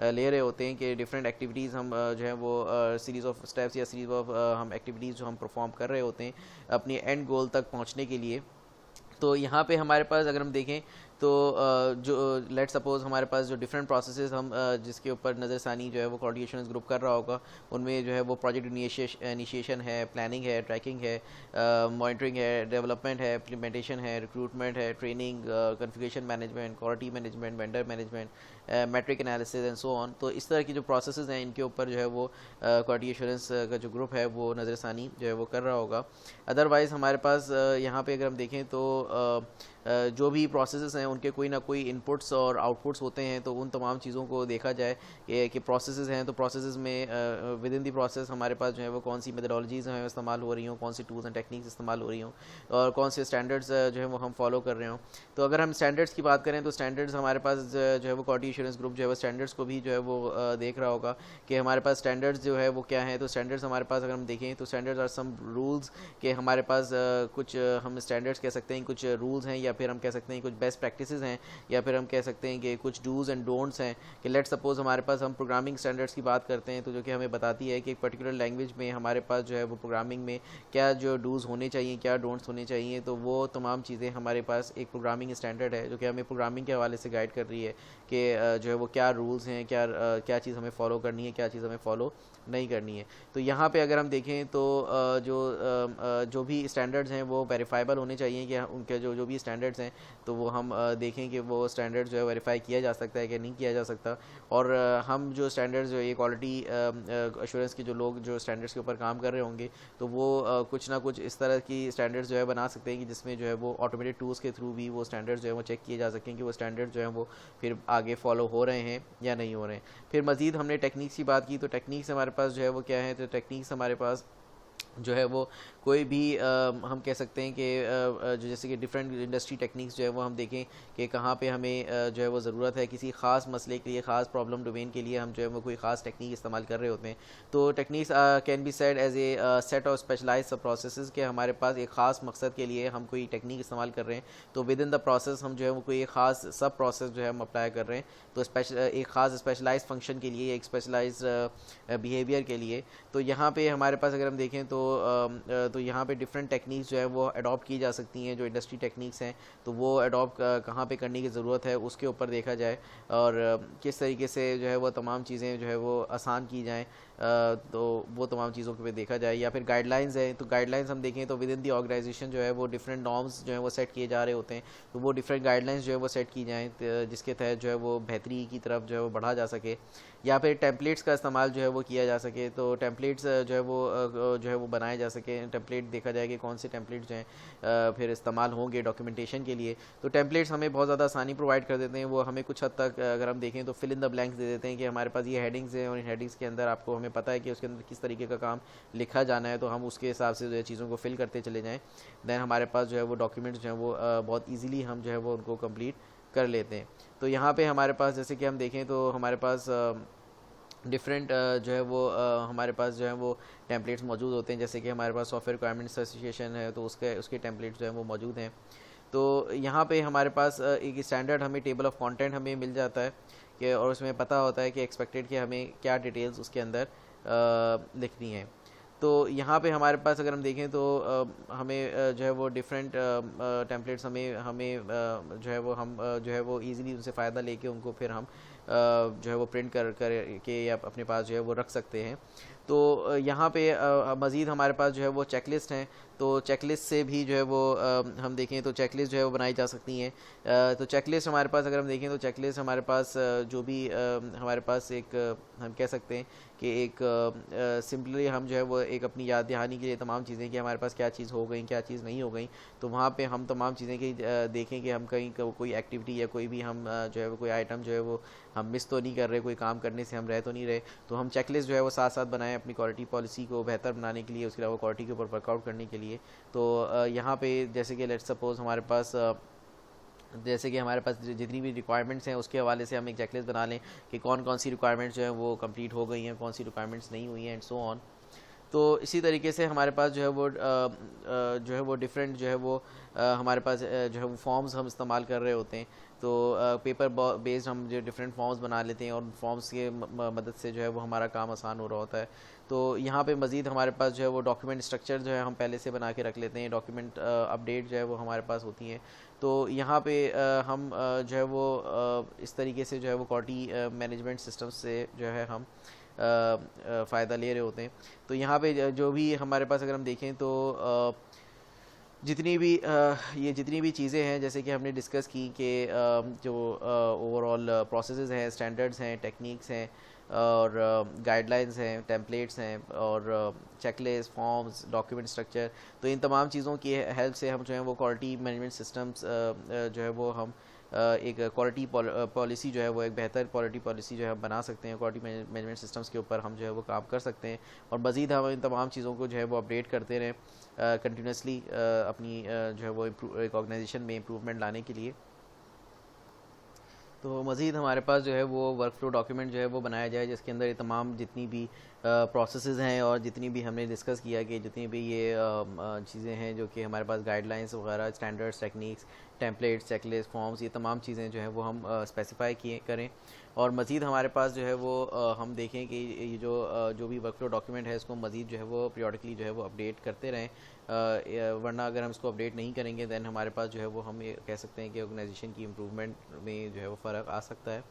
ले रहे होते हैं, कि डिफरेंट एक्टिविटीज़ हम जो है वो सीरीज़ ऑफ स्टेप्स या सीरीज़ ऑफ हम एक्टिविटीज़ जो हम परफॉर्म कर रहे होते हैं अपनी एंड गोल तक पहुँचने के लिए। तो यहाँ पे हमारे पास अगर हम देखें तो जो लेट सपोज़ हमारे पास जो डिफरेंट प्रोसेसेस हम जिसके ऊपर नज़रसानी जो है वो क्वालिटी एश्योरेंस ग्रुप कर रहा होगा, उनमें जो है वो प्रोजेक्ट इनिशिएशन है, प्लानिंग है, ट्रैकिंग है, मॉनिटरिंग है, डेवलपमेंट है, इम्प्लीमेंटेशन है, रिक्रूटमेंट है, training, configuration management, quality management, vendor management, metric analysis and so on. तो इस तरह की जो प्रोसेसेस हैं इनके ऊपर जो है वो क्वालिटी एश्योरेंस का जो ग्रुप है वो नज़रसानी जो है वो कर रहा होगा। अदरवाइज़ हमारे पास यहाँ पे अगर हम देखें तो जो भी प्रोसेसेस हैं उनके कोई ना कोई इनपुट्स और आउटपुट्स होते हैं, तो उन तमाम चीज़ों को देखा जाए कि प्रोसेसेस हैं तो प्रोसेसेस में विद इन दी प्रोसेस हमारे पास जो है वो कौन सी मेथडोलॉजीज़ हैं इस्तेमाल हो रही हों, कौन सी टूल्स एंड टेक्निक्स इस्तेमाल हो रही हों, और कौन से स्टैंडर्ड्स जो है वो हम फॉलो कर रहे हों। तो अगर हम स्टैंडर्ड्स की बात करें तो स्टैंडर्ड्स हमारे पास जो है वो क्वालिटी एश्योरेंस ग्रुप जो है वो स्टैंडर्ड्स को भी जो है वो देख रहा होगा कि हमारे पास स्टैंडर्ड्स जो है वो क्या है। तो स्टैंडर्ड्स हमारे पास अगर हम देखें तो स्टैंडर्ड्स आर सम रूल्स, के हमारे पास कुछ हम स्टैंडर्ड्स कह सकते हैं, कुछ रूल्स हैं, या फिर हम कह सकते हैं कुछ बेस्ट प्रैक्टिसेस हैं, या फिर हम कह सकते हैं कि कुछ डूज़ एंड डोंट्स हैं। कि लेट सपोज़ हमारे पास हम प्रोग्रामिंग स्टैंडर्ड्स की बात करते हैं, तो जो कि हमें बताती है कि एक पर्टिकुलर लैंग्वेज में हमारे पास जो है वो प्रोग्रामिंग में क्या जो डूज़ होने चाहिए, क्या डोंट्स होने चाहिए। तो वो तमाम चीज़ें हमारे पास एक प्रोग्रामिंग स्टैंडर्ड है जो कि हमें प्रोग्रामिंग के हवाले से गाइड कर रही है कि जो है वो क्या रूल्स हैं, क्या चीज़ हमें फ़ॉलो करनी है, क्या चीज़ हमें फ़ॉलो नहीं करनी है। तो यहाँ पे अगर हम देखें तो जो भी स्टैंडर्ड्स हैं वो वेरीफाइबल होने चाहिए, कि उनके जो भी स्टैंडर्ड्स हैं तो वो हम देखें कि वो स्टैंडर्ड जो है वेरीफाई किया जा सकता है कि नहीं किया जा सकता। और हम जो स्टैंडर्ड्स जो ये क्वालिटी एश्योरेंस के जो लोग जो स्टैंडर्ड्स के ऊपर काम कर रहे होंगे, तो वो कुछ ना कुछ इस तरह की स्टैंडर्ड्स जो है बना सकते हैं कि जिसमें जो है वो ऑटोमेटेड टूल्स के थ्रू भी वो स्टैंडर्ड्स जो है वो चेक किए जा सकें कि वो स्टैंडर्ड जो है वो फिर आगे फॉलो हो रहे हैं या नहीं हो रहे हैं। फिर मज़ीद हमने टेक्निक्स की बात की, तो टेक्निक्स हमारे पास जो है वो क्या है, तो टेक्निक्स हमारे पास जो है वो कोई भी हम कह सकते हैं कि जो जैसे कि डिफरेंट इंडस्ट्री टेक्निक्स जो है वो हम देखें कि कहाँ पे हमें जो है वो ज़रूरत है किसी ख़ास मसले के लिए, ख़ास प्रॉब्लम डोमेन के लिए हम जो है वो कोई ख़ास टेक्निक इस्तेमाल कर रहे होते हैं। तो techniques can be said as a set of specialized sub processes, के हमारे पास एक ख़ास मकसद के लिए हम कोई टेक्निक इस्तेमाल कर रहे हैं, तो विद इन द प्रोसेस हम जो है वो कोई एक ख़ास सब प्रोसेस जो है हम अप्लाई कर रहे हैं, तो एक ख़ास स्पेशलाइज फंक्शन के लिए, एक स्पेशलाइज बिहेवियर के लिए। तो यहाँ पे हमारे पास अगर हम देखें तो यहाँ पे डिफरेंट टेक्निक्स जो है वो अडॉप्ट की जा सकती हैं, जो इंडस्ट्री टेक्निक्स हैं, तो वो अडॉप्ट कहाँ पे करने की ज़रूरत है उसके ऊपर देखा जाए, और किस तरीके से जो है वो तमाम चीज़ें जो है वो आसान की जाएँ, तो वो तमाम चीज़ों पे देखा जाए। या फिर गाइडलाइंस है, तो गाइडलाइंस हम देखें तो विद इन दी ऑर्गेनाइजेशन जो है वो डिफरेंट नॉर्म्स जो है वो सेट किए जा रहे होते हैं, तो वो डिफरेंट गाइडलाइंस जो है वो सेट की जाएँ जिसके तहत जो है वो बेहतरी की तरफ जो है वो बढ़ा जा सके। या फिर टेम्पलेट्स का इस्तेमाल जो है वो किया जा सके, तो टेम्पलेट्स जो है वो बनाए जा सके। टेम्पलेट देखा जाए कि कौन से टेम्पलेट्स जो हैं फिर इस्तेमाल होंगे डॉक्यूमेंटेशन के लिए। तो टेम्पलेट्स हमें बहुत ज़्यादा आसानी प्रोवाइड कर देते हैं, वो हमें कुछ हद तक अगर हम देखें तो फिल इन द ब्लैंक्स दे देते हैं कि हमारे पास ये हेडिंग्स हैं और इन हेडिंग्स के अंदर आपको हमें पता है कि उसके अंदर किस तरीके का काम लिखा जाना है, तो हम उसके हिसाब से जो है चीज़ों को फिल करते चले जाएँ। दैन हमारे पास जो है वो डॉक्यूमेंट्स जो हैं वो बहुत ईजीली हम जो है वो उनको कंप्लीट कर लेते हैं। तो यहाँ पे हमारे पास जैसे कि हम देखें तो हमारे पास डिफरेंट जो है वो हमारे पास जो है वो टेम्पलेट्स मौजूद होते हैं, जैसे कि हमारे पास सॉफ्टवेयर रिक्वायरमेंट्स एसोसिएशन है तो उसके टेम्पलेट्स जो है वो मौजूद हैं। तो यहाँ पे हमारे पास एक स्टैंडर्ड हमें टेबल ऑफ कंटेंट हमें मिल जाता है कि, और उसमें पता होता है कि एक्सपेक्टेड कि हमें क्या डिटेल्स उसके अंदर लिखनी है। तो यहाँ पे हमारे पास अगर हम देखें तो हमें जो है वो डिफरेंट टेम्पलेट्स हमें हमें जो है वो हम जो है वो इजीली उनसे फ़ायदा लेके उनको फिर हम जो है वो प्रिंट कर के या अपने पास जो है वो रख सकते हैं। तो यहाँ पे मज़ीद हमारे पास जो है वो चेकलिस्ट हैं, तो चेकलिस्ट से भी जो है वो हम देखें तो चेकलिस्ट जो है वो बनाई जा सकती हैं। तो चेकलिस्ट हमारे पास अगर हम देखें तो चेकलिस्ट हमारे पास जो भी हमारे पास एक हम कह सकते हैं कि एक सिंपली हम जो है वो एक अपनी याद दहानी के लिए तमाम चीज़ें कि हमारे पास क्या चीज़ हो गई क्या चीज़ नहीं हो गई, तो वहाँ पे हम तमाम चीज़ें की देखें कि हम कहीं कोई एक्टिविटी या कोई भी हम जो है वो कोई आइटम जो है वो हम मिस तो नहीं कर रहे, कोई काम करने से हम रह तो नहीं रहे। तो हम चेकलिस्ट जो है वो साथ साथ बनाएं अपनी क्वालिटी पॉलिसी को बेहतर बनाने के लिए, उसके अलावा क्वालिटी के ऊपर वर्कआउट करने के लिए। तो यहाँ पे जैसे कि लेट्स सपोज़ हमारे पास जैसे कि हमारे पास जितनी भी रिक्वायरमेंट्स हैं उसके हवाले से हम एक चेकलिस्ट बना लें कि कौन कौन सी रिक्वायरमेंट्स जो हैं वो कंप्लीट हो गई हैं, कौन सी रिक्वायरमेंट्स नहीं हुई हैं एंड सो ऑन। तो इसी तरीके से हमारे पास जो है वो डिफरेंट जो है वो हमारे पास जो है वो फॉर्म्स हम इस्तेमाल कर रहे होते हैं। तो पेपर बेस्ड हम जो डिफरेंट फॉर्म्स बना लेते हैं और उन फॉर्म्स के मदद से जो है वो हमारा काम आसान हो रहा होता है। तो यहाँ पे मज़ीद हमारे पास जो है वो डॉक्यूमेंट स्ट्रक्चर जो है हम पहले से बना के रख लेते हैं, डॉक्यूमेंट अपडेट जो है वो हमारे पास होती हैं। तो यहाँ पे हम जो है वो इस तरीके से जो है वो क्वालिटी मैनेजमेंट सिस्टम से जो है हम फ़ायदा ले रहे होते हैं। तो यहाँ पे जो भी हमारे पास अगर हम देखें तो ये जितनी भी चीज़ें हैं जैसे कि हमने डिस्कस की कि जो ओवरऑल प्रोसेसेस हैं, स्टैंडर्ड्स हैं, टेक्निक्स हैं और गाइडलाइंस हैं, टेम्पलेट्स हैं और चेकलिस्ट, फॉर्म्स, डॉक्यूमेंट स्ट्रक्चर, तो इन तमाम चीज़ों की हेल्प से हम जो है वो क्वालिटी मैनेजमेंट सिस्टम्स जो है वो हम एक क्वालिटी पॉलिसी जो है वो एक बेहतर क्वालिटी पॉलिसी जो है हम बना सकते हैं। क्वालिटी मैनेजमेंट सिस्टम्स के ऊपर हम जो है वो काम कर सकते हैं और मज़ीद हम इन तमाम चीज़ों को जो है वो अपडेट करते रहें कंटिन्यूसली अपनी जो है वो एक ऑर्गेनाइजेशन में इम्प्रूवमेंट लाने के लिए। तो मज़ीद हमारे पास जो है वो वर्क फ्लो डॉक्यूमेंट जो है वो बनाया जाए जिसके अंदर ये तमाम जितनी भी प्रोसेसेस हैं और जितनी भी हमने डिस्कस किया कि जितनी भी ये चीज़ें हैं जो कि हमारे पास गाइडलाइंस वगैरह, standards, techniques, templates, checklist, forms, ये तमाम चीज़ें जो हैं वो हम स्पेसिफाई किए करें। और मज़ीद हमारे पास जो है वो हम देखें कि ये जो भी वर्क फ्लो डॉक्यूमेंट है इसको मज़ीद जो है वो पीरियडिकली जो है वो अपडेट करते रहें, वरना अगर हम इसको अपडेट नहीं करेंगे दैन हमारे पास जो है वो हम ये कह सकते हैं कि ऑर्गेनाइजेशन की इम्प्रूवमेंट में जो है वो फ़र्क आ सकता है।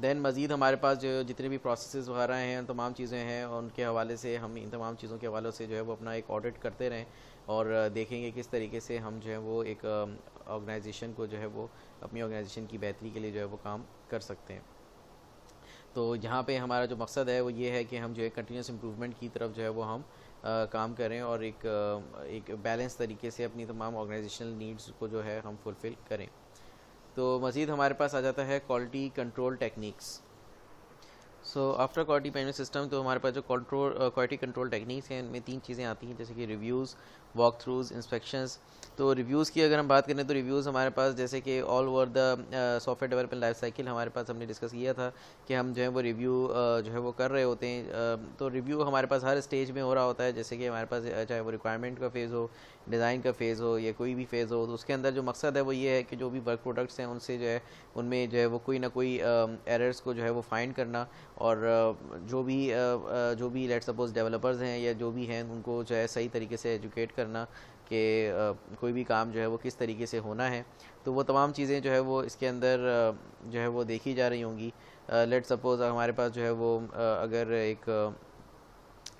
दैन मज़ीद हमारे पास जो जितने भी प्रोसेसेस वगैरह हैं, तमाम चीज़ें हैं, उनके हवाले से हम इन तमाम चीज़ों के हवाले से जो है वो अपना एक ऑडिट करते रहें और देखेंगे किस तरीके से हम जो है वो एक ऑर्गेनाइजेशन को जो है वो अपनी ऑर्गेनाइजेशन की बेहतरी के लिए जो है वो काम कर सकते हैं। तो यहाँ पे हमारा जो मकसद है वो ये है कि हम जो है कंटिन्यूस इम्प्रूवमेंट की तरफ जो है वो हम काम करें और एक बैलेंस तरीके से अपनी तमाम ऑर्गेनाइजेशनल नीड्स को जो है हम फुलफ़िल करें। तो मज़ीद हमारे पास आ जाता है quality control techniques. So after quality management system तो हमारे पास जो क्वालिटी कंट्रोल टेक्निक्स हैं इनमें 3 चीज़ें आती हैं जैसे कि रिव्यूज़, वॉक थ्रूज़, इंस्पेक्शंस। तो रिव्यूज़ की अगर हम बात करें तो रिव्यूज़ हमारे पास जैसे कि all over the software development life cycle हमारे पास हमने डिस्कस किया था कि हम जो है वो रिव्यू जो है वो कर रहे होते हैं। तो रिव्यू हमारे पास हर स्टेज में हो रहा होता है, जैसे कि हमारे पास चाहे वो रिक्वायरमेंट का फ़ेज़ हो, डिज़ाइन का फ़ेज़ हो या कोई भी फ़ेज़ हो, तो उसके अंदर जो मकसद है वो ये है कि जो भी वर्क प्रोडक्ट्स हैं उनसे जो है उनमें जो है वो कोई ना कोई एरर्स को जो है वो फाइंड करना और जो भी लेट्स सपोज डेवलपर्स हैं या जो भी हैं उनको जो है सही तरीके से एजुकेट करना कि कोई भी काम जो है वो किस तरीके से होना है। तो वो तमाम चीज़ें जो है वो इसके अंदर जो है वो देखी जा रही होंगी। लेट्स सपोज हमारे पास जो है वो अगर एक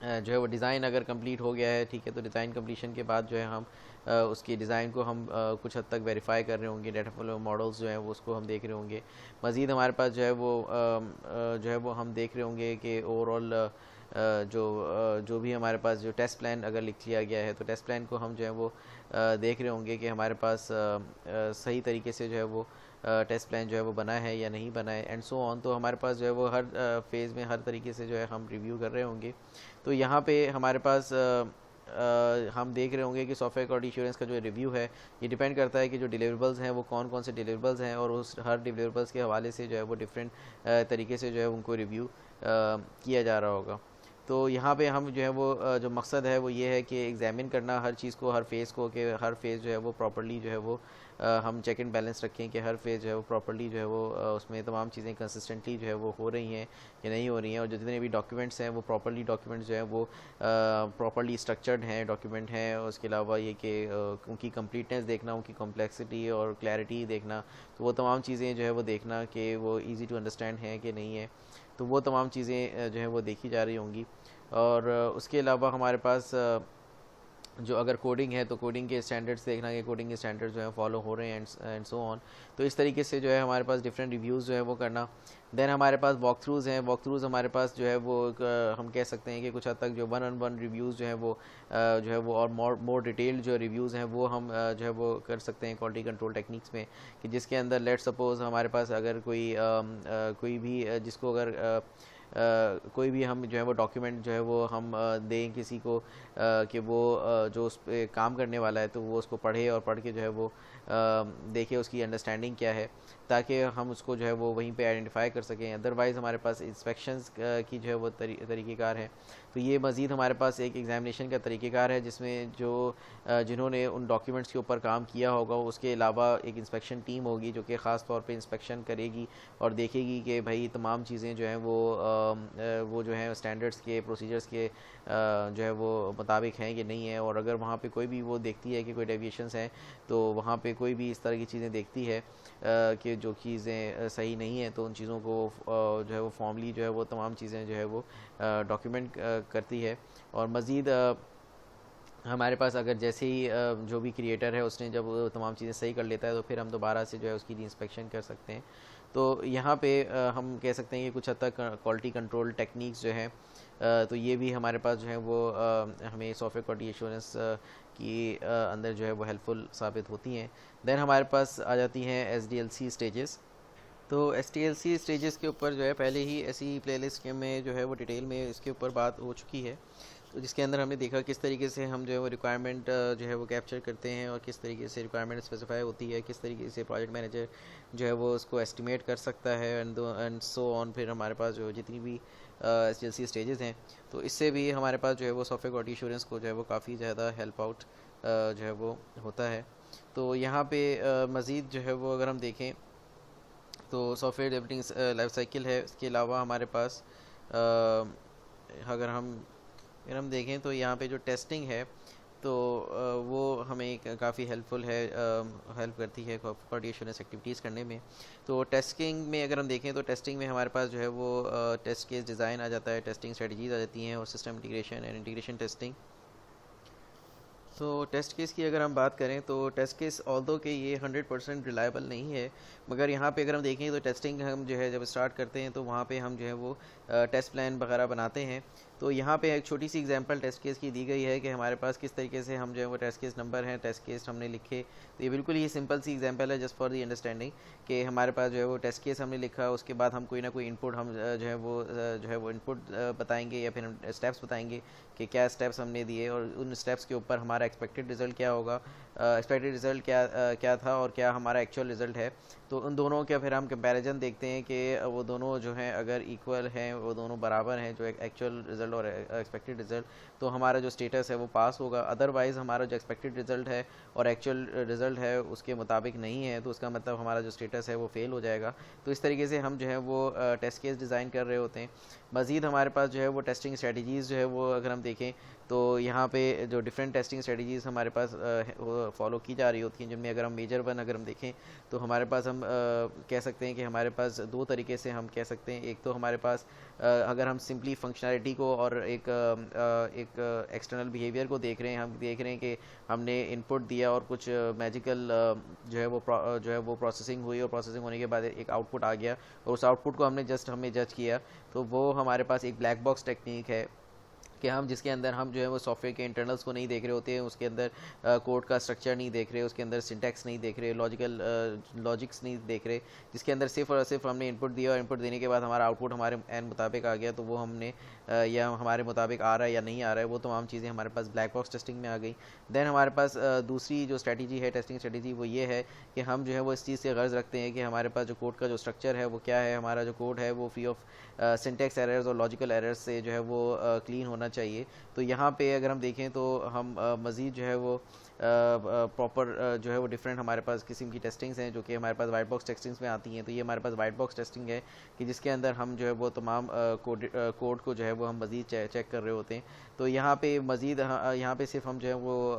जो है वो डिज़ाइन अगर कंप्लीट हो गया है, ठीक है, तो डिज़ाइन कंप्लीशन के बाद जो है हम उसकी डिज़ाइन को हम कुछ हद तक वेरीफाई कर रहे होंगे, डाटा फ्लो मॉडल्स जो हैं वो उसको हम देख रहे होंगे। मज़ीद हमारे पास जो है वो हम देख रहे होंगे कि ओवरऑल जो भी हमारे पास जो टेस्ट प्लान अगर लिख लिया गया है तो टेस्ट प्लान को हम जो है वो देख रहे होंगे कि हमारे पास सही तरीके से जो है वो टेस्ट प्लान जो है वो बना है या नहीं बना है एंड सो ऑन। तो हमारे पास जो है वो हर फेज़ में हर तरीके से जो है हम रिव्यू कर रहे होंगे। तो यहाँ पे हमारे पास हम देख रहे होंगे कि सॉफ्टवेयर क्वालिटी एश्योरेंस का जो रिव्यू है ये डिपेंड करता है कि जो डिलीवरेबल्स हैं वो कौन कौन से डिलीवरेबल्स हैं और उस हर डिलीवरेबल्स के हवाले से जो है वो डिफरेंट तरीके से जो है उनको रिव्यू किया जा रहा होगा। तो यहाँ पे हम जो है वो जो मकसद है वो ये है कि एग्जामिन करना हर चीज़ को, हर फेज़ को, कि हर फेज़ जो है वो प्रॉपर्ली जो है वो हम चेक एंड बैलेंस रखें कि हर फेज़ जो है वो प्रॉपर्ली जो है वो उसमें तमाम चीज़ें कंसिस्टेंटली जो है वो हो रही हैं या नहीं हो रही हैं, और जितने भी डॉक्यूमेंट्स हैं वो प्रॉपर्ली डॉक्यूमेंट्स जो है वो प्रॉपर्ली स्ट्रक्चर्ड हैं डॉक्यूमेंट हैं। और उसके अलावा ये कि उनकी कंप्लीटनेस देखना, उनकी कॉम्प्लेक्सिटी और क्लैरिटी देखना, तो वो तमाम चीज़ें जो है वो देखना कि वो ईज़ी टू अंडरस्टैंड हैं कि नहीं है, तो वो तमाम चीज़ें जो है वो देखी जा रही होंगी। और उसके अलावा हमारे पास जो अगर कोडिंग है तो कोडिंग के स्टैंडर्ड्स देखना कि कोडिंग के स्टैंडर्ड्स जो है फॉलो हो रहे हैं एंड सो ऑन। तो इस तरीके से जो है हमारे पास डिफरेंट रिव्यूज़ जो है वो करना। देन हमारे पास वॉक थ्रूज़ हैं। वॉक थ्रूज़ हमारे पास जो है वो हम कह सकते हैं कि कुछ हद तक जो वन ऑन वन रिव्यूज़ जो है वो जो है वो और मोर डिटेल्ड जो रिव्यूज़ हैं वो हम जो है वो कर सकते हैं क्वालिटी कंट्रोल टेक्निक्स में, कि जिसके अंदर लेट सपोज़ हमारे पास अगर कोई भी जिसको अगर कोई भी हम जो है वो डॉक्यूमेंट जो है वो हम दें किसी को कि वो जो उस पे काम करने वाला है तो वो उसको पढ़े और पढ़ के जो है वो देखे उसकी अंडरस्टैंडिंग क्या है, ताकि हम उसको जो है वो वहीं पे आइडेंटिफाई कर सकें। अदरवाइज़ हमारे पास इंस्पेक्शंस की जो है वो तरीक़ेकार है। तो ये मज़ीद हमारे पास एक एग्ज़ामिनेशन का तरीक़ेकार है जिसमें जो जिन्होंने उन डॉक्यूमेंट्स के ऊपर काम किया होगा उसके अलावा एक इंस्पेक्शन टीम होगी जो कि ख़ास तौर पे इंस्पेक्शन करेगी और देखेगी कि भाई तमाम चीज़ें जो हैं वो जो हैं स्टैंडर्ड्स के, प्रोसीजर्स के जो है वो मुताबिक हैं कि नहीं है। और अगर वहाँ पे कोई भी वो देखती है कि कोई डेविएशंस हैं तो वहाँ पे कोई भी इस तरह की चीज़ें देखती है कि जो चीज़ें सही नहीं है, तो उन चीज़ों को जो है वो फॉर्मली जो है वो तमाम चीज़ें जो है वो डॉक्यूमेंट करती है। और मज़ीद हमारे पास अगर जैसे ही जो भी क्रिएटर है उसने जब तमाम चीज़ें सही कर लेता है तो फिर हम दोबारा से जो है उसकी इंस्पेक्शन कर सकते हैं। तो यहाँ पे हम कह सकते हैं कि कुछ हद तक क्वालिटी कंट्रोल टेक्निक्स जो हैं तो ये भी हमारे पास जो है वो हमें सॉफ्टवेयर क्वालिटी एश्योरेंस की अंदर जो है वो हेल्पफुल साबित होती हैं। देन हमारे पास आ जाती हैं SDLC स्टेजेस। तो SDLC स्टेजेस के ऊपर जो है पहले ही ऐसी प्लेलिस्ट के में जो है वो डिटेल में इसके ऊपर बात हो चुकी है, तो जिसके अंदर हमने देखा किस तरीके से हम जो है वो रिक्वायरमेंट जो है वो कैप्चर करते हैं और किस तरीके से रिक्वायरमेंट स्पेसिफाई होती है, किस तरीके से प्रोजेक्ट मैनेजर जो है वो उसको एस्टिमेट कर सकता है एंड सो ऑन। फिर हमारे पास जो जितनी भी SDLC स्टेजेस हैं तो इससे भी हमारे पास जो है वो सॉफ्टवेयर क्वालिटी एश्योरेंस को जो है वो काफ़ी ज़्यादा हेल्प आउट जो है वो होता है। तो यहाँ पे मज़ीद जो है वो अगर हम देखें तो सॉफ्टवेयर डेवलपिंग लाइफ साइकिल है। इसके अलावा हमारे पास अगर हम देखें तो यहाँ पे जो टेस्टिंग है तो वो हमें काफ़ी हेल्पफुल है, हेल्प करती है क्वालिटी एश्योरेंस एक्टिविटीज़ करने में। तो टेस्टिंग में अगर हम देखें तो टेस्टिंग में हमारे पास जो है वो टेस्ट केस डिज़ाइन आ जाता है, टेस्टिंग स्ट्रेटजीज आ जाती हैं और system integration and integration testing. तो टेस्ट केस की अगर हम बात करें तो टेस्ट केस ऑल्दो कि ये 100% रिलायबल नहीं है, मगर यहाँ पे अगर हम देखें तो टेस्टिंग हम जो है जब स्टार्ट करते हैं तो वहाँ पे हम जो है वो टेस्ट प्लान वगैरह बनाते हैं। तो यहाँ पे एक छोटी सी एग्जांपल टेस्ट केस की दी गई है कि हमारे पास किस तरीके से हम जो है वो टेस्ट केस नंबर हैं, टेस्ट केस हमने लिखे। तो ये बिल्कुल ही सिंपल सी एग्जांपल है जस्ट फॉर दी अंडरस्टैंडिंग कि हमारे पास जो है वो टेस्ट केस हमने लिखा, उसके बाद हम कोई ना कोई इनपुट हम जो है वो इनपुट बताएंगे या फिर हम स्टेप्स बताएंगे कि क्या स्टेप्स हमने दिए और उन स्टेप्स के ऊपर हमारा एक्सपेक्टेड रिज़ल्ट क्या होगा, एक्सपेक्टेड रिज़ल्ट क्या था और क्या हमारा एक्चुअल रिज़ल्ट है। तो उन दोनों के फिर हम कंपैरिजन देखते हैं कि वो दोनों जो हैं अगर इक्वल हैं, वो दोनों बराबर हैं, जो एक्चुअल रिज़ल्ट और एक्सपेक्टेड रिज़ल्ट, तो हमारा जो स्टेटस है वो पास होगा। अदरवाइज़ हमारा जो एक्सपेक्टेड रिज़ल्ट है और एक्चुअल रिज़ल्ट है उसके मुताबिक नहीं है तो उसका मतलब हमारा जो स्टेटस है वो फेल हो जाएगा। तो इस तरीके से हम जो है वो टेस्ट केस डिज़ाइन कर रहे होते हैं। मज़ीद हमारे पास जो है वो टेस्टिंग स्ट्रेटजीज़ जो है वो अगर हम देखें तो यहाँ पे जो डिफरेंट टेस्टिंग स्ट्रेटजीज़ हमारे पास फॉलो की जा रही होती हैं, जिनमें अगर हम मेजर वन अगर हम देखें तो हमारे पास हम कह सकते हैं कि हमारे पास दो तरीके से हम कह सकते हैं। एक तो हमारे पास अगर हम सिंपली फंक्शनैलिटी को और एक एक्सटर्नल बिहेवियर को देख रहे हैं, हम देख रहे हैं कि हमने इनपुट दिया और कुछ मैजिकल जो है वो प्रोसेसिंग हुई और प्रोसेसिंग होने के बाद एक आउटपुट आ गया और उस आउटपुट को हमने जज किया, तो वो हमारे पास एक ब्लैक बॉक्स टेक्निक है कि हम जिसके अंदर हम जो है वो सॉफ्टवेयर के इंटरनल्स को नहीं देख रहे होते हैं, उसके अंदर कोड का स्ट्रक्चर नहीं देख रहे, उसके अंदर सिंटैक्स नहीं देख रहे, लॉजिक्स नहीं देख रहे, जिसके अंदर सिर्फ और सिर्फ हमने इनपुट दिया और इनपुट देने के बाद हमारा आउटपुट हमारे एन मुताबिक आ गया, तो वो हमने या हमारे मुताबिक आ रहा है या नहीं आ रहा है, वो तमाम चीज़ें हमारे पास ब्लैक बॉक्स टेस्टिंग में आ गई। देन हमारे पास दूसरी जो स्ट्रैटेजी है, टेस्टिंग स्ट्रैटेजी, वो ये है कि हम जो है वो इस चीज़ से गर्ज रखते हैं कि हमारे पास जो कोड का जो स्ट्रक्चर है वो क्या है, हमारा जो कोड है वो फ्री ऑफ सिंटैक्स एरर्स और लॉजिकल एरर्स से जो है वो क्लीन होना चाहिए। तो यहाँ पे अगर हम देखें तो हम मज़ीद जो है वो प्रॉपर जो है वो डिफरेंट हमारे पास किस्म की टेस्टिंग्स हैं जो कि हमारे पास वाइट बॉक्स टेस्टिंग्स में आती हैं। तो ये हमारे पास वाइट बॉक्स टेस्टिंग है कि जिसके अंदर हम जो है वो तमाम कोड को जो है वो हम मज़ीद चेक कर रहे होते हैं। तो यहाँ पे मज़ीद यहाँ पे सिर्फ हम जो है वो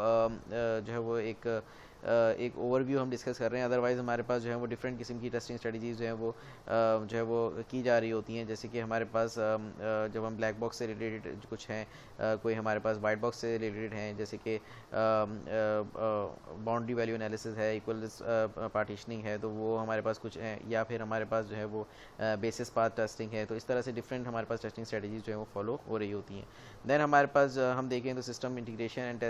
जो है वो एक ओवरव्यू हम डिस्कस कर रहे हैं। अदरवाइज़ हमारे पास जो है वो डिफरेंट किस्म की टेस्टिंग स्ट्रेटजीज़ जो है वो जो है वो की जा रही होती हैं। जैसे कि हमारे पास जब हम ब्लैक बॉक्स से रिलेटेड कुछ हैं, कोई हमारे पास वाइट बॉक्स से रिलेटेड हैं, जैसे कि बाउंड्री वैल्यू एनालिसिस है, इक्वल पार्टीशनिंग है, तो वो हमारे पास कुछ हैं, या फिर हमारे पास जो है वो बेसिस पाथ टेस्टिंग है। तो इस तरह से डिफरेंट हमारे पास टेस्टिंग स्ट्रेटजीज जो है वो फॉलो हो रही होती हैं। देन हमारे पास हम देखें तो system integration and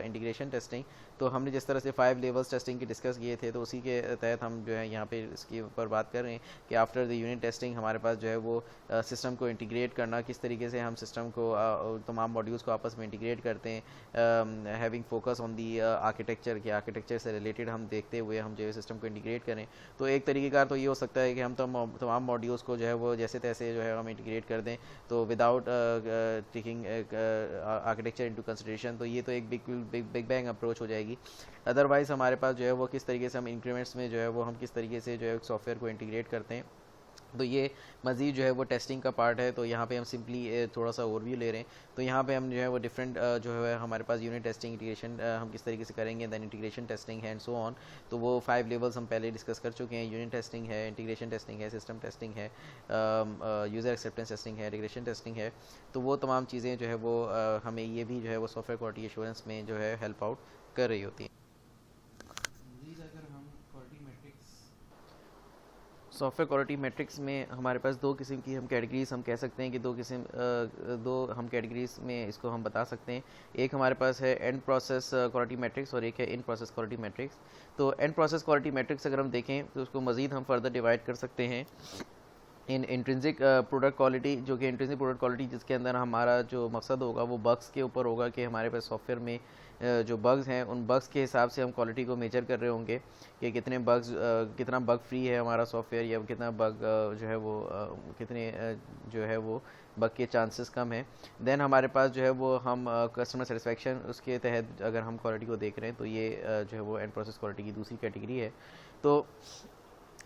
integration testing, तो हमने जिस तरह से 5 लेवल्स टेस्टिंग की डिस्कस किए थे, तो उसी के तहत हम जो है यहाँ पे इसके ऊपर बात कर रहे हैं कि आफ्टर द यूनिट टेस्टिंग हमारे पास जो है वो सिस्टम को इंटीग्रेट करना, किस तरीके से हम सिस्टम को तमाम मॉड्यूल्स को आपस में इंटीग्रेट करते हैं, having focus on the architecture के आर्किटेक्चर से रिलेटेड हम देखते हुए हम जो है सिस्टम को इंटीग्रेट करें। तो एक तरीक़ेकार तो ये हो सकता है कि हम तमाम मॉड्यूल्स को जो है वो जैसे तैसे जो है हम इंटीग्रेट कर दें, तो without taking architecture into consideration. तो ये तो एक बिग बैंग अप्रोच हो जाएगी। अदरवाइज़ हमारे पास जो है वो किस तरीके से हम इंक्रीमेंट्स में जो है वो हम किस तरीके से जो है सॉफ्टवेयर को इंटीग्रेट करते हैं, तो ये मज़ीद जो है वो टेस्टिंग का पार्ट है। तो यहाँ पे हम सिंपली थोड़ा सा ओवरव्यू ले रहे हैं। तो यहाँ पे हम जो है वो डिफरेंट जो है हमारे पास यूनिट टेस्टिंग, इंटीग्रेशन हम किस तरीके से करेंगे, दैन इंटीग्रेशन टेस्टिंग है एंड सो ऑन। तो वो 5 लेवल्स हम पहले डिस्कस कर चुके हैं। यूनिट टेस्टिंग है, इंटीग्रेशन टेस्टिंग है, सिस्टम टेस्टिंग है, यूज़र एक्सेप्टेंस टेस्टिंग है, रिग्रेशन टेस्टिंग है। तो वो तमाम चीज़ें जो है वो हमें ये भी जो है वो सॉफ्टवेयर क्वालिटी एश्योरेंस में जो है हेल्प आउट कर रही होती है। सॉफ्टवेयर क्वालिटी मैट्रिक्स में हमारे पास दो किस्म की हम कैटेगरीज हम कह सकते हैं कि दो हम कैटेगरीज में इसको हम बता सकते हैं। एक हमारे पास है एंड प्रोसेस क्वालिटी मैट्रिक्स और एक है इन प्रोसेस क्वालिटी मैट्रिक्स। तो एंड प्रोसेस क्वालिटी मैट्रिक्स अगर हम देखें तो उसको मज़ीद हम फर्दर डिवाइड कर सकते हैं इन इंट्रिंसिक प्रोडक्ट क्वालिटी, जो कि इंट्रिंसिक प्रोडक्ट क्वालिटी जिसके अंदर हमारा जो मकसद होगा वो बग्स के ऊपर होगा कि हमारे पास सॉफ्टवेयर में जो बग्स हैं उन बग्स के हिसाब से हम क्वालिटी को मेजर कर रहे होंगे कि कितना बग फ्री है हमारा सॉफ्टवेयर, या कितना बग जो है वो कितने जो है वो बग के चांसेस कम हैं। देन हमारे पास जो है वो हम कस्टमर सेटिस्फेक्शन, उसके तहत अगर हम क्वालिटी को देख रहे हैं तो ये जो है वो एंड प्रोसेस क्वालिटी की दूसरी कैटेगरी है। तो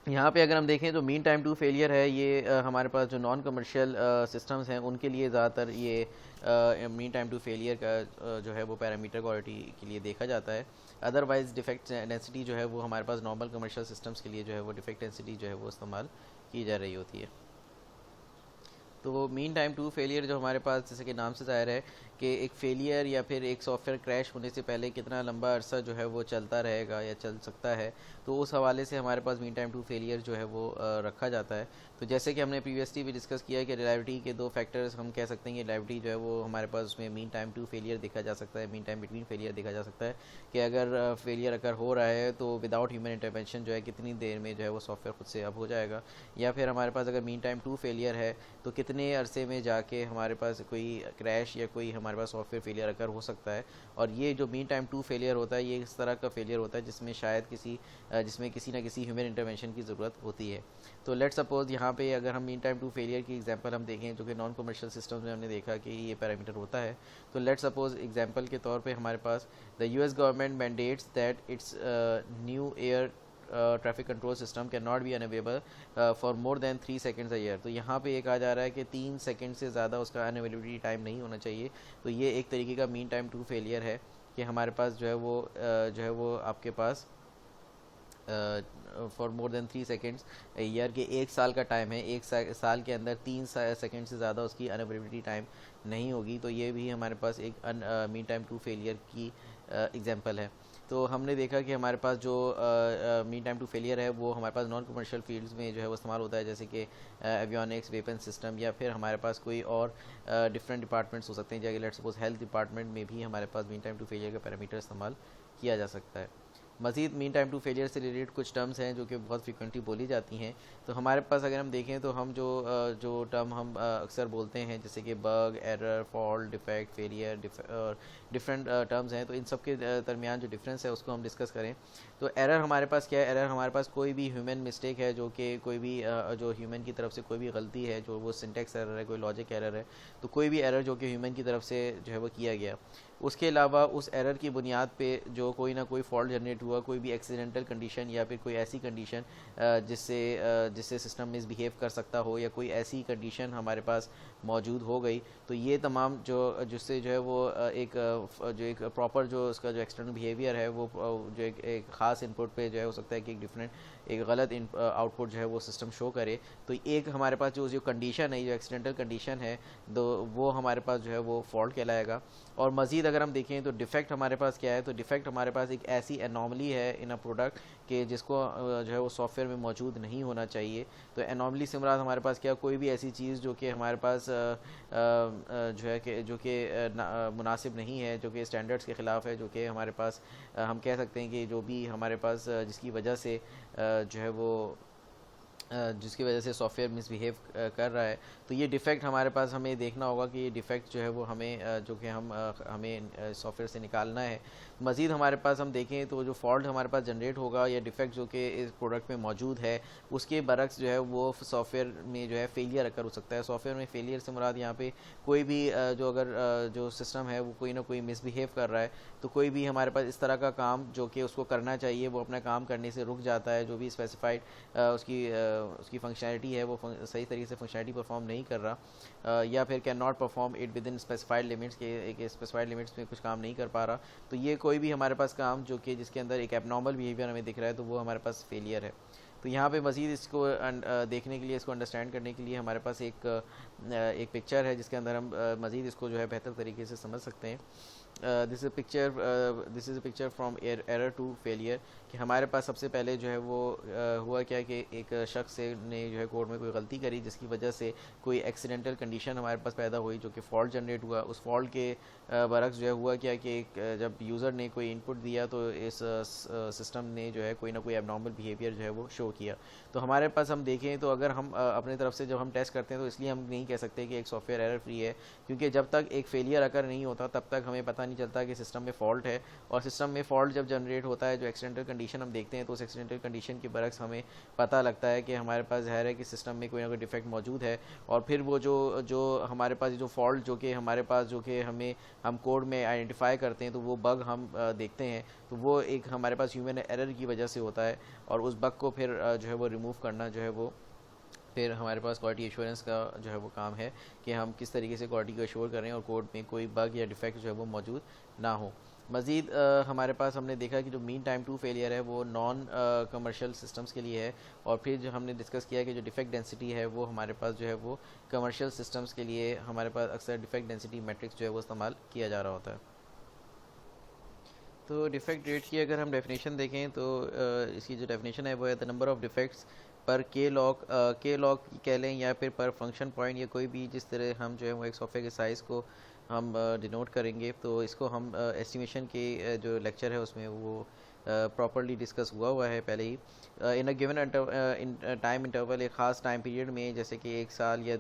यहाँ पे अगर हम देखें तो मीन टाइम टू फेलियर है, ये हमारे पास जो नॉन कमर्शियल सिस्टम्स हैं उनके लिए ज़्यादातर ये मीन टाइम टू फेलियर का जो है वो पैरामीटर क्वालिटी के लिए देखा जाता है। अदरवाइज़ डिफेक्ट डेंसिटी जो है वो हमारे पास नॉर्मल कमर्शियल सिस्टम्स के लिए जो है वो डिफेक्ट डेंसिटी जो है वो इस्तेमाल की जा रही होती है। तो मीन टाइम टू फेलियर जो हमारे पास जैसे कि नाम से ज़ाहिर है कि एक फेलियर या फिर एक सॉफ्टवेयर क्रैश होने से पहले कितना लंबा अरसा जो है वो चलता रहेगा या चल सकता है, तो उस हवाले से हमारे पास मीन टाइम टू फेलियर जो है वो रखा जाता है। तो जैसे कि हमने प्रीवियसली भी डिस्कस किया है कि रिलायबिलिटी के दो फैक्टर्स हम कह सकते हैं कि रिलायबिलिटी जो है वो हमारे पास उसमें मीन टाइम टू फेलियर देखा जा सकता है, मीन टाइम बिटवीन फेलियर देखा जा सकता है कि अगर फेलियर अगर हो रहा है तो विदाउट ह्यूमन इंटरवेंशन जो है कितनी देर में जो है वो सॉफ्टवेयर खुद से अब हो जाएगा, या फिर हमारे पास अगर मीन टाइम टू फेलियर है तो कितने अरसे में जाके हमारे पास कोई क्रैश या कोई हमारे पास सॉफ्टवेयर फेलियर अगर हो सकता है। और ये जो मीन टाइम टू फेलियर होता है ये इस तरह का फेलियर होता है जिसमें शायद जिसमें किसी ना किसी ह्यूमन इंटरवेंशन की ज़रूरत होती है। तो लेट सपोज यहाँ पे अगर हम मीन टाइम टू फेलियर की एग्जांपल हम देखें जो कि नॉन कमर्शियल सिस्टम्स में हमने देखा कि ये पैरामीटर होता है। तो लेट सपोज एग्जांपल के तौर पे हमारे पास the US government mandates that its new air traffic control system can not be unavailable for more than 3 seconds a year. तो यहाँ पे एक आ जा रहा है कि 3 सेकेंड से ज़्यादा उसका अनअवेलेबिलिटी टाइम नहीं होना चाहिए। तो ये एक तरीके का मीन टाइम टू फेलियर है कि हमारे पास जो है वो आपके पास for more than 3 seconds year के 1 साल का टाइम है, एक साल के अंदर 3 सेकेंड से ज़्यादा उसकी अनअवेलेबिलिटी टाइम नहीं होगी। तो ये भी हमारे पास एक मीन टाइम टू फेलियर की एग्जांपल है। तो हमने देखा कि हमारे पास जो मीन टाइम टू फेलियर है वो हमारे पास नॉन कमर्शियल फील्ड्स में जो है वो इस्तेमाल होता है, जैसे कि एवियोनिक्स, वेपन सिस्टम, या फिर हमारे पास कोई और डिफरेंट डिपार्टमेंट्स हो सकते हैं, जैसे लेट्स सपोज हेल्थ डिपार्टमेंट में भी हमारे पास मीन टाइम टू फेलियर का पैरामीटर इस्तेमाल किया जा सकता है। मज़ीद मीन टाइम टू फेलियर से रिलेटेड कुछ टर्म्स हैं जो कि बहुत फ्रीक्वेंटली बोली जाती हैं। तो हमारे पास अगर हम देखें तो हम जो टर्म हम अक्सर बोलते हैं, जैसे कि bug, error, fault, defect, failure और डिफरेंट टर्म्स हैं, तो इन सब के दरमियान जो डिफरेंस है उसको हम डिस्कस करें। तो एरर हमारे पास क्या है? एरर हमारे पास कोई भी ह्यूमन मिस्टेक है, जो कि कोई भी जो ह्यूमन की तरफ से कोई भी गलती है, जो वो सिंटेक्स एरर है, कोई लॉजिक एरर है, तो कोई भी एरर जो कि ह्यूमन की तरफ से जो है वो किया गया। उसके अलावा उस एरर की बुनियाद पे जो कोई ना कोई फॉल्ट जनरेट हुआ, कोई भी एक्सीडेंटल कंडीशन या फिर कोई ऐसी कंडीशन जिससे सिस्टम मिसबिहेव कर सकता हो, या कोई ऐसी कंडीशन हमारे पास मौजूद हो गई, तो ये तमाम जिससे जो है वो एक प्रॉपर जो उसका जो एक्सटर्नल बिहेवियर है वो जो एक ख़ास इनपुट पे जो है हो सकता है कि एक गलत आउटपुट जो है वो सिस्टम शो करे। तो एक हमारे पास जो कंडीशन है, जो एक्सीडेंटल कंडीशन है, वो हमारे पास जो है वो फॉल्ट कहलाएगा। और मज़ीद अगर हम देखें तो डिफेक्ट हमारे पास क्या है? तो डिफेक्ट हमारे पास एक ऐसी एनॉमली है इन अ प्रोडक्ट कि जिसको जो है वो सॉफ्टवेयर में मौजूद नहीं होना चाहिए। तो एनॉमली से मुराद हमारे पास क्या, कोई भी ऐसी चीज़ जो कि हमारे पास जो कि मुनासिब नहीं है, जो कि स्टैंडर्ड्स के ख़िलाफ़ है, जो कि हमारे पास हम कह सकते हैं कि जो भी हमारे पास जिसकी वजह से जो है वो जिसकी वजह से सॉफ्टवेयर मिसबिहेव कर रहा है, तो ये डिफ़ेक्ट हमारे पास हमें देखना होगा कि ये डिफ़ेक्ट जो है वो हमें सॉफ्टवेयर से निकालना है। मज़ीद हमारे पास हम देखें तो जो फॉल्ट हमारे पास जनरेट होगा या डिफ़ेक्ट जो कि इस प्रोडक्ट में मौजूद है, उसके बरक्स जो है वो सॉफ्टवेयर में जो है फेलियर अकर हो सकता है। सॉफ्टवेयर में फेलियर से मुराद यहाँ पे कोई भी जो सिस्टम है वो कोई ना कोई मिसबिहेव कर रहा है, तो कोई भी हमारे पास इस तरह का काम जो कि उसको करना चाहिए वो अपना काम करने से रुक जाता है, जो भी स्पेसिफाइड उसकी फंक्शनैलिटी है वो सही तरीके से फंक्शनैलिटी परफॉर्म नहीं कर रहा, या फिर can not perform it with in specified limits के एक स्पेसिफाइड लिमिट्स में कुछ काम नहीं कर पा रहा, तो ये कोई भी हमारे पास काम जो कि जिसके अंदर एक एबनॉर्मल बिहेवियर हमें दिख रहा है, तो वो हमारे पास फेलियर है। तो यहाँ पे मज़ीद इसको देखने के लिए, इसको अंडरस्टैंड करने के लिए हमारे पास एक पिक्चर है जिसके अंदर हम मज़ीद इसको जो है बेहतर तरीके से समझ सकते हैं। This is a picture from error to failure, कि हमारे पास सबसे पहले जो है वो हुआ क्या कि एक शख्स ने जो है कोड में कोई गलती करी, जिसकी वजह से कोई एक्सीडेंटल कंडीशन हमारे पास पैदा हुई, जो कि फॉल्ट जनरेट हुआ। उस फॉल्ट के बरक्स जो है हुआ क्या कि जब यूज़र ने कोई इनपुट दिया तो इस सिस्टम ने जो है कोई ना कोई एबनॉर्मल बिहेवियर जो है वो शो किया। तो हमारे पास हम देखें तो अगर हम अपने तरफ से जब हम टेस्ट करते हैं तो इसलिए हम नहीं कह सकते कि एक सॉफ्टवेयर एरर फ्री है, क्योंकि जब तक एक फेलियर अगर नहीं होता तब तक हमें पता नहीं चलता कि सिस्टम में फॉल्ट है। और सिस्टम में फॉल्ट जब जनरेट होता है, जो एक्सीडेंटल कंडीशन हम देखते हैं, तो उस एक्सीडेंटल कंडीशन के बरक्स हमें पता लगता है कि हमारे पास ज़ाहिर है कि सिस्टम में कोई ना कोई डिफेक्ट मौजूद है। और फिर वो जो हमारे पास जो फॉल्ट जो कि हमारे पास जो कि हम कोड में आइडेंटिफाई करते हैं, तो वो बग हम देखते हैं, तो वो एक हमारे पास ह्यूमन एरर की वजह से होता है। और उस बग को फिर जो है वो रिमूव करना जो है वो फिर हमारे पास क्वालिटी एश्योरेंस का जो है वो काम है कि हम किस तरीके से क्वालिटी को एश्योर करें और कोड में कोई बग या डिफेक्ट जो है वो मौजूद ना हो। मज़ीद हमारे पास हमने देखा कि जो मीन टाइम टू फेलियर है वो नॉन कमर्शियल सिस्टम्स के लिए है। और फिर जो हमने डिस्कस किया कि जो डिफेक्ट डेंसिटी है वो हमारे पास जो है वो कमर्शियल सिस्टम्स के लिए हमारे पास अक्सर डिफेक्ट डेंसिटी मैट्रिक्स जो है वो इस्तेमाल किया जा रहा होता है। तो डिफेक्ट रेट की अगर हम डेफिनेशन देखें तो इसकी जो डेफिनेशन है वो है द नंबर ऑफ़ डिफेक्ट्स पर के लॉग कह लें या फिर पर फंक्शन पॉइंट, या कोई भी जिस तरह हम जो है वो एक सॉफ्टवेयर के साइज़ को हम डिनोट करेंगे। तो इसको हम एस्टिमेशन के जो लेक्चर है उसमें वो प्रॉपरली डिस्कस हुआ है पहले ही। इन अ गिवन टाइम इंटरवल, एक ख़ास टाइम पीरियड में, जैसे कि 1 साल या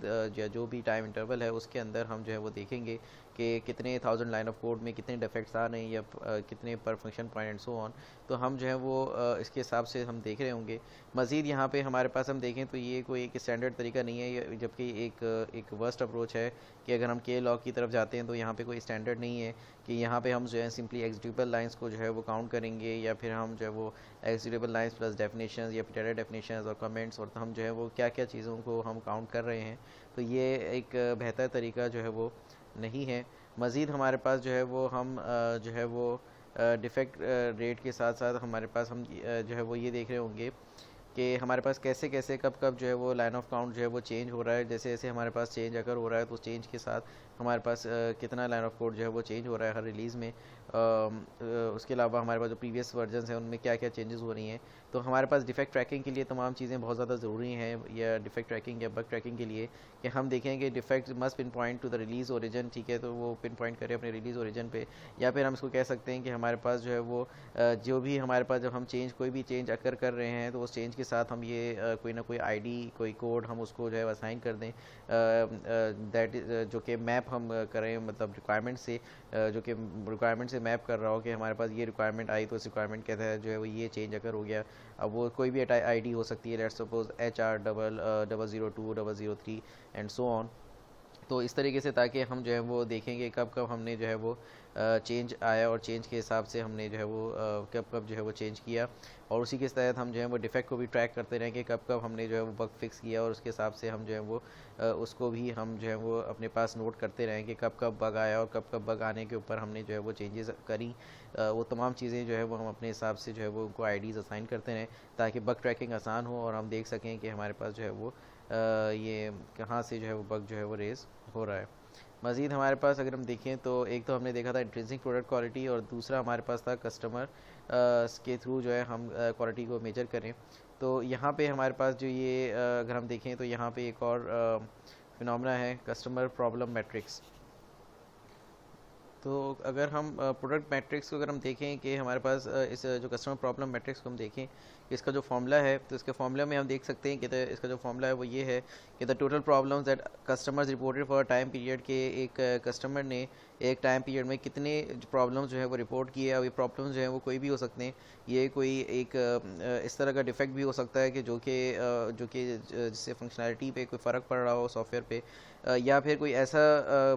जो भी टाइम इंटरवल है उसके अंदर हम जो है वो देखेंगे कि कितने 1000 लाइन ऑफ कोड में कितने डिफेक्ट्स आ रहे हैं या कितने पर function point and so on. तो हम जो है वो इसके हिसाब से हम देख रहे होंगे। मज़ीद यहाँ पे हमारे पास हम देखें तो ये कोई एक स्टैंडर्ड तरीका नहीं है, जबकि एक वर्स्ट अप्रोच है कि अगर हम के लॉग की तरफ जाते हैं तो यहाँ पे कोई स्टैंडर्ड नहीं है कि यहाँ पे हम जो है सिंपली एग्जीक्यूटेबल लाइंस को जो है वो काउंट करेंगे, या फिर हम जो है वो एग्जीक्यूटेबल लाइंस प्लस डेफिनेशंस या फिर डेफिनेशंस और कमेंट्स, और हम जो है वो क्या क्या चीज़ों को हम काउंट कर रहे हैं। तो ये एक बेहतर तरीका जो है वो नहीं है। मज़ीद हमारे पास जो है वो हम जो है वो डिफेक्ट रेट के साथ साथ हमारे पास हम जो है वो ये देख रहे होंगे कि हमारे पास कैसे कैसे कब कब जो है वो लाइन ऑफ काउंट जो है वो चेंज हो रहा है। जैसे जैसे हमारे पास चेंज अगर हो रहा है तो चेंज के साथ हमारे पास कितना लाइन ऑफ कोड जो है वो चेंज हो रहा है हर रिलीज़ में। उसके अलावा हमारे पास जो प्रीवियस वर्जन हैं उनमें क्या क्या चेंजेस हो रही हैं। तो हमारे पास डिफेक्ट ट्रैकिंग के लिए तमाम चीज़ें बहुत ज़्यादा ज़रूरी हैं, या डिफेक्ट ट्रैकिंग या बग ट्रैकिंग के लिए कि हम देखें कि defect must pin point two the release origin, ठीक है, तो वो पिन पॉइंट करें अपने रिलीज़ ओरिजिन पे। या फिर हम इसको कह सकते हैं कि हमारे पास जो है वो जो भी हमारे पास जब हम कोई भी चेंज अकर कर रहे हैं तो उस चेंज के साथ हम ये कोई ना कोई आईडी, कोई कोड हम उसको जो है असाइन कर दें, दैट जो कि मैप हम करें, मतलब रिक्वायरमेंट से जो कि रिक्वायरमेंट से मैप कर रहा हो कि हमारे पास ये रिक्वायरमेंट आई तो इस रिक्वायरमेंट के तहत जो है वो ये चेंज अगर हो गया। अब वो कोई भी आईडी हो सकती है, let's suppose HR002003 and so on. तो इस तरीके से ताकि हम जो है वो देखेंगे कब कब हमने जो है वो चेंज आया और चेंज के हिसाब से हमने जो है वो कब कब जो है वो चेंज किया, और उसी के तहत हम जो है वो डिफेक्ट को भी ट्रैक करते रहेंगे कब कब हमने जो है वो बग फिक्स किया, और उसके हिसाब से हम जो है वो उसको भी हम जो है वो अपने पास नोट करते रहेंगे कब कब बग आया और कब कब बग आने के ऊपर हमने जो है वो चेंजेस करी। वो तमाम चीज़ें जो है वो हम अपने हिसाब से जो है वो उनको आईडीज़ असाइन करते रहें ताकि बग ट्रैकिंग आसान हो और हम देख सकें कि हमारे पास जो है वो ये कहाँ से जो है वो बग जो है वो रेज़ हो रहा है। मज़ीद हमारे पास अगर हम देखें तो एक तो हमने देखा था इंट्रिंसिक प्रोडक्ट क्वालिटी, और दूसरा हमारे पास था कस्टमर के थ्रू जो है हम क्वालिटी को मेजर करें। तो यहाँ पे हमारे पास जो ये अगर हम देखें तो यहाँ पे एक और फिनोमेना है कस्टमर प्रॉब्लम मैट्रिक्स। तो अगर हम प्रोडक्ट मैट्रिक्स को अगर हम देखें कि हमारे पास इस जो कस्टमर प्रॉब्लम मैट्रिक्स को हम देखें इसका जो फॉर्मूला है, तो इसके फॉर्मूला में हम देख सकते हैं कि इसका जो फॉर्मूला है वो ये है कि the total problems that customers reported for time period के एक कस्टमर ने एक टाइम पीरियड में कितने प्रॉब्लम्स जो है वो रिपोर्ट किए। अब ये प्रॉब्लम्स जो है वो कोई भी हो सकते हैं, ये कोई एक इस तरह का डिफेक्ट भी हो सकता है कि जो कि जिससे फंक्शनैलिटी पे कोई फ़र्क पड़ रहा हो सॉफ्टवेयर पे, या फिर कोई ऐसा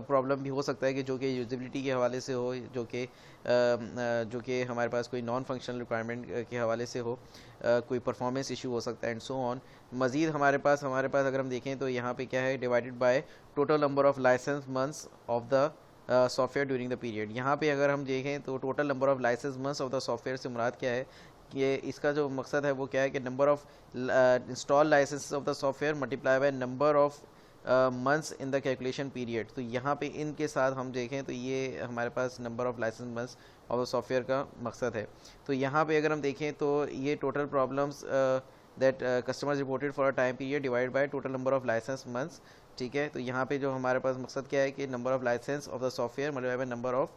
प्रॉब्लम भी हो सकता है कि जो कि यूजिबिलिटी के हवाले से हो, जो कि हमारे पास कोई नॉन फंक्शनल रिक्वायरमेंट के हवाले से हो, कोई परफॉर्मेंस इशू हो सकता है एंड सो ऑन। मज़ीद हमारे पास अगर हम देखें तो यहाँ पे क्या है, divided by total number of license months of the software during the period. यहाँ पे अगर हम देखें तो total number of license months of the software से मुराद क्या है कि इसका जो मकसद है वो क्या है कि number of install license of the software multiply by number of months in the calculation period. तो यहाँ पे इनके साथ हम देखें तो ये हमारे पास number of license months of the software का मकसद है। तो यहाँ पे अगर हम देखें तो ये total problems that customers reported for a time period divide by total number of license months, ठीक है। तो यहाँ पे जो हमारे पास मकसद क्या है कि number of license of the software multiply by number of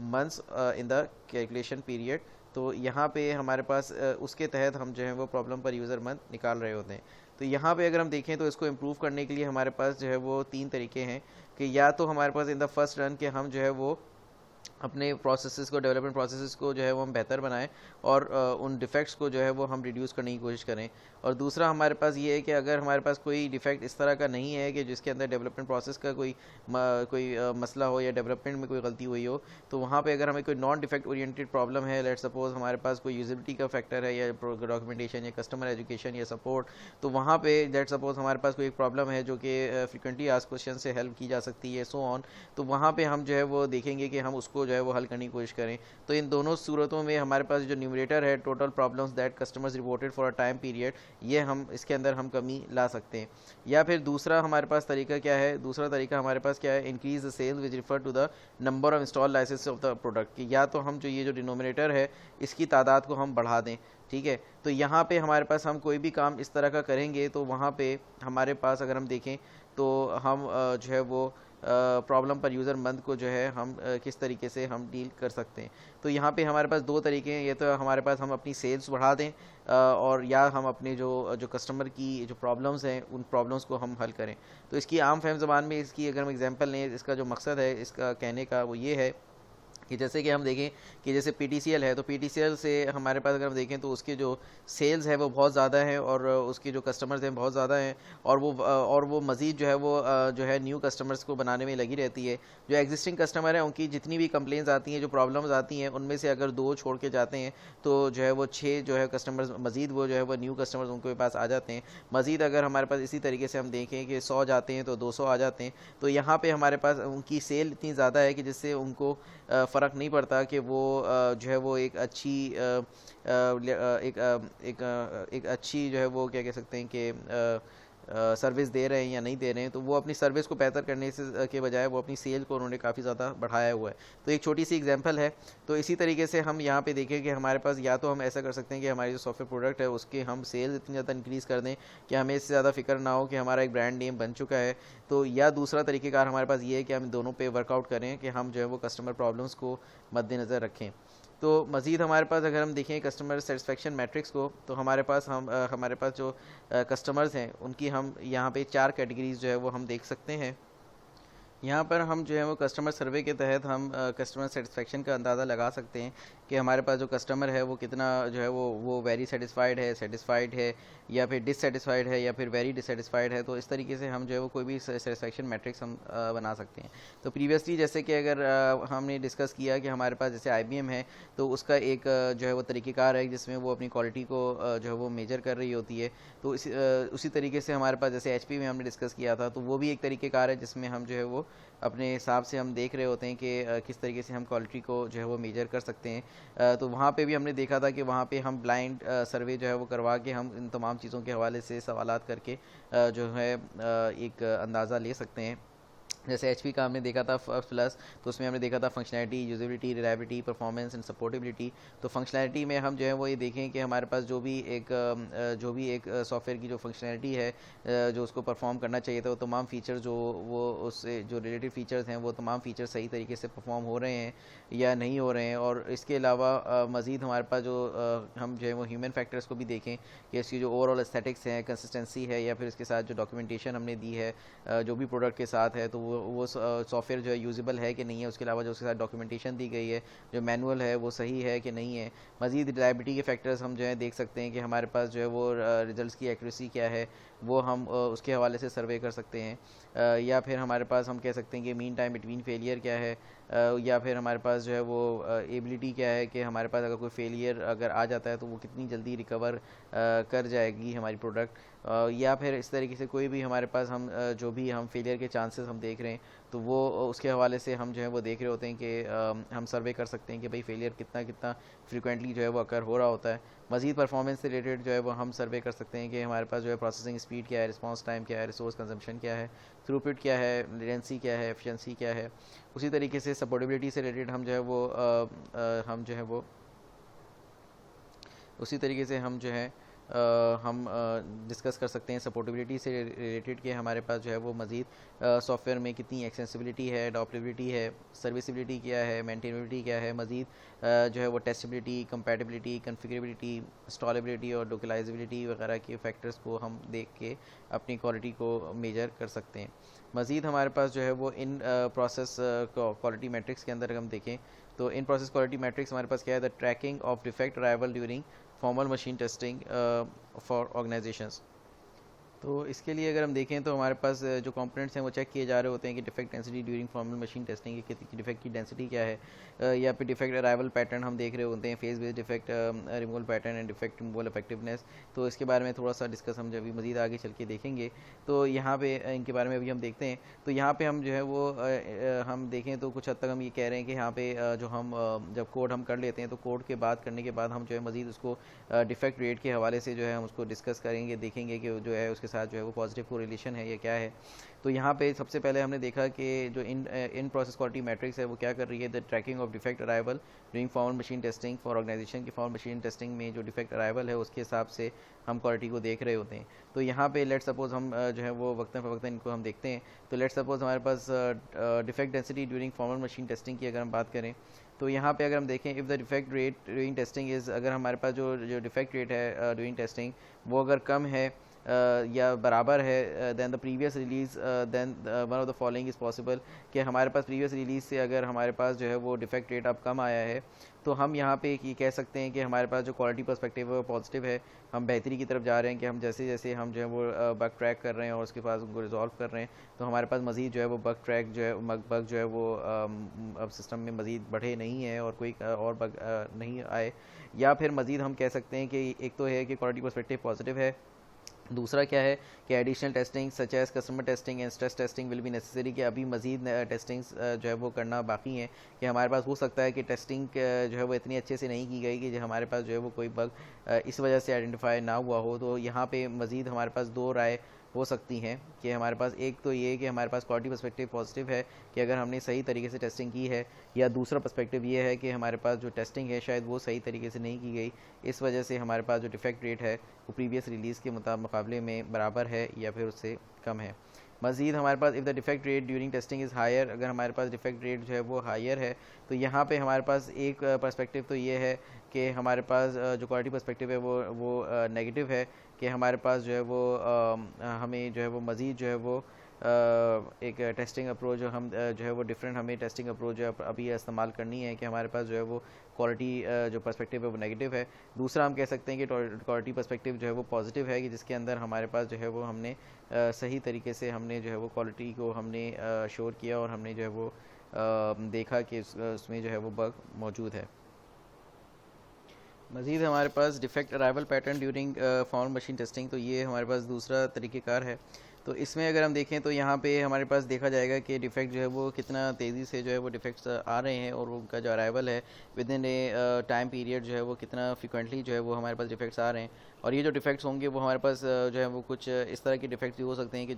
months in the calculation period. तो यहाँ पे हमारे पास उसके तहत हम जो है वो प्रॉब्लम पर यूज़र मंथ निकाल रहे होते हैं। तो यहाँ पे अगर हम देखें तो इसको इम्प्रूव करने के लिए हमारे पास जो है वो 3 तरीके हैं कि या तो हमारे पास इन द फर्स्ट रन के हम जो है वो अपने प्रोसेसेस को, डेवलपमेंट प्रोसेसेस को जो है वो हम बेहतर बनाएं और उन डिफेक्ट्स को जो है वो हम रिड्यूस करने की कोशिश करें। और दूसरा हमारे पास ये है कि अगर हमारे पास कोई डिफेक्ट इस तरह का नहीं है कि जिसके अंदर डेवलपमेंट प्रोसेस का कोई मसला हो या डेवलपमेंट में कोई गलती हुई हो, तो वहाँ पे अगर हमें कोई नॉन डिफेक्ट ओरिएंटेड प्रॉब्लम है, लेट्स सपोज हमारे पास कोई यूजिबिलिटी का फैक्टर है या डॉक्यूमेंटेशन या कस्टमर एजुकेशन या सपोर्ट, तो वहाँ पे लेट्स सपोज हमारे पास कोई एक प्रॉब्लम है जो कि फ्रिक्वेंटली आस्क्ड क्वेश्चन से हेल्प की जा सकती है, सो ऑन। तो वहाँ पे हम जो है वो देखेंगे कि हम उसको जो है वो हल करने की कोशिश करें। तो इन दोनों सूरतों में हमारे पास जो न्यूमरेटर है total problems that customers reported for a time period, ये हम इसके अंदर हम कमी ला सकते हैं। या फिर दूसरा हमारे पास तरीका क्या है, दूसरा तरीका हमारे पास क्या है, increase the sales which refer to the number of install license of the product. या तो हम जो ये जो डिनोमिनेटर है इसकी तादाद को हम बढ़ा दें, ठीक है। तो यहाँ पे हमारे पास हम कोई भी काम इस तरह का करेंगे तो वहाँ पे हमारे पास अगर हम देखें तो हम जो है वो प्रॉब्लम पर यूज़र मंथ को जो है हम किस तरीके से हम डील कर सकते हैं। तो यहाँ पे हमारे पास 2 तरीके हैं, ये तो हमारे पास हम अपनी सेल्स बढ़ा दें और या हम अपने जो कस्टमर की जो प्रॉब्लम्स हैं उन प्रॉब्लम्स को हम हल करें। तो इसकी आम फहम ज़बान में इसकी अगर हम एग्जांपल लें, इसका जो मकसद है इसका कहने का वो ये है कि जैसे कि हम देखें कि जैसे PTCL है, तो PTCL से हमारे पास अगर हम देखें तो उसके जो सेल्स है वो बहुत ज़्यादा है और उसके जो कस्टमर्स हैं बहुत ज़्यादा हैं, और वो मज़ीद जो है वो जो है न्यू कस्टमर्स को बनाने में लगी रहती है। जो एग्जिस्टिंग कस्टमर हैं उनकी जितनी भी कंप्लेंट्स आती हैं, जो प्रॉब्लम्स आती हैं, उनमें से अगर 2 छोड़ के जाते हैं तो जो है वो 6 जो है कस्टमर्स मज़ीद वो जो है वो न्यू कस्टमर्स उनके पास आ जाते हैं। मज़ीद अगर हमारे पास इसी तरीके से हम देखें कि 100 जाते हैं तो 200 आ जाते हैं। तो यहाँ पर हमारे पास उनकी सेल इतनी ज़्यादा है कि जिससे उनको फ़र्क नहीं पड़ता कि वो जो है वो एक अच्छी जो है वो क्या कह सकते हैं कि सर्विस दे रहे हैं या नहीं दे रहे हैं, तो वो अपनी सर्विस को बेहतर करने से के बजाय वो अपनी सेल को उन्होंने काफ़ी ज़्यादा बढ़ाया हुआ है। तो एक छोटी सी एग्जांपल है। तो इसी तरीके से हम यहाँ पे देखें कि हमारे पास या तो हम ऐसा कर सकते हैं कि हमारी जो सॉफ्टवेयर प्रोडक्ट है उसके हम सेल इतनी ज़्यादा इंक्रीज़ कर दें कि हमें इससे ज़्यादा फिक्र ना हो कि हमारा एक ब्रांड नेम बन चुका है। तो या दूसरा तरीक़ेकार हमारे पास ये है कि हम दोनों पे वर्कआउट करें कि हम जो है वो कस्टमर प्रॉब्लम्स को मद्देनज़र रखें। तो मज़ीद हमारे पास अगर हम देखें कस्टमर सेटिस्फेक्शन मैट्रिक्स को, तो हमारे पास जो कस्टमर्स हैं उनकी हम यहाँ पे 4 कैटेगरीज़ जो है वो हम देख सकते हैं। यहाँ पर हम जो है वो कस्टमर सर्वे के तहत हम कस्टमर सेटिस्फेक्शन का अंदाज़ा लगा सकते हैं कि हमारे पास जो कस्टमर है वो कितना जो है वो वेरी सेटिस्फाइड है या फिर डिससेटिस्फाइड है या फिर वेरी डिससेटिस्फाइड है। तो इस तरीके से हम जो है वो कोई भी सेटिस्फेक्शन मैट्रिक्स हम बना सकते हैं। तो प्रीवियसली जैसे कि अगर हमने डिस्कस किया कि हमारे पास जैसे IBM है, तो उसका एक जो है वो तरीक़ेकार है जिसमें वो अपनी क्वालिटी को जो है वो मेजर कर रही होती है। तो उसी तरीके से हमारे पास जैसे HP में हमने डिस्कस किया था, तो वो भी एक तरीक़ेकार है जिसमें हम जो है वो अपने हिसाब से हम देख रहे होते हैं कि किस तरीके से हम क्वालिटी को जो है वो मेजर कर सकते हैं। तो वहाँ पे भी हमने देखा था कि वहाँ पे हम ब्लाइंड सर्वे जो है वो करवा के हम इन तमाम चीज़ों के हवाले से सवालात करके जो है एक अंदाज़ा ले सकते हैं। जैसे HP का हमने देखा था प्लस, तो उसमें हमने देखा था functionality, usability, reliability, performance and supportability. तो फंक्शनैलिटी में हम जो है वो ये देखें कि हमारे पास जो भी एक सॉफ्टवेयर की जो फंक्शनैलिटी है जो उसको परफॉर्म करना चाहिए था, वो तमाम फ़ीचर जो वो उससे जो रिलेटेड फ़ीचर्स हैं वो तमाम फ़ीचर सही तरीके से परफॉर्म हो रहे हैं या नहीं हो रहे हैं। और इसके अलावा मज़ीद हमारे पास जो हम जो है वो ह्यूमन फैक्टर्स को भी देखें कि इसकी जो ओवरऑल एस्थेटिक्स है, कंसिस्टेंसी है, या फिर इसके साथ जो डॉक्यूमेंटेशन हमने दी है जो भी प्रोडक्ट के साथ है, तो वो सॉफ्टवेयर जो है यूजेबल है कि नहीं है। उसके अलावा जो उसके साथ डॉक्यूमेंटेशन दी गई है, जो मैनुअल है, वो सही है कि नहीं है। मज़ीद रिलायबिलिटी के फैक्टर्स हम जो है देख सकते हैं कि हमारे पास जो है वो रिजल्ट्स की एक्यूरेसी क्या है, वो हम उसके हवाले से सर्वे कर सकते हैं। या फिर हमारे पास हम कह सकते हैं कि मीन टाइम बिटवीन फेलियर क्या है, या फिर हमारे पास जो है वो एबिलिटी क्या है कि हमारे पास अगर कोई फेलियर अगर आ जाता है तो वो कितनी जल्दी रिकवर कर जाएगी हमारी प्रोडक्ट। या फिर इस तरीके से कोई भी हमारे पास हम जो भी हम फेलियर के चांसेस हम देख रहे हैं, तो वो उसके हवाले से हम जो है वो देख रहे होते हैं कि हम सर्वे कर सकते हैं कि भाई फेलियर कितना कितना फ्रिक्वेंटली जो है वो अकर हो रहा होता है। मज़ीद परफॉर्मेंस से रिलेटेड जो है वो हम सर्वे कर सकते हैं कि हमारे पास जो है प्रोसेसिंग स्पीड क्या है, रिस्पांस टाइम क्या है, रिसोर्स कंजम्पशन क्या है, थ्रूपुट क्या है, लेटेंसी क्या है, एफिशिएंसी क्या है। उसी तरीके से सपोर्टेबिलिटी से रिलेटेड हम जो है वो हम जो है वो उसी तरीके से हम जो है हम डिस्कस कर सकते हैं सपोर्टेबिलिटी से रिलेटेड कि हमारे पास जो है वो मज़ीद सॉफ्टवेयर में कितनी एक्सेसिबिलिटी है, अडॉप्टेबिलिटी है, सर्विसिबिलिटी क्या है, मेंटेनेबिलिटी क्या है। मज़ीद जो है वो टेस्टेबिलिटी, कंपैटिबिलिटी, कॉन्फ़िगरेबिलिटी, इंस्टॉलेबिलिटी और लोकलाइजेबिलिटी वगैरह के फैक्टर्स को हम देख के अपनी क्वालिटी को मेजर कर सकते हैं। मज़ीद हमारे पास जो है वो इन प्रोसेस क्वालिटी मैट्रिक्स के अंदर हम देखें तो इन प्रोसेस क्वालिटी मैट्रिक्स हमारे पास क्या है, the tracking of defect arrival during formal machine testing for organisations. तो इसके लिए अगर हम देखें तो हमारे पास जो कंपोनेंट्स हैं वो चेक किए जा रहे होते हैं कि defect density during formal machine testing की डिफेक्ट की डेंसिटी क्या है, या फिर डिफेक्ट अराइवल पैटर्न हम देख रहे होते हैं, phase based defect removal pattern and defect removal effectiveness. तो इसके बारे में थोड़ा सा डिस्कस हम जब भी मज़ीद आगे चल के देखेंगे। तो यहाँ पे इनके बारे में अभी हम देखते हैं। तो यहाँ पे हम जो है वो हम देखें तो कुछ हद तक हम ये कह रहे हैं कि यहाँ पे जो हम जब कोड हम कर लेते हैं तो कोड के बाद करने के बाद हम जो है मज़ीद उसको डिफेक्ट रेट के हवाले से जो है हम उसको डिस्कस करेंगे, देखेंगे कि जो है उसके साथ जो है वो पॉजिटिव कोरिलेशन है या क्या है। तो यहाँ पे सबसे पहले हमने देखा कि जो इन प्रोसेस क्वालिटी मैट्रिक्स है वो क्या कर रही है, the tracking of defect arrival during formal machine testing for organization की फॉर्मल मशीन टेस्टिंग में जो डिफेक्ट अराइवल है उसके हिसाब से हम क्वालिटी को देख रहे होते हैं। तो यहाँ पे लेट सपोज हम जो है वो वक्तन फ़वक्तन इनको हम देखते हैं। तो लेट सपोज हमारे पास defect density during formal machine testing की अगर हम बात करें तो यहाँ पे अगर हम देखें if the defect rate during testing is, अगर हमारे पास जो डिफेक्ट रेट है ड्यूरिंग टेस्टिंग वो अगर कम है या बराबर है than the previous release, then one of the following is possible, कि हमारे पास प्रीवियस रिलीज़ से अगर हमारे पास जो है वो डिफेक्ट रेट अब कम आया है तो हम यहाँ पे ये कह सकते हैं कि हमारे पास जो क्वालिटी पर्सपेक्टिव है वो पॉजिटिव है, हम बेहतरी की तरफ जा रहे हैं कि हम जैसे जैसे हम जो है वो बग ट्रैक कर रहे हैं और उसके पास उनको रिजॉल्व कर रहे हैं तो हमारे पास मज़ीद जो है वो बग ट्रैक जो है बग जो है वो अब सिस्टम में मज़ीद बढ़े नहीं है और कोई और बग नहीं आए। या फिर मज़ीद हम कह सकते हैं कि एक तो है कि क्वालिटी पर्सपेक्टिव पॉजिटिव है, दूसरा क्या है कि additional testing such as customer testing and stress testing will be necessary, कि अभी मज़ीद टेस्टिंग्स जो है वो करना बाकी है, कि हमारे पास हो सकता है कि टेस्टिंग जो है वो इतनी अच्छे से नहीं की गई कि जो हमारे पास जो है वो कोई बग इस वजह से आइडेंटिफाई ना हुआ हो। तो यहाँ पे मज़ीद हमारे पास दो राय हो सकती हैं कि हमारे पास एक तो ये कि हमारे पास क्वालिटी पर्सपेक्टिव पॉजिटिव है कि अगर हमने सही तरीके से टेस्टिंग की है, या दूसरा पर्सपेक्टिव ये है कि हमारे पास जो टेस्टिंग है शायद वो सही तरीके से नहीं की गई, इस वजह से हमारे पास जो डिफेक्ट रेट है वो प्रीवियस रिलीज़ के मुकाबले में बराबर है या फिर उससे कम है। मज़ीद हमारे पास if the defect rate during testing is higher, अगर हमारे पास डिफेक्ट रेट जो है वो हायर है, तो यहाँ पे हमारे पास एक पर्सपेक्टिव तो ये है कि हमारे पास जो क्वालिटी पर्सपेक्टिव है वो नेगेटिव है कि हमारे पास जो है वो हमें जो है वो मज़ीद जो है वो एक टेस्टिंग अप्रोच जो है वो डिफरेंट हमें टेस्टिंग अप्रोच जो है अभी इस्तेमाल करनी है कि हमारे पास जो है वो क्वालिटी जो पर्सपेक्टिव है वो नेगेटिव है। दूसरा हम कह सकते हैं कि क्वालिटी पर्सपेक्टिव जो है वो पॉजिटिव है कि जिसके अंदर हमारे पास जो है वो हमने सही तरीके से हमने जो है वो क्वालिटी को हमने श्योर किया और हमने जो है वो देखा कि उसमें जो है वो बग मौजूद है। मज़ीद हमारे पास defect arrival pattern during form machine testing, तो ये हमारे पास दूसरा तरीक़ेकार है। तो इसमें अगर हम देखें तो यहाँ पे हमारे पास देखा जाएगा कि डिफेक्ट जो है वो कितना तेज़ी से जो है वो डिफेक्ट्स आ रहे हैं और उनका जो अराइवल है with in A time period जो है वो कितना फ्रिक्वेंटली जो है वो हमारे पास डिफेक्ट्स आ रहे हैं। और ये जो डिफेक्ट्स होंगे वो हमारे पास जो है वो कुछ इस तरह के डिफेक्ट्स भी हो सकते हैं कि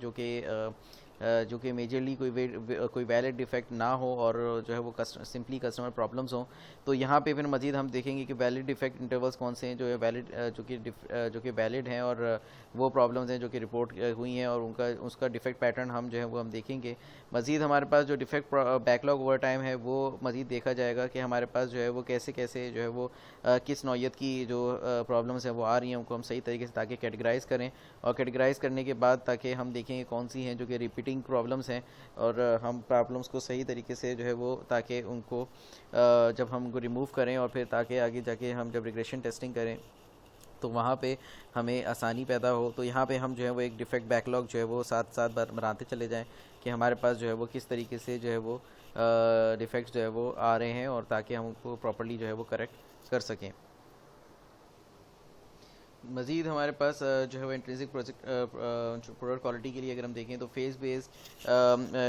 जो कि मेजरली कोई वैलिड डिफेक्ट ना हो और जो है वो सिंपली कस्टमर प्रॉब्लम्स हों। तो यहाँ पे फिर मज़ीद हम देखेंगे कि वैलिड डिफेक्ट इंटरवल्स कौन से हैं जो है वैलिड जो कि वैलिड हैं और वो प्रॉब्लम्स हैं जो कि रिपोर्ट हुई हैं और उसका डिफेक्ट पैटर्न हम जो है वो हम देखेंगे। मज़ीद हमारे पास जो डिफेक्ट बैकलॉग ओवर टाइम है वो मज़ीद देखा जाएगा कि हमारे पास जो है वो कैसे कैसे जो है वो किस नौयत की जो प्रॉब्लम्स हैं वो आ रही हैं, उनको हम सही तरीके से ताकि कैटेगराइज़ करें और कैटेगराइज़ करने के बाद ताकि हम देखें कौन सी हैं जो कि रिपीटिंग प्रॉब्लम्स हैं और हम प्रॉब्लम्स को सही तरीके से जो है वो ताकि उनको जब हम उनको रिमूव करें और फिर ताकि आगे जाके हम जब रिग्रेशन टेस्टिंग करें तो वहाँ पे हमें आसानी पैदा हो। तो यहाँ पे हम जो है वो एक डिफेक्ट बैकलॉग जो है वो साथ साथ बनाते चले जाएं कि हमारे पास जो है वो किस तरीके से जो है वो डिफेक्ट्स जो है वो आ रहे हैं और ताकि हम उनको प्रॉपर्ली जो है वो करेक्ट कर सकें। मज़ीद हमारे पास जो है वो इंट्रिंसिक प्रोडक्ट क्वालिटी के लिए अगर हम देखें तो face based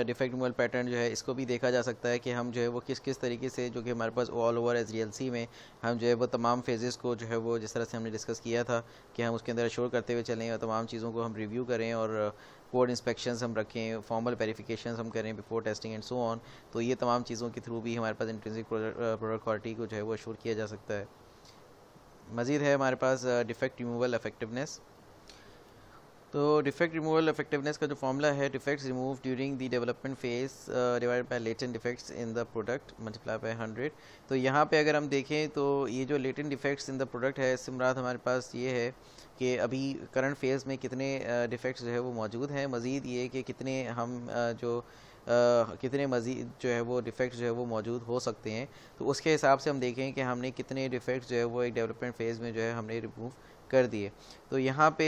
defect removal pattern जो है इसको भी देखा जा सकता है कि हम जो है वो किस किस तरीके से जो कि हमारे पास ऑल ओवर SDLC में हम जो है वो तमाम फेजेस को जो है वो जिस तरह से हमने डिस्कस किया था कि हम उसके अंदर अश्योर करते हुए चलें और तमाम चीज़ों को हम रिव्यू करें और कोड इंस्पेक्शंस हम रखें, फॉर्मल वेरिफिकेशंस हम करें before testing and so on. तो ये तमाम चीज़ों के थ्रू भी हमारे पास इंट्रिंसिक प्रोडक्ट क्वालिटी को जो है वो अश्योर किया जा सकता है। मज़ीद है हमारे पास डिफेक्ट रिमूवल इफेक्टिवनेस। तो डिफेक्ट रिमूवल इफेक्टिवनेस का जो फॉर्मूला है defects remove during the development phase divide by latent defects in the product multiply by 100। तो यहाँ पे अगर हम देखें तो ये जो latent defects in the product है इससे मुराद हमारे पास ये है कि अभी करंट फेज़ में कितने डिफेक्ट्स जो है वो मौजूद हैं, मज़ीद ये कि कितने हम कितने मज़ीद जो है वो डिफेक्ट्स जो है वो मौजूद हो सकते हैं। तो उसके हिसाब से हम देखें कि हमने कितने डिफेक्ट्स जो है वो एक डेवलपमेंट फेज़ में जो है हमने रिमूव कर दिए। तो यहाँ पे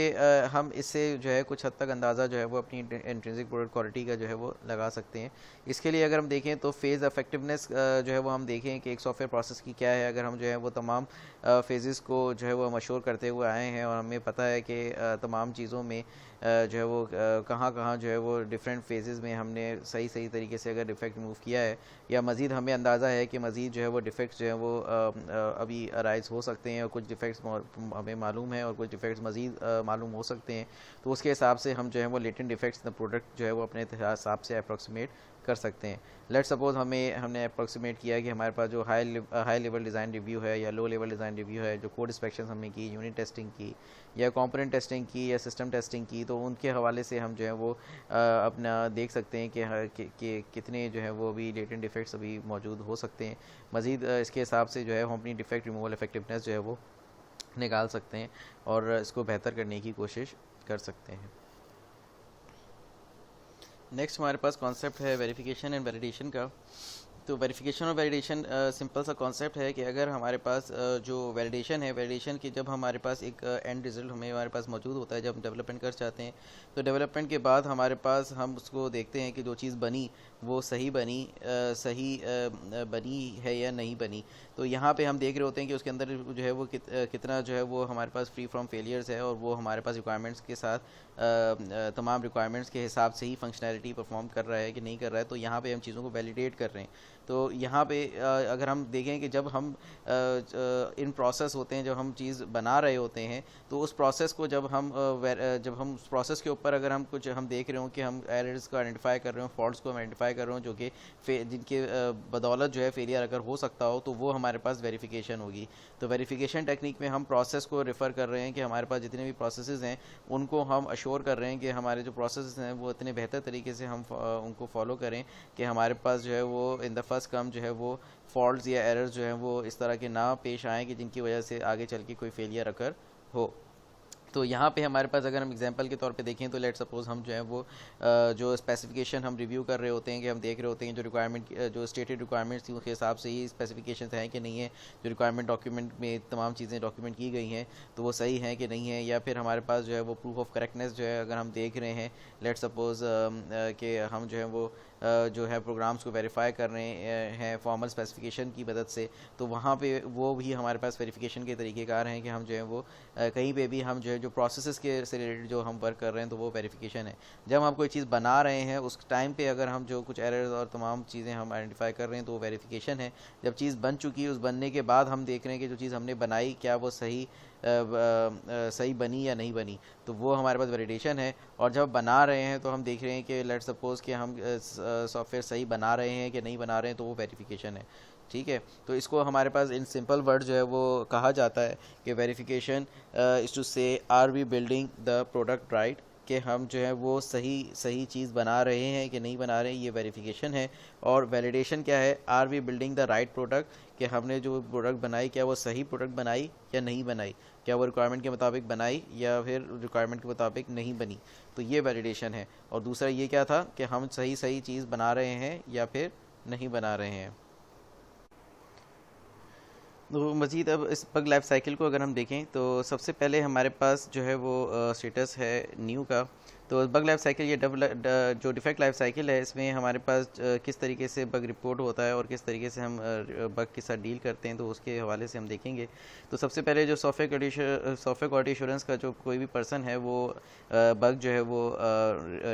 हम इससे जो है कुछ हद तक अंदाज़ा जो है वो अपनी इंट्रिंसिक प्रोडक्ट क्वालिटी का जो है वो लगा सकते हैं। इसके लिए अगर हम देखें तो फेज़ इफेक्टिवनेस जो है वो हम देखें कि एक सॉफ्टवेयर प्रोसेस की क्या है। अगर हम जो है वो तमाम फेजेस को जो है वो मशहूर करते हुए आए हैं और हमें पता है कि तमाम चीज़ों में जो है वो कहाँ जो है वो डिफरेंट फेजेस में हमने सही तरीके से अगर डिफेक्ट रिमूव किया है या मज़ीद हमें अंदाज़ा है कि मज़ीद जो है वो डिफेक्ट्स जो है वो अभी अराइज हो सकते हैं और कुछ डिफेक्ट्स हमें मालूम है और कुछ डिफेक्ट्स मज़ीद मालूम हो सकते हैं। तो उसके हिसाब से हम जो है वो लेटेंट डिफेक्ट्स द प्रोडक्ट जो है वो अपने हिसाब से अप्रॉक्सीमेट कर सकते हैं। लेट्स सपोज हमने अप्रॉक्सीमेट किया कि हमारे पास जो हाई लेवल डिज़ाइन रिव्यू है या लो लेवल डिज़ाइन रिव्यू है, जो कोड इंस्पेक्शन हमने की, यूनिट टेस्टिंग की या कंपोनेंट टेस्टिंग की या सिस्टम टेस्टिंग की, तो उनके हवाले से हम जो है वो अपना देख सकते हैं कि कितने जो है वो अभी लेटेंट डिफेक्ट्स अभी मौजूद हो सकते हैं। मज़ीद इसके हिसाब से जो है हम अपनी डिफेक्ट रिमूवल इफेक्टिवनेस जो है वो निकाल सकते हैं और इसको बेहतर करने की कोशिश कर सकते हैं। नेक्स्ट हमारे पास कॉन्सेप्ट है वेरिफिकेशन एंड वैलिडेशन का। तो वेरिफिकेशन और वैलिडेशन सिंपल सा कॉन्सेप्ट है कि अगर हमारे पास जो वैलिडेशन है, वैलिडेशन की जब हमारे पास एक एंड रिज़ल्ट हमारे पास मौजूद होता है, जब हम डेवलपमेंट कर चाहते हैं तो डेवलपमेंट के बाद हमारे पास हम उसको देखते हैं कि जो चीज़ बनी वो सही बनी है या नहीं बनी। तो यहाँ पे हम देख रहे होते हैं कि उसके अंदर जो है वो कितना जो है वो हमारे पास फ्री फ्रॉम फेलियर्स है और वो हमारे पास रिक्वायरमेंट्स के साथ तमाम रिक्वायरमेंट्स के हिसाब से ही फंक्शनैलिटी परफॉर्म कर रहा है कि नहीं कर रहा है। तो यहाँ पे हम चीज़ों को वैलिडेट कर रहे हैं। तो यहाँ पे अगर हम देखें कि जब हम इन प्रोसेस होते हैं, जब हम चीज़ बना रहे होते हैं, तो उस प्रोसेस को जब हम उस प्रोसेस के ऊपर अगर हम कुछ हम देख रहे हो कि हम एरर्स को आइडेंटिफाई कर रहे हो, फॉल्ट्स को आइडेंटिफाई कर रहे हो, जो कि जिनके बदौलत जो है फेलियर अगर हो सकता हो, तो वो हमारे पास वेरिफिकेशन होगी। तो वेरिफिकेशन टेक्निक में हम प्रोसेस को रेफ़र कर रहे हैं कि हमारे पास जितने भी प्रोसेसेस हैं उनको हम अश्योर कर रहे हैं कि हमारे जो प्रोसेस हैं वो इतने बेहतर तरीके से हम उनको फॉलो करें कि हमारे पास जो है वो इन द फर्स्ट कम जो है वो फॉल्ट्स या एरर्स जो हैं वो इस तरह के ना पेश आएँ कि जिनकी वजह से आगे चल के कोई फेलियर अकर हो। तो यहाँ पे हमारे पास अगर हम एग्जांपल के तौर पे देखें तो लेट सपोज हम जो है वो जो स्पेसिफिकेशन हम रिव्यू कर रहे होते हैं, कि हम देख रहे होते हैं जो रिक्वायरमेंट जो स्टेटेड रिक्वायरमेंट्स थी उसके हिसाब से ही स्पेसिफिकेशन हैं कि नहीं है, जो रिक्वायरमेंट डॉक्यूमेंट में तमाम चीज़ें डॉक्यूमेंट की गई हैं तो वो सही हैं कि नहीं है, या फिर हमारे पास जो है वो प्रूफ ऑफ करेक्टनेस जो है अगर हम देख रहे हैं, लेट सपोज कि हम जो है वो जो है प्रोग्राम्स को वेरीफाई कर रहे हैं फॉर्मल स्पेसिफिकेशन की मदद से, तो वहाँ पे वो भी हमारे पास वेरिफिकेशन के तरीक़ेकार हैं कि हम जो है वो कहीं पे भी हम जो है जो प्रोसेसेस के से रिलेटेड जो हम वर्क कर रहे हैं तो वो वेरिफिकेशन है। जब हम कोई चीज़ बना रहे हैं उस टाइम पे अगर हम जो कुछ एरर्स और तमाम चीज़ें हम आइडेंटिफाई कर रहे हैं तो वो वेरिफिकेशन है। जब चीज़ बन चुकी है, उस बनने के बाद हम देख रहे हैं कि जो चीज़ हमने बनाई क्या वो सही बनी या नहीं बनी, तो वो हमारे पास वैलिडेशन है। और जब बना रहे हैं तो हम देख रहे हैं कि लेट्स सपोज कि हम सॉफ्टवेयर सही बना रहे हैं कि नहीं बना रहे हैं, तो वो वेरिफिकेशन है। ठीक है, तो इसको हमारे पास इन सिंपल वर्ड जो है वो कहा जाता है कि verification is to say are we building the product right, कि हम जो है वो सही चीज़ बना रहे हैं कि नहीं बना रहे हैं, ये वेरिफिकेशन है। और वैलिडेशन क्या है, are we building the right product, कि हमने जो प्रोडक्ट बनाई क्या वो सही प्रोडक्ट बनाई या नहीं बनाई, क्या वो रिक्वायरमेंट के मुताबिक बनाई या फिर रिक्वायरमेंट के मुताबिक नहीं बनी, तो ये वैलिडेशन है। और दूसरा ये क्या था कि हम सही चीज़ बना रहे हैं या फिर नहीं बना रहे हैं। तो मज़ीद अब इस बग लाइफ साइकिल को अगर हम देखें तो सबसे पहले हमारे पास जो है वो स्टेटस है न्यू का। तो बग लाइफ साइकिल ये जो डिफेक्ट लाइफ साइकिल है, इसमें हमारे पास किस तरीके से बग रिपोर्ट होता है और किस तरीके से हम बग के साथ डील करते हैं, तो उसके हवाले से हम देखेंगे। तो सबसे पहले जो सॉफ्टवेयर क्वालिटी एश्योरेंस का जो कोई भी पर्सन है वो बग जो है वो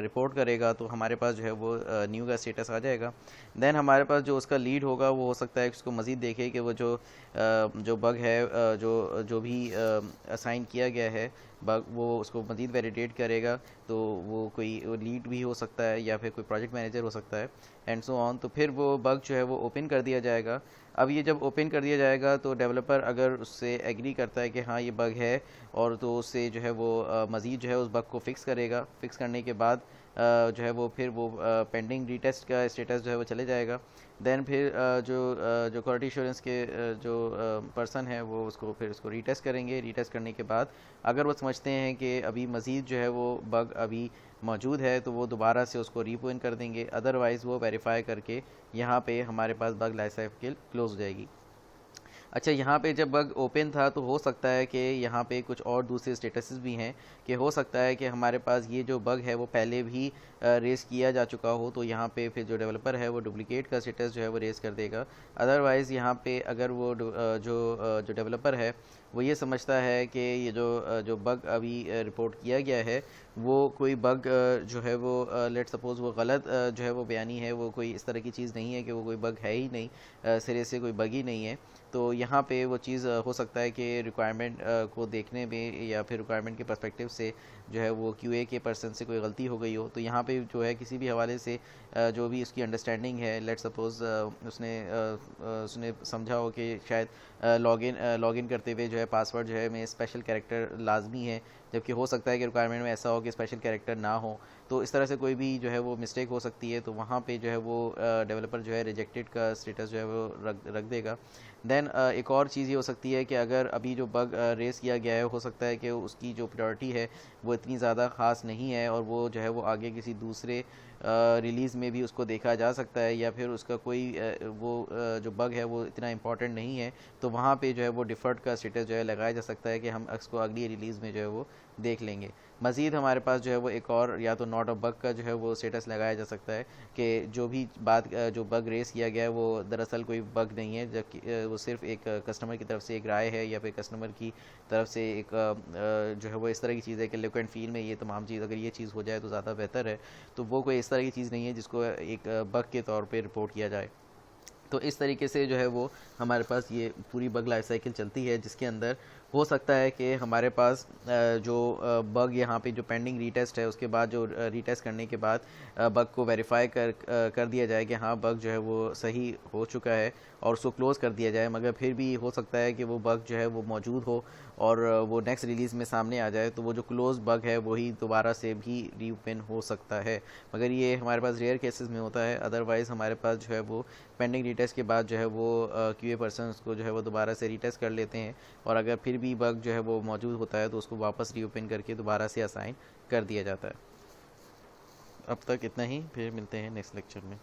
रिपोर्ट करेगा, तो हमारे पास जो है वो न्यू का स्टेटस आ जाएगा। देन हमारे पास जो उसका लीड होगा वो हो सकता है उसको मज़ीद देखे कि वो जो बग है जो भी असाइन किया गया है बग, वो उसको मज़ीद वैलिडेट करेगा। तो वो कोई लीड भी हो सकता है या फिर कोई प्रोजेक्ट मैनेजर हो सकता है एंड सो ऑन। तो फिर वो बग जो है वो ओपन कर दिया जाएगा। अब ये जब ओपन कर दिया जाएगा तो डेवलपर अगर उससे एग्री करता है कि हाँ ये बग है, और तो उससे जो है वो मज़ीद जो है उस बग को फिक्स करेगा। फिक्स करने के बाद जो है वो फिर वो पेंडिंग रीटेस्ट का स्टेटस जो है वो चले जाएगा। देन फिर जो क्वालिटी एश्योरेंस के जो पर्सन है वो उसको रीटेस्ट करेंगे। रीटेस्ट करने के बाद अगर वो समझते हैं कि अभी मज़ीद जो है वो बग अभी मौजूद है तो वो दोबारा से उसको रीओपन कर देंगे। अदरवाइज़ वो वेरीफाई करके यहाँ पे हमारे पास बग लाइफ साइकिल क्लोज हो जाएगी। अच्छा, यहाँ पे जब बग ओपन था तो हो सकता है कि यहाँ पे कुछ और दूसरे स्टेटसेस भी हैं, कि हो सकता है कि हमारे पास ये जो बग है वो पहले भी रेस किया जा चुका हो, तो यहाँ पे फिर जो डेवलपर है वो डुप्लिकेट का स्टेटस जो है वो रेस कर देगा। अदरवाइज़ यहाँ पे अगर वो जो डेवलपर है वो ये समझता है कि ये जो बग अभी रिपोर्ट किया गया है वो कोई बग जो है वो लेट सपोज़ वो गलत जो है वो बयानी है, वो कोई इस तरह की चीज़ नहीं है कि वो कोई बग है ही नहीं, सिरे से कोई बग ही नहीं है, तो यहाँ पे वो चीज़ हो सकता है कि रिक्वायरमेंट को देखने में या फिर रिक्वायरमेंट के पर्सपेक्टिव से जो है वो QA के पर्सन से कोई गलती हो गई हो। तो यहाँ पे जो है किसी भी हवाले से जो भी उसकी अंडरस्टैंडिंग है, लेट सपोज़ उसने समझा हो कि शायद लॉगिन करते हुए जो है पासवर्ड जो है में स्पेशल कैरेक्टर लाजमी है, जबकि हो सकता है कि रिक्वायरमेंट में ऐसा हो कि स्पेशल कैरेक्टर ना हो। तो इस तरह से कोई भी जो है वो मिस्टेक हो सकती है, तो वहाँ पे जो है वो डेवलपर जो है रिजेक्टेड का स्टेटस जो है वो रख देगा। देन एक और चीज़ ये हो सकती है कि अगर अभी जो बग रेस किया गया है, हो सकता है कि उसकी जो प्रायोरिटी है वो इतनी ज़्यादा ख़ास नहीं है और वो जो है वो आगे किसी दूसरे रिलीज़ में भी उसको देखा जा सकता है, या फिर उसका कोई जो बग है वो इतना इम्पॉर्टेंट नहीं है, तो वहाँ पे जो है वो डिफ़ॉल्ट का स्टेटस जो है लगाया जा सकता है कि हम उसको अगली रिलीज़ में जो है वो देख लेंगे। मज़ीद हमारे पास जो है वो एक और या तो नॉट अ बग का जो है वो स्टेटस लगाया जा सकता है कि जो बग रेस किया गया है वो दरअसल कोई बग नहीं है, जबकि वो सिर्फ एक कस्टमर की तरफ से एक राय है या फिर कस्टमर की तरफ से एक जो है वो इस तरह की चीज़ है कि लुक एंड फील में ये तमाम चीज़ अगर ये चीज़ हो जाए तो ज़्यादा बेहतर है। तो वो कोई इस तरह की चीज़ नहीं है जिसको एक बग के तौर पे रिपोर्ट किया जाए। तो इस तरीके से जो है वो हमारे पास ये पूरी बग लाइफ साइकिल चलती है, जिसके अंदर हो सकता है कि हमारे पास जो बग यहाँ पे जो पेंडिंग रीटेस्ट है, उसके बाद जो रीटेस्ट करने के बाद बग को वेरीफाई कर दिया जाए कि हाँ बग जो है वो सही हो चुका है और उसको क्लोज़ कर दिया जाए, मगर फिर भी हो सकता है कि वो बग जो है वो मौजूद हो और वो नेक्स्ट रिलीज़ में सामने आ जाए, तो वो जो क्लोज़ बग है वही दोबारा से भी रीओपन हो सकता है। मगर ये हमारे पास रेयर केसेस में होता है, अदरवाइज़ हमारे पास जो है वो पेंडिंग रीटेस्ट के बाद जो है वो क्यूए पर्सन उसको जो है वो दोबारा से रीटेस्ट कर लेते हैं, और अगर फिर भी बग जो है वो मौजूद होता है तो उसको वापस रीओपन करके दोबारा से असाइन कर दिया जाता है। अब तक इतना ही, फिर मिलते हैं नेक्स्ट लेक्चर में।